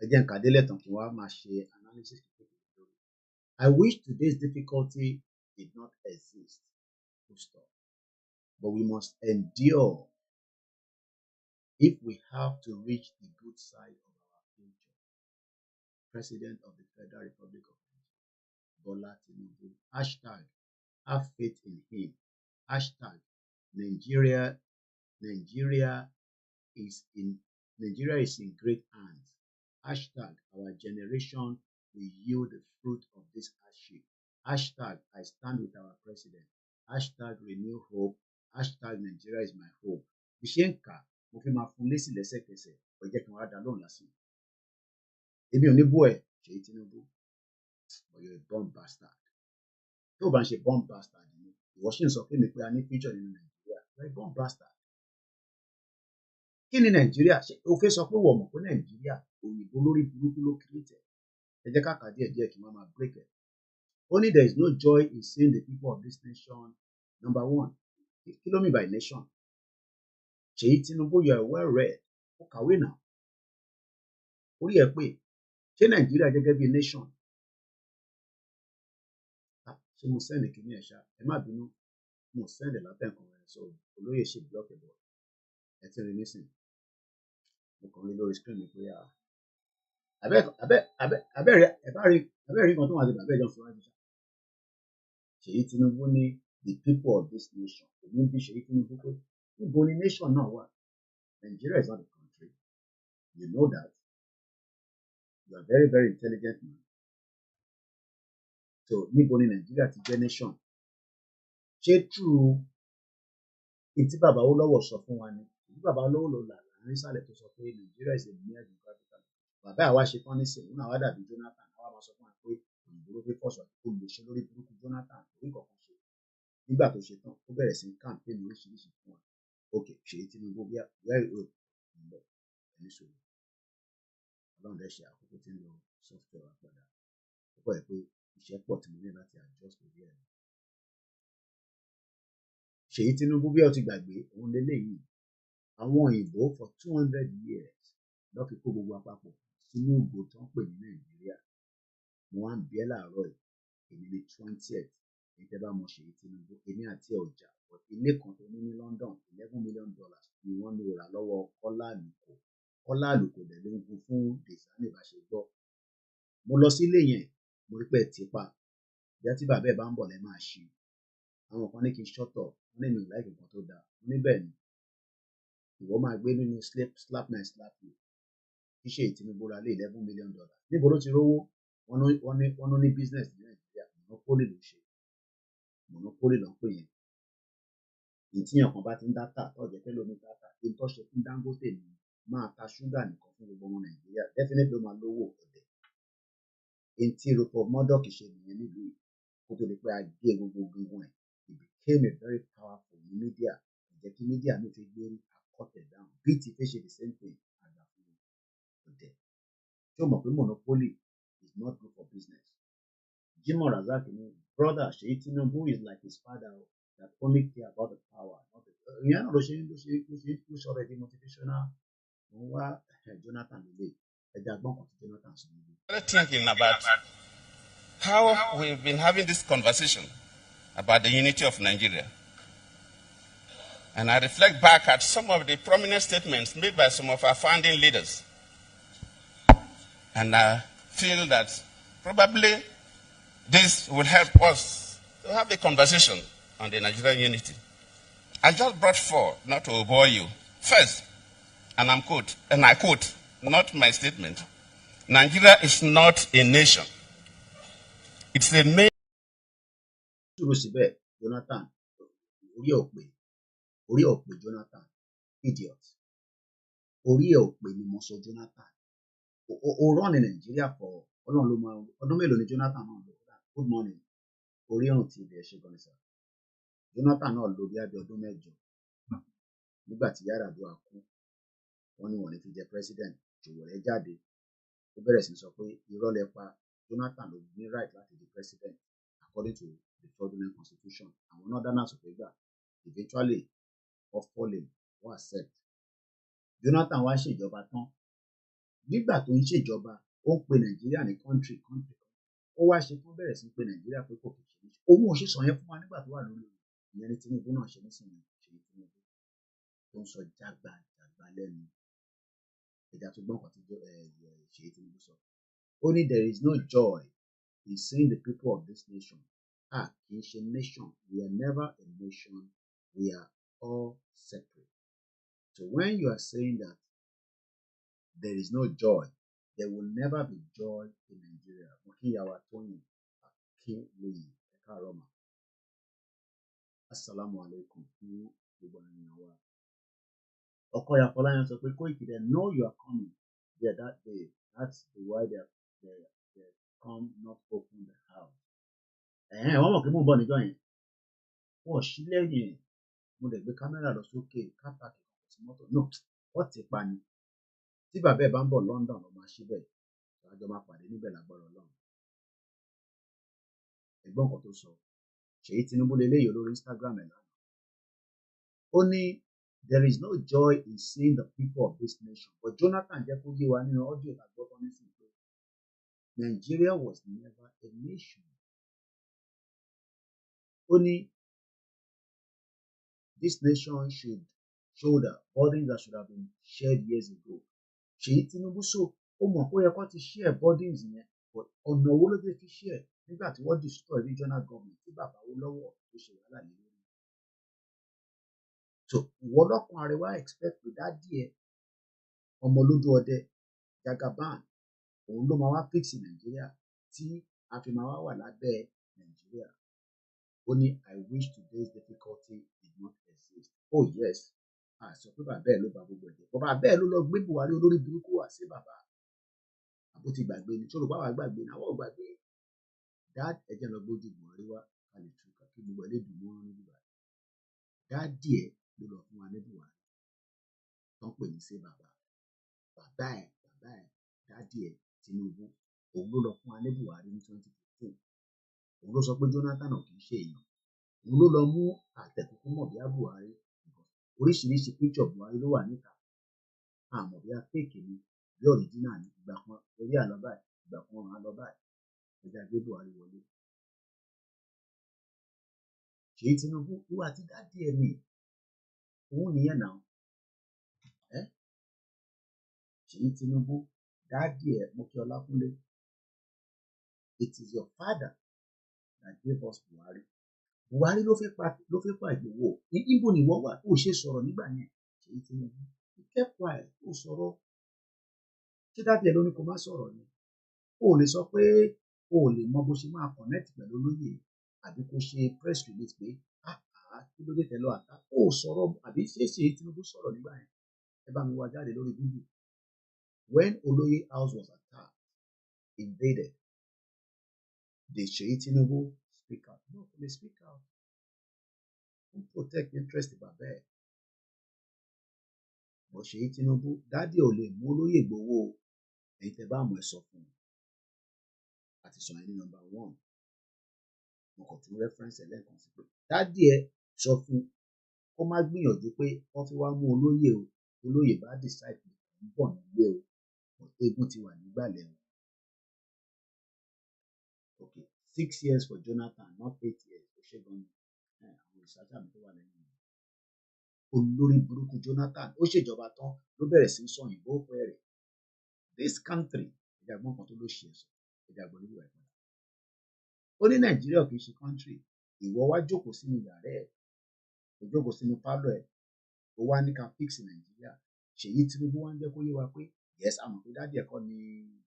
Ẹ jẹ́ nǹkan délẹ̀ tán kí wọ́n á máa ṣe analysis kékeré lórí. I wish today's difficulty did not exist. Full stop. but we must endure if we have to reach the good side of our future. President of the Federal Republic of Nigeria, Bola Tinubu, hashtag have faith in him, hashtag Nigeria is in great hands, hashtag our generation will yield the fruit of this hardship, hashtag I stand with our president, hashtag renew hope, hashtag Nigeria is my hope. Bí ṣe ń kà mo fi máa fún lésì lẹ́sẹ̀kẹsẹ̀ ó jẹ́ kí wọ́n á dá lóhùn lásìkò. Èmi ò ní bú ẹ̀ Ṣèyí Tinubu, but you're a bomb bastard. Tó o bá ń ṣe bomb bastard ni ìwọ ṣì ń sọ pé mi pé a ní future nínú Nàìjíríà, you're a bomb bastard. Kí ni Nàìjíríà ṣe o fẹ́ sọ pé wọ́n mọ̀ pé Nàìjíríà òyìnbó lórí burúkú ló create ẹ̀? Ẹ jẹ́ ká kà díẹ̀ kí wọ́n máa break it. Only there is no joy in seeing the people of this nation. Number one, kí ló mean by nation? Ṣèyí Tinubu, you are well read. Ó kàwé náà. Orí ẹ̀ pé ṣé Nàìjíríà gẹ́gẹ́ bí nation? Ṣé mo send kìíní ẹ̀ ṣá? Ẹ má bínú, mo send látẹ̀kùn rẹ̀ so olóyè ṣe block ẹ̀ bọ̀. Ẹ ti rí nísìn. Mo kàn rí lórí screen mi pé abẹ́ rí kan tó wà sí bàbá ẹ̀jọ̀ fún wájú ṣá. Ṣèyí Tinubu ní the people of this nation. Èmi bí Ṣèyí Tinubu pé níbo ni nation náà wà? Nigeria is not a country. You know that. You are very, very intelligent man. So níbo ni Nigeria ti jẹ́ nation? Ṣé true ìtí bàbá Olówó sọ fún wa ni? Ìtí bàbá Olówó ló là láàrin sálẹ̀ tó sọ pé Nigeria is a mere geographical. Bàbá àwa ṣe tán nísìnyí, òun àwa dàbí Jonathan, àwa máa sọ fún wa pé òyìnbó ló fi fọ́sọ̀ olùṣe lórí burúkú Jonathan orí kọ̀ọ̀kan ṣe. Nígbà tó ṣe tán, ó bẹ̀rẹ̀ sí campaign oríṣiríṣi fún wa. Ok, Ṣèyí Tinubu bí where you go ẹni sọ̀rọ̀. Ọlọ́run dẹ̀ ṣe àkókò tí ń lo software wa padà. Ó pọ̀ ẹ̀ pé iṣẹ́ pọ̀ tí mo ní láti adjust lórí ẹ̀. Ṣèyí Tinubu bí ó ti gbàgbé òun lélẹ́yìí. Àwọn òyìnbó for 200 years lọ́ fi kó gbogbo àpapọ̀ sínú ìgbò tó ń pè ní Nàìjíríà. Mo wá ń bí ẹ́ láàárọ̀ yìí, èmi ní 20th, ní tẹ́ bá mọ Ṣèyí Tinubu, èmi àti ọjà ilé kan tó ní ní London $11 million ni wọ́n lò rà lọ́wọ́ Kọ́lá Àlùkò. Kọ́lá Àlùkò dẹ̀ ló ń gun fún Dèsánì bá ṣe gbọ́. Mo lọ sí ilé yẹn, mo rí pé ẹ̀ ti pa. Ìyá tí bàbá ẹ̀ bá ń bọ̀ lẹ́ máa ṣí. Àwọn kan ní kí n shut up, wọ́n ní mi ò láì nǹkan tó dáa. Mo ní bẹ́ẹ̀ ni, ìwọ máa gbé nínú slap my slap you. Kí Ṣèyí Tinubu ra lé $11 million. Níbo ló ti rówó? Wọ́n ní business ní Nàìjíríà, monopoly ló ṣe. Monopoly ló ń pè yẹn. Ìtìyàn kan bá ti ń dátà tó jẹ́ pé lómi dátà, kí n tó ṣe fún Dangote ni máa ta ṣúgà nìkan fún gbogbo ọmọ Nàìjíríà. Definitely ó máa lówó ọ̀dẹ̀. Èyí tí Rupert Murdoch ṣe nìyẹn nílùú yìí. Kó tó di pé a gé gbogbo gungun ẹ̀. It became a very powerful media. Ìjẹ́ kí media mi fi gbé cut it down. BT fẹ́ ṣe the same thing. Àgbà fún ọ̀dẹ̀. Ṣé o mọ̀ pé monopoly is not good for business? Jimoh Razak ni brother Ṣèyí Tinubu is like his father that only care about the power. Ìyẹn náà ló ṣe sọ̀rọ̀ di motivational. Wọ́n wá Jonathan lè ẹja gbọ́n kan tí Jonathan sọ níbi. Thinking about how we've been having this conversation about the unity of Nigeria. And I reflect back at some of the prominent statements made by some of our founding leaders. And I feel that probably this will help us to have a conversation on the Nigerian unity. I just brought four, not to bore you. First, and I quote, not my statement, Nigeria is not a nation. It's a nation. Jonathan, orí ọ̀pẹ Jonathan, idiot. Orí ọ̀pẹ ni mo sọ Jonathan. O run in Nigeria for ọlọ́run ló máa ọdún mélòó ni Jonathan náà lò? Good morning. Orí ọ̀run ti ibẹ̀ ṣe gan sa. Jonathan náà lò bí abẹ́ ọdún mẹ́jọ. Nígbà tí Yar'Adua kú, wọ́n ní wọ́n ní fi jẹ president, Jowore jáde. Ó bẹ̀rẹ̀ sí sọ pé irọ́ lẹ pa, Jonathan ló ní right láti di president according to the fraudulent constitution. Àwọn northerners ò fẹ́ gbà. Eventually, of falling, wọ́n accept. Jonathan wá ṣèjọba tán. Nígbà tó ń ṣèjọba, ó ń pe Nàìjíríà ní country. Ó wá ṣe tán bẹ̀rẹ̀ sí pé Nàìjíríà pé kò kì í ṣe. Òun ò ṣe sọ yẹn fún wa nígbà tó wà lórí ìyẹn ní Tinubu náà ṣe nísìnyí. Ṣèyí Tinubu tó ń sọ jágbàjàgbà lẹ́nu. Ẹja tó gbọ́n kan tí Ṣèyí Tinubu sọ. Ó ní there is no joy in seeing the people of this nation. Kì í ṣe nation. We are never a nation. We are all separate. So when you are saying that there is no joy, there will never be joy in Nigeria. Mo kí ìyàwó Tóyìn Akínlóyè ẹ̀ka Roma. Assalamu alaikum fún gbogbo ènìyàn wa. Ọkọ̀yà Fọláyan sọ pé Koiki, they know you are coming there that day. That's the why they come not open the house. Wọ́n mọ̀ pé mò ń bọ̀ níjọ́ yẹn. Wọ́n ṣí lẹ́yìn. Mo dẹ̀ gbé kámẹ́rà lọ sókè kápákì kò sí mọ́tò. No, wọ́n ti pa ni. Tí bàbá ẹ̀ bá ń bọ̀ London ló máa ṣí bẹ́ẹ̀. Àjọ máa pàdé níbẹ̀ lágbára Ọlọ́run. Ẹ̀gbọ́n kan tó sọ. Ṣèyí Tinubu leléyìí olórí Instagram ẹ̀ lánàá. Ó ní there is no joy in seeing the people of this nation. But Jonathan jẹ́ kó yé wa nínú ọ́díò ìgbàgbọ́ nísìnyí pé Nigeria was never a nation. Ó ní this nation should shoulder burdens that should have been shared years ago. Ṣèyí Tinubu so ó mọ̀ pé ó yẹ kó ti share burdens yẹn, but ọ̀nà owó ló dé fi share nígbà tí wọ́n destroy regional government tí bàbá wo lọ́wọ́ tó ṣe wàhálà lé lórí. So ìwọ lọ́kàn àríwá expect pé dádì ẹ ọmọ olójú ọdẹ Jagaban òun ló máa wá fix Nàìjíríà tí a fi máa wá wà lábẹ́ Nàìjíríà. Ó ní I wish today's difficulty did not exist. Oh yes, sọ pé bàbá ẹ ló ba gbogbo ẹ̀jẹ̀. Bàbá ẹ ló lọ gbé Buhari olórí burúkú wá sí bàbá. Àbó ti gbàgbé ni ṣòro báwa gbàgbé ni àwọn ò gbàgbé. Dad ẹ̀jẹ̀ lọ gbójú Buhari wá ká lè tú ká kí gbogbo ẹ̀ lè dùn mọ́ níbi báyìí. Dádì ẹ ló lọ fún wa ní Buhari tó ń pè ní sí bàbá. Bàbá ẹ dádì ẹ Tinubu òun ló lọ fún wa ní Buhari ní 2015. Òun ló sọ pé Jonathan kì í ṣe èèyàn. Òun ló lọ mú àtẹ̀kùkú mọ̀ bí i Buhari. Oríṣiríṣi picture Buhari ló wà níta. Àmọ́ bí i fake ni bí original ni ìgbà kan orí àlọ́ báyìí ìgbà kan ọ̀run àlọ́ báyìí. Ẹja gbé Buhari wọlé. Ṣèyí Tinubu ìwà àti dádì ẹ ni òun nìyẹn náà. Ṣèyí Tinubu dádì ẹ mo kí Ọlákúnlé. It is your father that gave us Buhari. Buhari ló fẹ́ pa Ìgbòho. Ibo ni wọ́n wà ó ṣe sọ̀rọ̀ nígbà yẹn. Ṣèyí Tinubu he kept quiet ó sọ̀rọ̀. Ṣé dádì ẹ ló ní kó má sọ̀rọ̀ ni? O ò lè sọ pé o ò lè mọ bó ṣe máa connect pẹ̀lú olóyè àbí kó ṣe press release pé kí ló dé tẹ̀lé àtà. Ó sọ̀rọ̀ àbí Ṣèyí Tinubu sọ̀rọ̀ nígbà yẹn. Ẹ bá mi wá jáde lórí Google. When Oloye house was attacked, invaded, did Ṣèyí Tinubu speak out? No, they speak out. Who protect interest bàbá ẹ̀? But Ṣèyí Tinubu dádì ò lè mú Olóyè Ìgbòho ẹ̀yin tẹ́ bá mọ̀ ẹ́ sọ fún un. Àti sọ ẹni number 1. Mo kàn tún reference ẹ̀ lẹ́ẹ̀kan sí pé dádì ẹ sọ fún kó má gbìyànjú pé wọ́n fi wá mú olóyè o. Olóyè bá decide pé ń bọ̀ nílé o. Eégún ti wà nígbàlẹ̀ o. Okay, 6 years for Jonathan, not 8 years. Ó ṣe gan-an. Àwọn ìsájà mi tó wà lẹ́yìn mi. Olórí burúkú Jonathan ó ṣèjọba tán ló bẹ̀rẹ̀ sí sọ òyìnbó pẹ́ẹ́rẹ́. This country ìjàgbọ́n kan tó ló ṣe ẹ̀sọ́ ìjàgbọ́n níbi ìwà ìpadà. Ó ní Nàìjíríà kì í ṣe country. Ìwọ wá jókòó sínú yàrá ẹ̀. Ó jókòó sínú pálọ̀ ẹ̀. Ó wá ní ká fix Nàìjíríà. Ṣèyí Tinubu wá ń jẹ́ kó yé wa pé yes àmọ̀ pé dádì ẹ̀kọ́ ni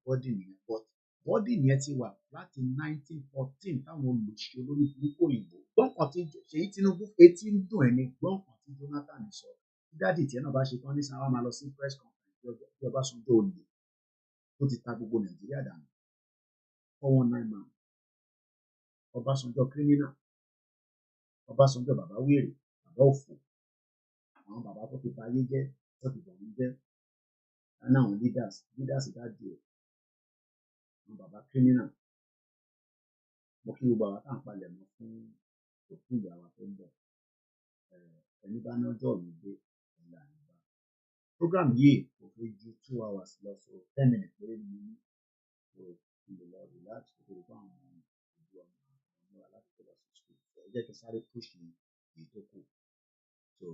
bọ́dì nìyẹn but bọ́dì nìyẹn ti wà láti 1914 táwọn olùṣe olórí burúkú òyìnbó. Gbọ́ǹkan tí Ṣèyí Tinubu etí ń dùn ẹ̀ ní gbọ́ǹkan tí Jonathan sọ. Tí dádì tiẹ̀ náà bá ṣe tán ní sáwọn máa lọ sí press conference bí Ọbásanjọ́ olè tó ti ta gbogbo Nàìjíríà dànù. 419 man. Ọbásanjọ́ criminal. Ọbásanjọ́ bàbá wèrè bàbá òfò. Àwọn bàbá tó ti ba ayé jẹ́ tó ti bọ̀ ń jẹ́. Lánàá àwọn leaders dádì ẹ̀. Àwọn bàbá criminal. Mo kí gbogbo àwọn tá à ń palẹ̀ mọ́ fún òkú ìyá wa tó ń bọ̀. Ẹni bá ní ọjọ́ mi gbé ìlà nígbà. Program yìí kò fi ju 2 hours lọ so 10 minutes péré ni mo ní. So ìlú lọ relax kó tó fún àwọn ìlú ọmọ láti tó lọ sí school. Ẹ jẹ́ kí sáré push èyí tó kù. So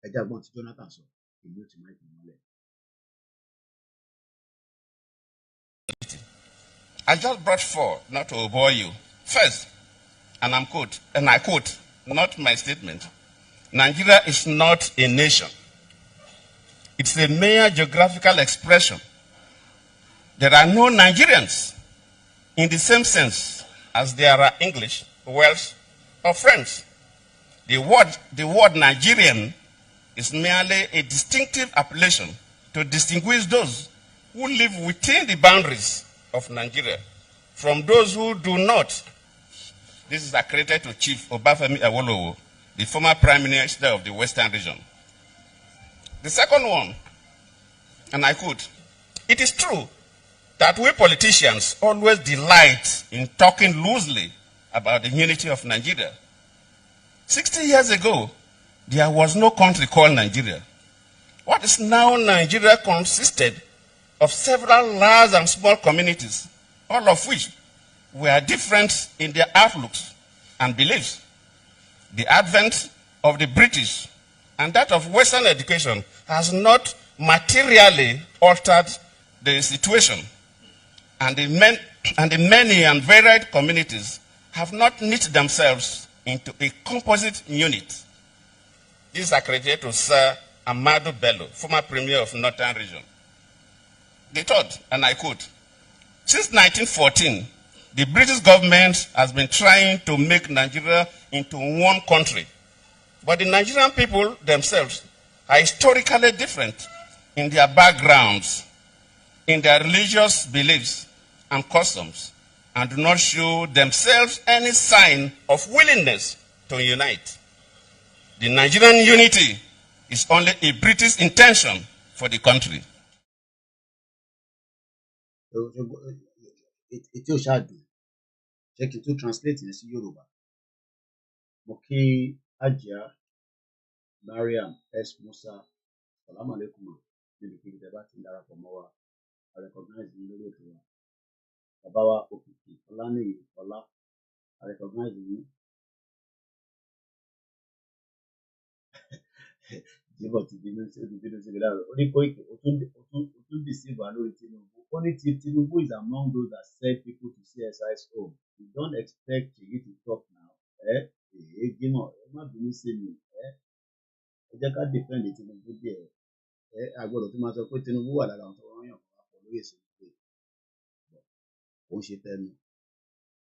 ẹ jẹ́ àgbọn tí Jonathan sọ èmi ò ti máa kì í mọ́lẹ̀. I just brought four, not to bore you. First, and I quote, not my statement, Nigeria is not a nation. It's a mere geographical expression. There are no Nigerians in the same sense as there are English, Welsh, or French. The word Nigerian is merely a distinctive appellation to distinguish those who live within the boundaries of Nigeria from those who do not. This is accredited to Chief Obafemi Awolowo, the former Prime Minister of the Western region. The second one, and I quote, it is true that we politicians always delight in talking loosely about the unity of Nigeria. 60 years ago, there was no country called Nigeria. What is now Nigeria consisted of several large and small communities, all of which were different in their outlooks and beliefs. The advent of the British and that of Western education has not materially altered the situation, and the many and varied communities have not knit themselves into a composite unit. This is accredited to Sir Amadou Bello, former Premier of Northern Region. The third, and I quote, since 1914, the British government has been trying to make Nigeria into one country. But the Nigerian people themselves are historically different in their backgrounds, in their religious beliefs and customs, and do not show themselves any sign of willingness to unite. The Nigerian unity is only a British intention for the country. Ètí ò ṣáà dùn jẹ́ kí n tún translate yẹn sí Yorùbá. Mo kí Ajia Mariam S. Musa Salaam Alaikum níbikíbi tẹ́ bá ti ń darapọ̀ mọ́ wa. I recognize yín lórí ètò wa. Bàbá wa Òkìkí Ọláníyì Ọlá, I recognize yín. Jíbọ̀ ti bínú sí mi láàárọ̀. Ó ní Koiki, ó tún deceive wa lórí Tinubu. Ó ní Tinubu is among those that send people to CSI's home. You don't expect Seyi to talk now. Jímọ̀, ẹ má bínú sí mi. Ẹ jẹ́ ká defend Tinubu díẹ̀. Àgbọ̀dọ̀ tó máa sọ pé Tinubu wà lára àwọn tó wọ́n yàn fún àpò lóye sí pé ó ń ṣe tẹnu.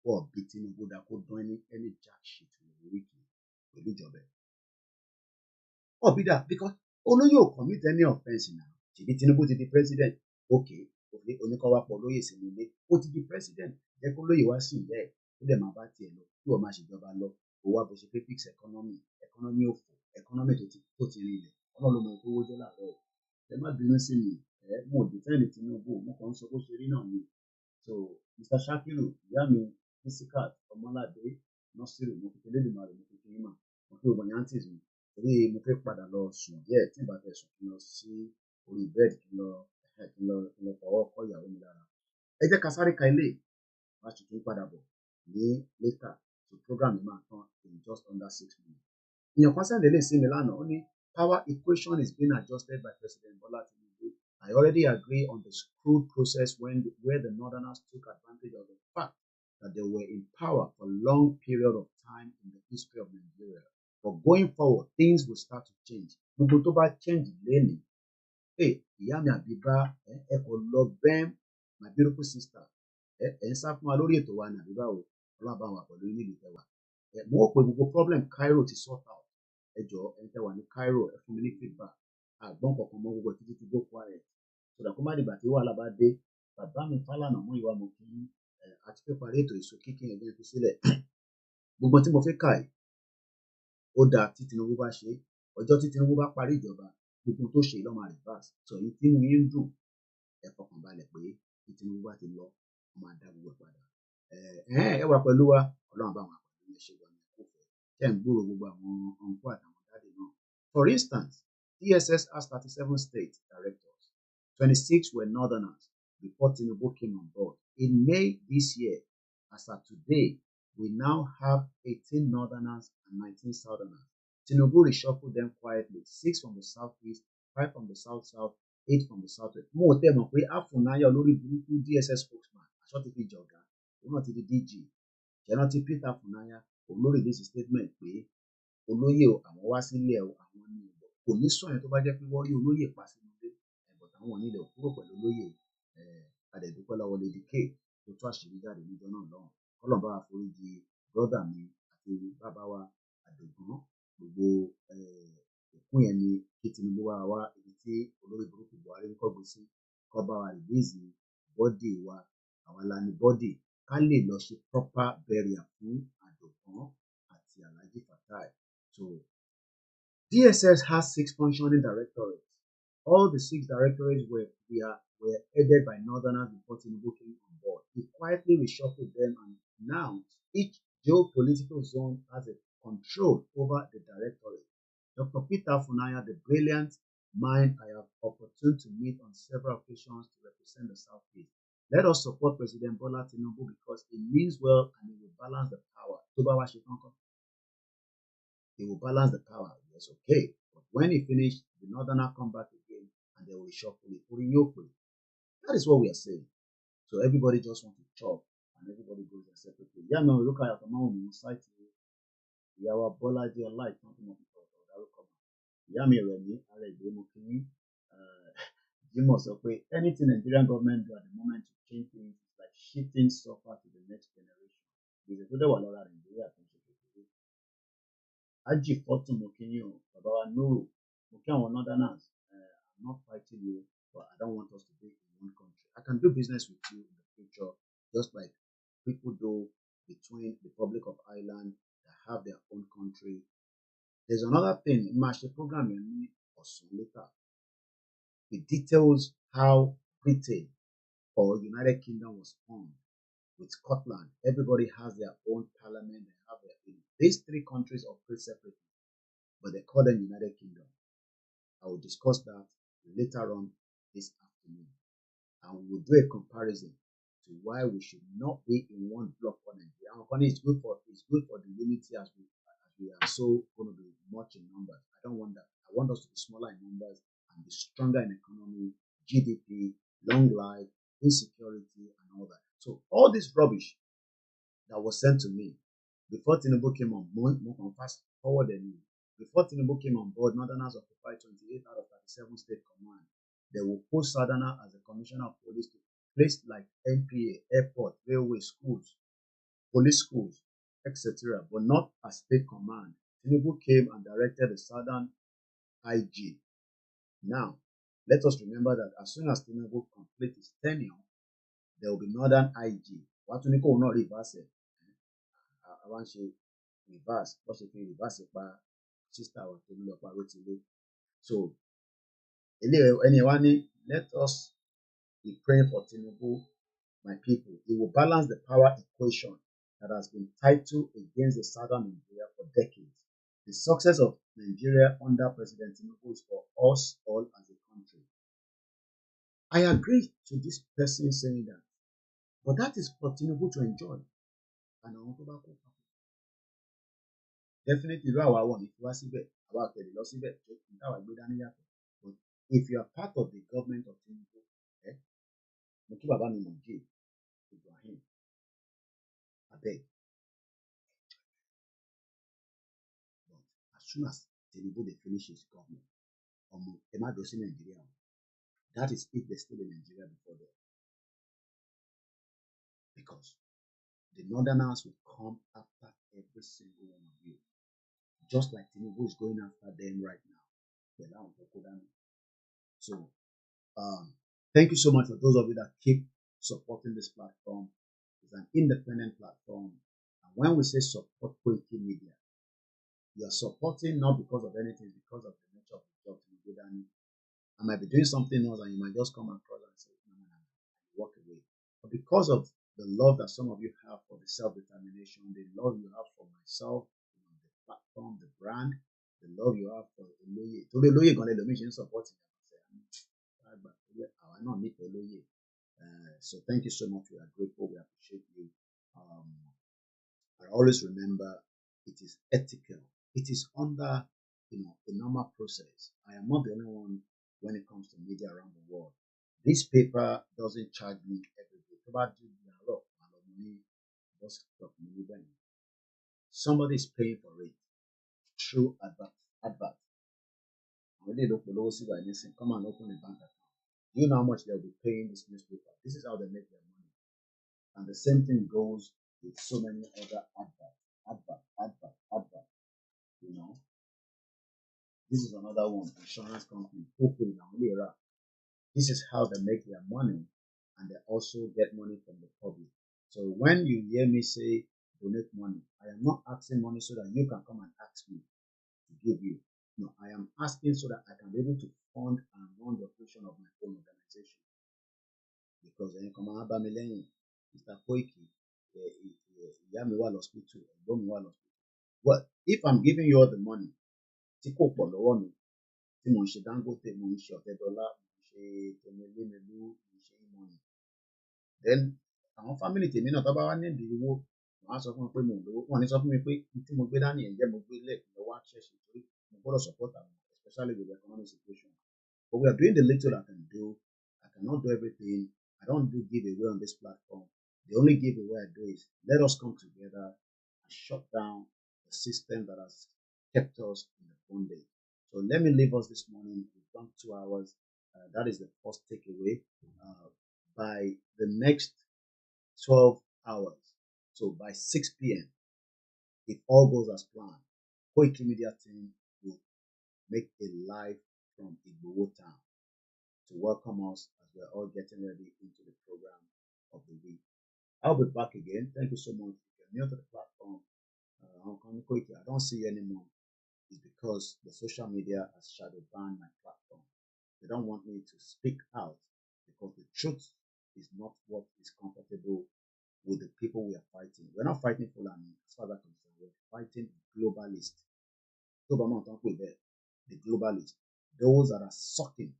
Pọ̀ bí Tinubu dá kó dán any jack shit lórí kì pẹ̀lú ìjọba ẹ̀. Bida, because olóyè ò commit any offence now. Ṣèbí Tinubu ti di president. Okay, oníkọ́wá pọ̀ lóyè sí nílé. Ó ti di president. Jẹ́ kó lóyè wá sí ìbẹ́ ẹ̀. Ó dẹ̀ máa bá tiẹ̀ lọ. Kí wọ́n máa ṣèjọba lọ. Ó wá bó ṣe pé fix economy òfò, economy tó ti rinlẹ̀. Ọlọ́run ló mọ ohun tó wó jẹ́ láàárọ̀. Ẹ má bínú sí mi. Mo ò defend Tinubu. Mo kàn ń sọ bó ṣe rí náà ni. So, Mr. Shakiru, ìyá mi, Isikat, Ọmọládé, Nasiru, mo fi tẹ́lẹ̀ dùnmọ̀ rẹ̀, mo fi kí yín mà. Mo fi ògbọ̀n yantis mi. Torí mo fẹ́ padà lọ sùn díẹ̀ tí ìbá fẹ́ sùn kí n lọ sí orí bẹ́ẹ̀dì kí n lọ fọwọ́ kọ́ ìyàwó mi lára. Ẹ jẹ́ ká sáré ka ilé wá sì tún padà bọ̀ ní later so program yìí máa tán in just under 6 minutes. Ìyàn kan sẹ́ndẹ̀ lè sí mi lánàá ó ní power equation is being adjusted by President Bola Tinubu. I already agree on the screwed process where the Northerners took advantage of the fact that they were in power for a long period of time in the history of Nigeria. But going forward, things will start to change. Gbogbo tó bá change lẹ́nu. Ìyá mi Àbíbá ẹ kò lọ bẹ́ẹ̀ my beautiful sister. Ẹ ń sá fún wa lórí ètò wa ní Àbíbá o. Ọlọ́run bá wa pẹ̀lú ilé ìfẹ́ wa. Mo wò pé gbogbo problem Cairo ti sort out. Ẹ jọ ẹ tẹ́ wà ní Cairo ẹ fún mi ní feedback. Àgbọ̀n kankan mọ́ gbogbo títí tí go quiet. Sọ̀dà kó má dìgbà tí wàhálà bá dé. Bàbá mi Fálànà mú ìwà mọ̀ kí àti pé parí ètò ìsókè kí ẹgbẹ́ fi sílẹ̀. Gbogbo tí mo fẹ́ kà yìí. Ó dáa tí Tinubu bá ṣe ọjọ́ tí Tinubu bá parí ìjọba gbogbo tó ṣe ló máa reverse sọ yìí tí inú yín ń dùn ẹ fọkàn balẹ̀ pé tí Tinubu bá ti lọ wọ́n máa dá gbogbo padà ẹ wà pẹ̀lú wa Ọlọ́run bá wọn pẹ̀lú ẹ ṣe wà ní àkófẹ́ tẹ́ ń gbúrò gbogbo àwọn ọ̀nkú àtàwọn dáàdì náà. For instance, DSS has 37 state directors, 26 were northerners before Tinubu came on board. In May this year, as of today, we now have 18 northerners and 19 southerners. Tinubu reshuffled them quietly, 6 from the southeast, 5 from the south-south, 8 from the southwest. Mo tẹ́ mọ̀ pé Afunaya olórí burúkú DSS spokesman aṣọ ti fi jọ̀gá òun náà ti di DG. Ṣẹ̀rántí Peter Afunaya òun ló release statement pé olóyè o àwọn wá sílé o àwọn ní ìbọ̀. Kò ní sọ yẹn tó bá jẹ́ pé wọ́n rí olóyè pa sínú ilé ẹ̀bọ̀ táwọn onílẹ̀ kúrò pẹ̀lú olóyè adẹ̀dúpẹ́ lọ́wọ́ Lady K tó tú àṣírí jáde níjọ́ náà lọ́hùn. Kọ́lọ́n bá wa foríjì brọ́dà mi àti bàbá wa Àdògán gbogbo ìkún yẹn ni kí Tinubu wá wá ibi tí olórí burúkú Buhari ń kọ́gbé sí kọ́ bá wa rìlíìsì bọ́dì wa àwa la ní bọ́dì ká lè lọ ṣe proper burial fún Àdògán àti Alhaji Fatai. So DSS has 6 functioning directorates. All the 6 directorates were headed by Northerners before Tinubu came on board. He quietly reshuffled them, and now each geopolitical zone has a control over the directorate. Dr. Peter Afunaya, the brilliant mind I have opportunity to meet on several occasions to represent the Southeast. Let us support President Bola Tinubu because he means well and he will balance the power. He will balance the power. Yes, okay. But when he finished, the Northerners come back again and they will reshuffle it. That is what we are saying. So everybody just wants to chop and everybody goes their separate way. Yeah, no, look at the moment on site. Ìyàwó Bọ́lájí Ọláìtàn tó mọ̀ fi tọ̀tọ̀ dárúkọ mọ̀. Ìyá mi rẹ̀ ní ara ìgbémo kínní. Jimoh sọ pé anything Nigerian government do at the moment to change things is like shifting suffer to the next generation. Gbèsè tó dẹ̀ wà lọ́ra Nàìjíríà tó ń ṣe kékeré. Ájì Fọ́tún mo kí yín o, bàbá wa Nuru, mo kí àwọn Northerners. I'm not fighting you, but I don't want us to be in one country. I can do business with you in the future, just like people do between the Republic of Ireland that have their own country. There's another thing, Master Program later. It details how Britain or United Kingdom was formed with Scotland. Everybody has their own parliament, they have their own. These 3 countries operate separately, but they call them United Kingdom. I will discuss that later on this afternoon. And we will do a comparison to why we should not be in one block for Nigeria. It's good for the unity as we are so going to be much in numbers. I don't want that. I want us to be smaller in numbers and be stronger in economy, GDP, long life, insecurity, and all that. So all this rubbish that was sent to me before Tinubu came on board, fast forward than me. Before Tinubu came on board, Northerners occupied 28 out of 37 state command. They will post Southerner as a commissioner of police to places like NPA, airport, railway, schools, police schools, etc., but not as state command. Tinubu came and directed the Southern IG. Now, let us remember that as soon as Tinubu completes his tenure, there will be Northern IG. What we call not reverse it. I want to reverse. What's it reverse it? Sister or so anyway, let us be praying for Tinubu, my people. He will balance the power equation that has been titled against the southern Nigeria for decades. The success of Nigeria under President Tinubu is for us all as a country. I agree to this person saying that, but that is for Tinubu to enjoy. And I want to back up. Definitely, but if you are part of the government of Tinubu, Ibrahim, I beg. But as soon as Tinubu they finish his government, Nigeria. That is if they stay in Nigeria before that. Because the Northerners will come after every single one of you. Just like Tinubu is going after them right now. So, thank you so much for those of you that keep supporting this platform. It's an independent platform. And when we say support KOIKIMEDIA, you are supporting not because of anything, because of the nature of the job. I might be doing something else and you might just come across and say, no, walk away. But because of the love that some of you have for the self-determination, the love you have for myself, the platform, the brand, the love you have for Oloye. So the Oloye gonna mention supporting. I don't need Oloye. So thank you so much. We are grateful. We appreciate you. I always remember it is ethical. It is under a normal process. I am not the only one when it comes to media around the world. This paper doesn't charge me every day. Somebody is paying for it through advert. Come and open a bank account. Do you know how much they'll be paying this newspaper? This is how they make their money. And the same thing goes with so many other advert. This is another one, insurance company. This is how they make their money, and they also get money from the public. So when you hear me say donate money, I am not asking money so that you can come and ask me to give you. No, I am asking so that I can be able to fund and run the operation of my own organization. Because Mr. Koiki, well, if I'm giving you all the money, then àwọn family tèmi náà tó bá wá níbi owó wọn á sọ fún mi pé mo ò lówó wọn ò ní sọ fún mi pé tí mo gbé dání ẹ̀ ń jẹ́ mo gbé lẹ́ẹ̀kì lọ́wọ́ àṣẹṣe torí mo gbọ́dọ̀ support àwọn especially with the economic situation. But we are doing the little I can do. I cannot do everything. I don't do giveaway on this platform. The only giveaway I do is let us come together and shut down the system that has kept us in the bondage. So let me leave us this morning. We've done 2 hours. That is the first takeaway. By the next 12 hours, so by 6 p.m., if all goes as planned, KOIKIMEDIA team will make a live from Igboho town to welcome us as we're all getting ready into the program of the week. I'll be back again. Thank you so much. If you're new to the platform, I don't see you anymore. It's because the social media has shadow banned my platform. They don't want me to speak out because the truth is not what is comfortable with the people we are fighting. We're not fighting Fulani as far as I'm concerned. We're fighting globalists. The globalists, those that are sucking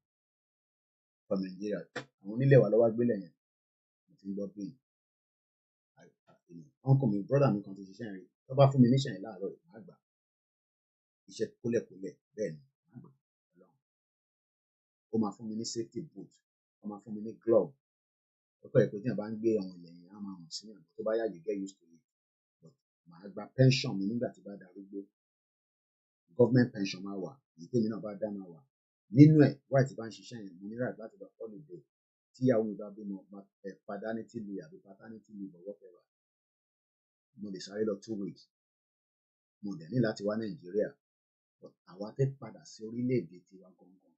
from Nigeria. Uncle, my brother, my constitution. About for me, nation, iṣẹ́ kólẹ̀kólẹ̀ bẹ́ẹ̀ ni Ọlọ́run ó máa fún mi ní safety boot ó máa fún mi ní glove ó pẹ́ pé tí èèyàn bá ń gbé àwọn ilẹ̀ yẹn á máa hàn sí yàn tó bá yá you get used to it but màá gba pension mi nígbà tí bá darúgbó government pension máa wà èyí tèmi náà bá dá máa wà nínú ẹ̀ wáyé tí bá ń ṣiṣẹ́ yẹn mo ní right láti lọ holiday tí ìyàwó mi bá bímọ paternity leave àbí paternity leave or whatever mo lè sáré lọ 2 weeks mo dẹ̀ ní láti wá Nàìjíríà but àwa fẹ́ padà sí orílẹ̀-èdè tiwa gangan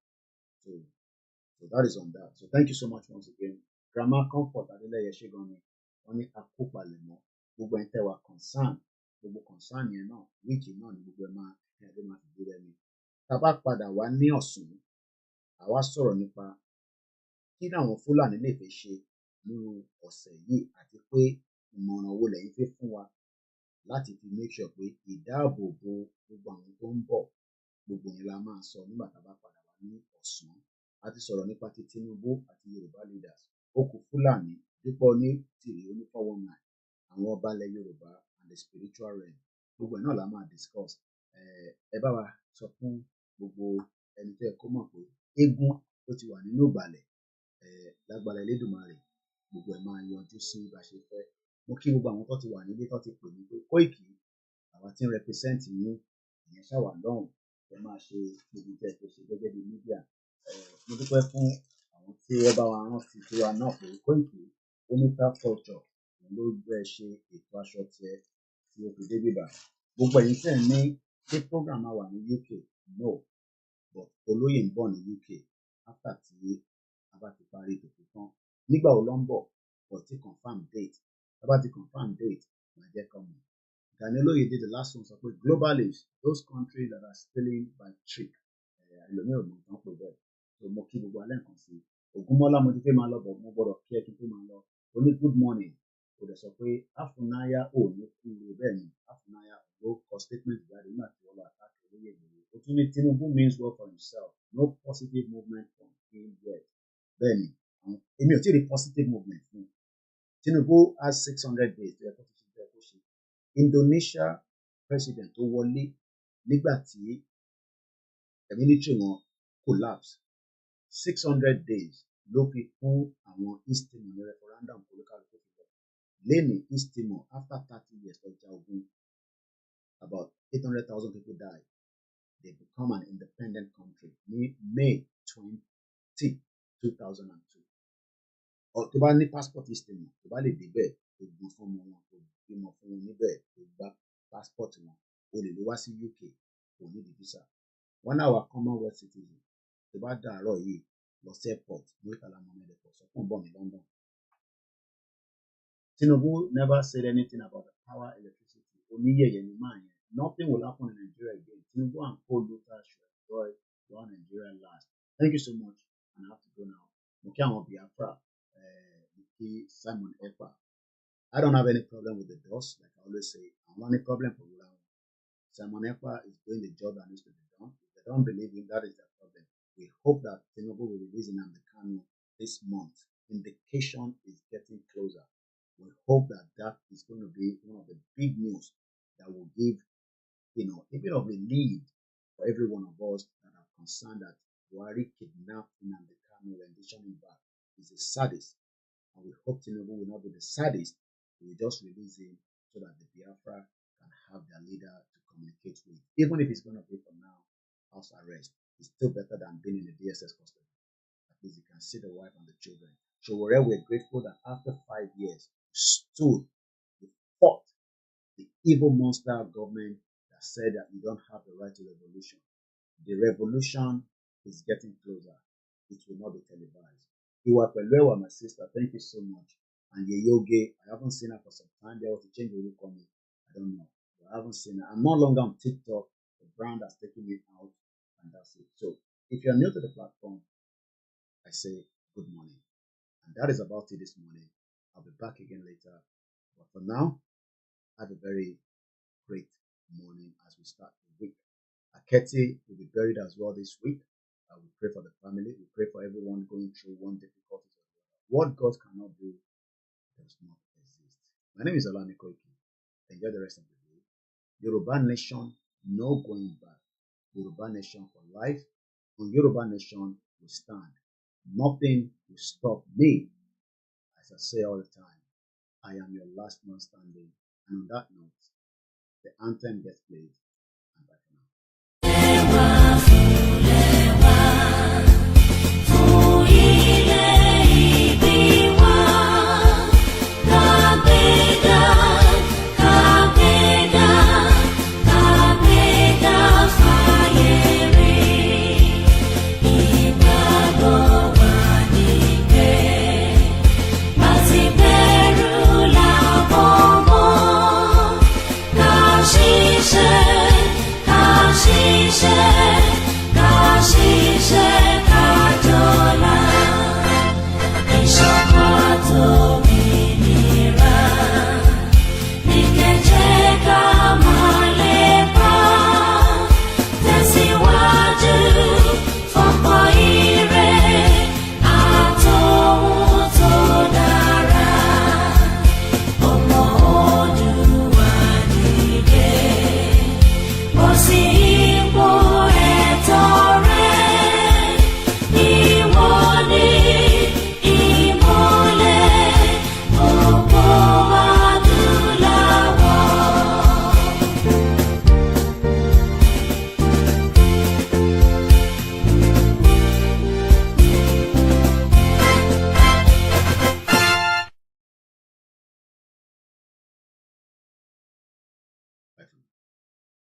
so that is on that so thank you so much once again Grandma Comfort Adélẹ́yẹ ṣé gan ni wọ́n ní akópalẹ̀mọ́ gbogbo ẹni tẹ́ wà concern gbogbo concern yẹn náà wíìkì náà ni gbogbo ẹ máa fi dé rẹmi tá a bá padà wá ní ọ̀sùn àwa sọ̀rọ̀ nípa kí làwọn Fúlàní lè fẹ́ ṣe nínú ọ̀sẹ̀ yìí àti pé ìmọ̀ràn wo lẹ́yìn fẹ́ fún wa láti fi make sure pé ìdáàbòbò gbogbo àwọn tó ń bọ̀ gbogbo yẹn la máa sọ nígbà tá a bá padà wá ní ọ̀sán a ti sọ̀rọ̀ nípa ti Tinubu àti Yorùbá leaders ó kù Fúlàní dípọ̀ ní tìrì oní 419 àwọn ọba ilẹ̀ Yorùbá and the spiritual realm gbogbo ẹ̀ náà la máa discuss ẹ bá wa sọ fún gbogbo ẹni tẹ́ ẹ kó mọ̀ pé eégún ó ti wà nínú ìgbàlẹ̀ lágbára Elédùmarè gbogbo ẹ̀ máa yanjú sí bá ṣe fẹ́ mo kí gbogbo àwọn tó ti wà nílé tó ti pè mí pé Koiki àwa tí ń represent yín ìyẹn ṣàwà lọ́hùn ẹ máa ṣe gbogbo tẹ́ ẹ fẹ́ ṣe gẹ́gẹ́ bí media mo dúpẹ́ fún àwọn tí wọ́n bá wa rántí tiwa náà pé Koiki oníta culture ló gbẹ́ ṣe ètò aṣọ tiẹ̀ tí ó fi dé bíbà gbogbo ẹ̀yin tẹ́ ẹ̀ ní pé program máa wà ní UK no but olóyè ń bọ̀ ní UK after tí a bá ti parí ètò tán nígbà wo ló ń bọ̀ but ti confirm date a bá ti confirm date máa jẹ́ kọ́ mọ̀ Olóyè did the last one sọ pé globalists those countries that are stealing by trick ẹlòmíì ò mọ̀ tán pé bẹ́ẹ̀ so mo kí gbogbo alẹ́ nǹkan sí Ògúnmọ́lá mo ti fẹ́ máa lọ bọ̀ mo gbọ́dọ̀ kí ẹ kí n tó máa lọ ó ní good morning kò dẹ̀ sọ pé Afunaya ò ní kú ro bẹ́ẹ̀ ni Afunaya ló kọ statement jáde nígbà tí wọ́n lọ attack olóyè Ìgbòho ó tún ní Tinubu means well for himself no positive movement from him yet bẹ́ẹ̀ ni èmi ò tí ì rí positive movement fún Tinubu has 600 days tó yẹ kó ti ṣe kó ṣe Indonesia president tó wọlé nígbà tí the military wọn collapse 600 days ló fi fún àwọn East Timor ní referendum political people lẹ́nu East Timor after 30 years ọjà ogun about 800,000 people died. They become an independent country ní May 20, 2002. Tó bá ní passport East Timor tó bá lè débẹ̀ tó gbọ́n fún ọmọ wọn tó bímọ fún wọn níbẹ̀ tó gba passport wọn o lè lọ wá sí UK kò ní di visa. Wọ́n náà wà Commonwealth citizen tó bá dàárọ̀ yìí lọ sí airport Murtala Mohammed airport sọ fún bọ̀ ní London. Tinubu never said anything about the power electricity. Oníyẹ̀yẹ̀ ni máa yẹn. Nothing will happen in Nigeria again. Tinubu and co-Luther should enjoy one Nigeria last. Thank you so much, and I have to go now. Mo Biafra, Simon Ekpa. I don't have any problem with the DOS, like I always say. I don't have any problem for Ulawa. Simon Ekpa is doing the job that needs to be done. If they don't believe him, that is their problem. We hope that Tinubu will release Nnamdi Kanu this month. Indication is getting closer. We hope that that is going to be one of the big news that will give, a bit of relief for every one of us that are concerned that Buhari kidnapped Nnamdi Kanu rendition him back. He's a sadist. And we hope Tinubu will not be the saddest. We will just release him so that the Biafra can have their leader to communicate with. Even if it's going to be for now, house arrest, it's still better than being in the DSS custody. At least you can see the wife and the children. So we're grateful that after 5 years, stood, we fought the evil monster government that said that you don't have the right to revolution. The revolution is getting closer. It will not be televised. Iwapelewa, my sister, thank you so much. And Yeyoge, I haven't seen her for some time. There was a change really coming. I don't know. I haven't seen her. I'm no longer on TikTok. The brand has taken me out, and that's it. So if you're new to the platform, I say good morning. And that is about it this morning. I'll be back again later. But for now, have a very great morning as we start the week. Aketi will be buried as well this week. We pray for the family. We pray for everyone going through one difficulty or the other. What God cannot do does not exist. My name is Koiki. Enjoy the rest of the day. Yoruba nation, no going back. Yoruba nation for life. On Yoruba nation, we stand. Nothing will stop me. As I say all the time, I am your last man standing. And on that note, the anthem gets played. And bye for now. Bye for now.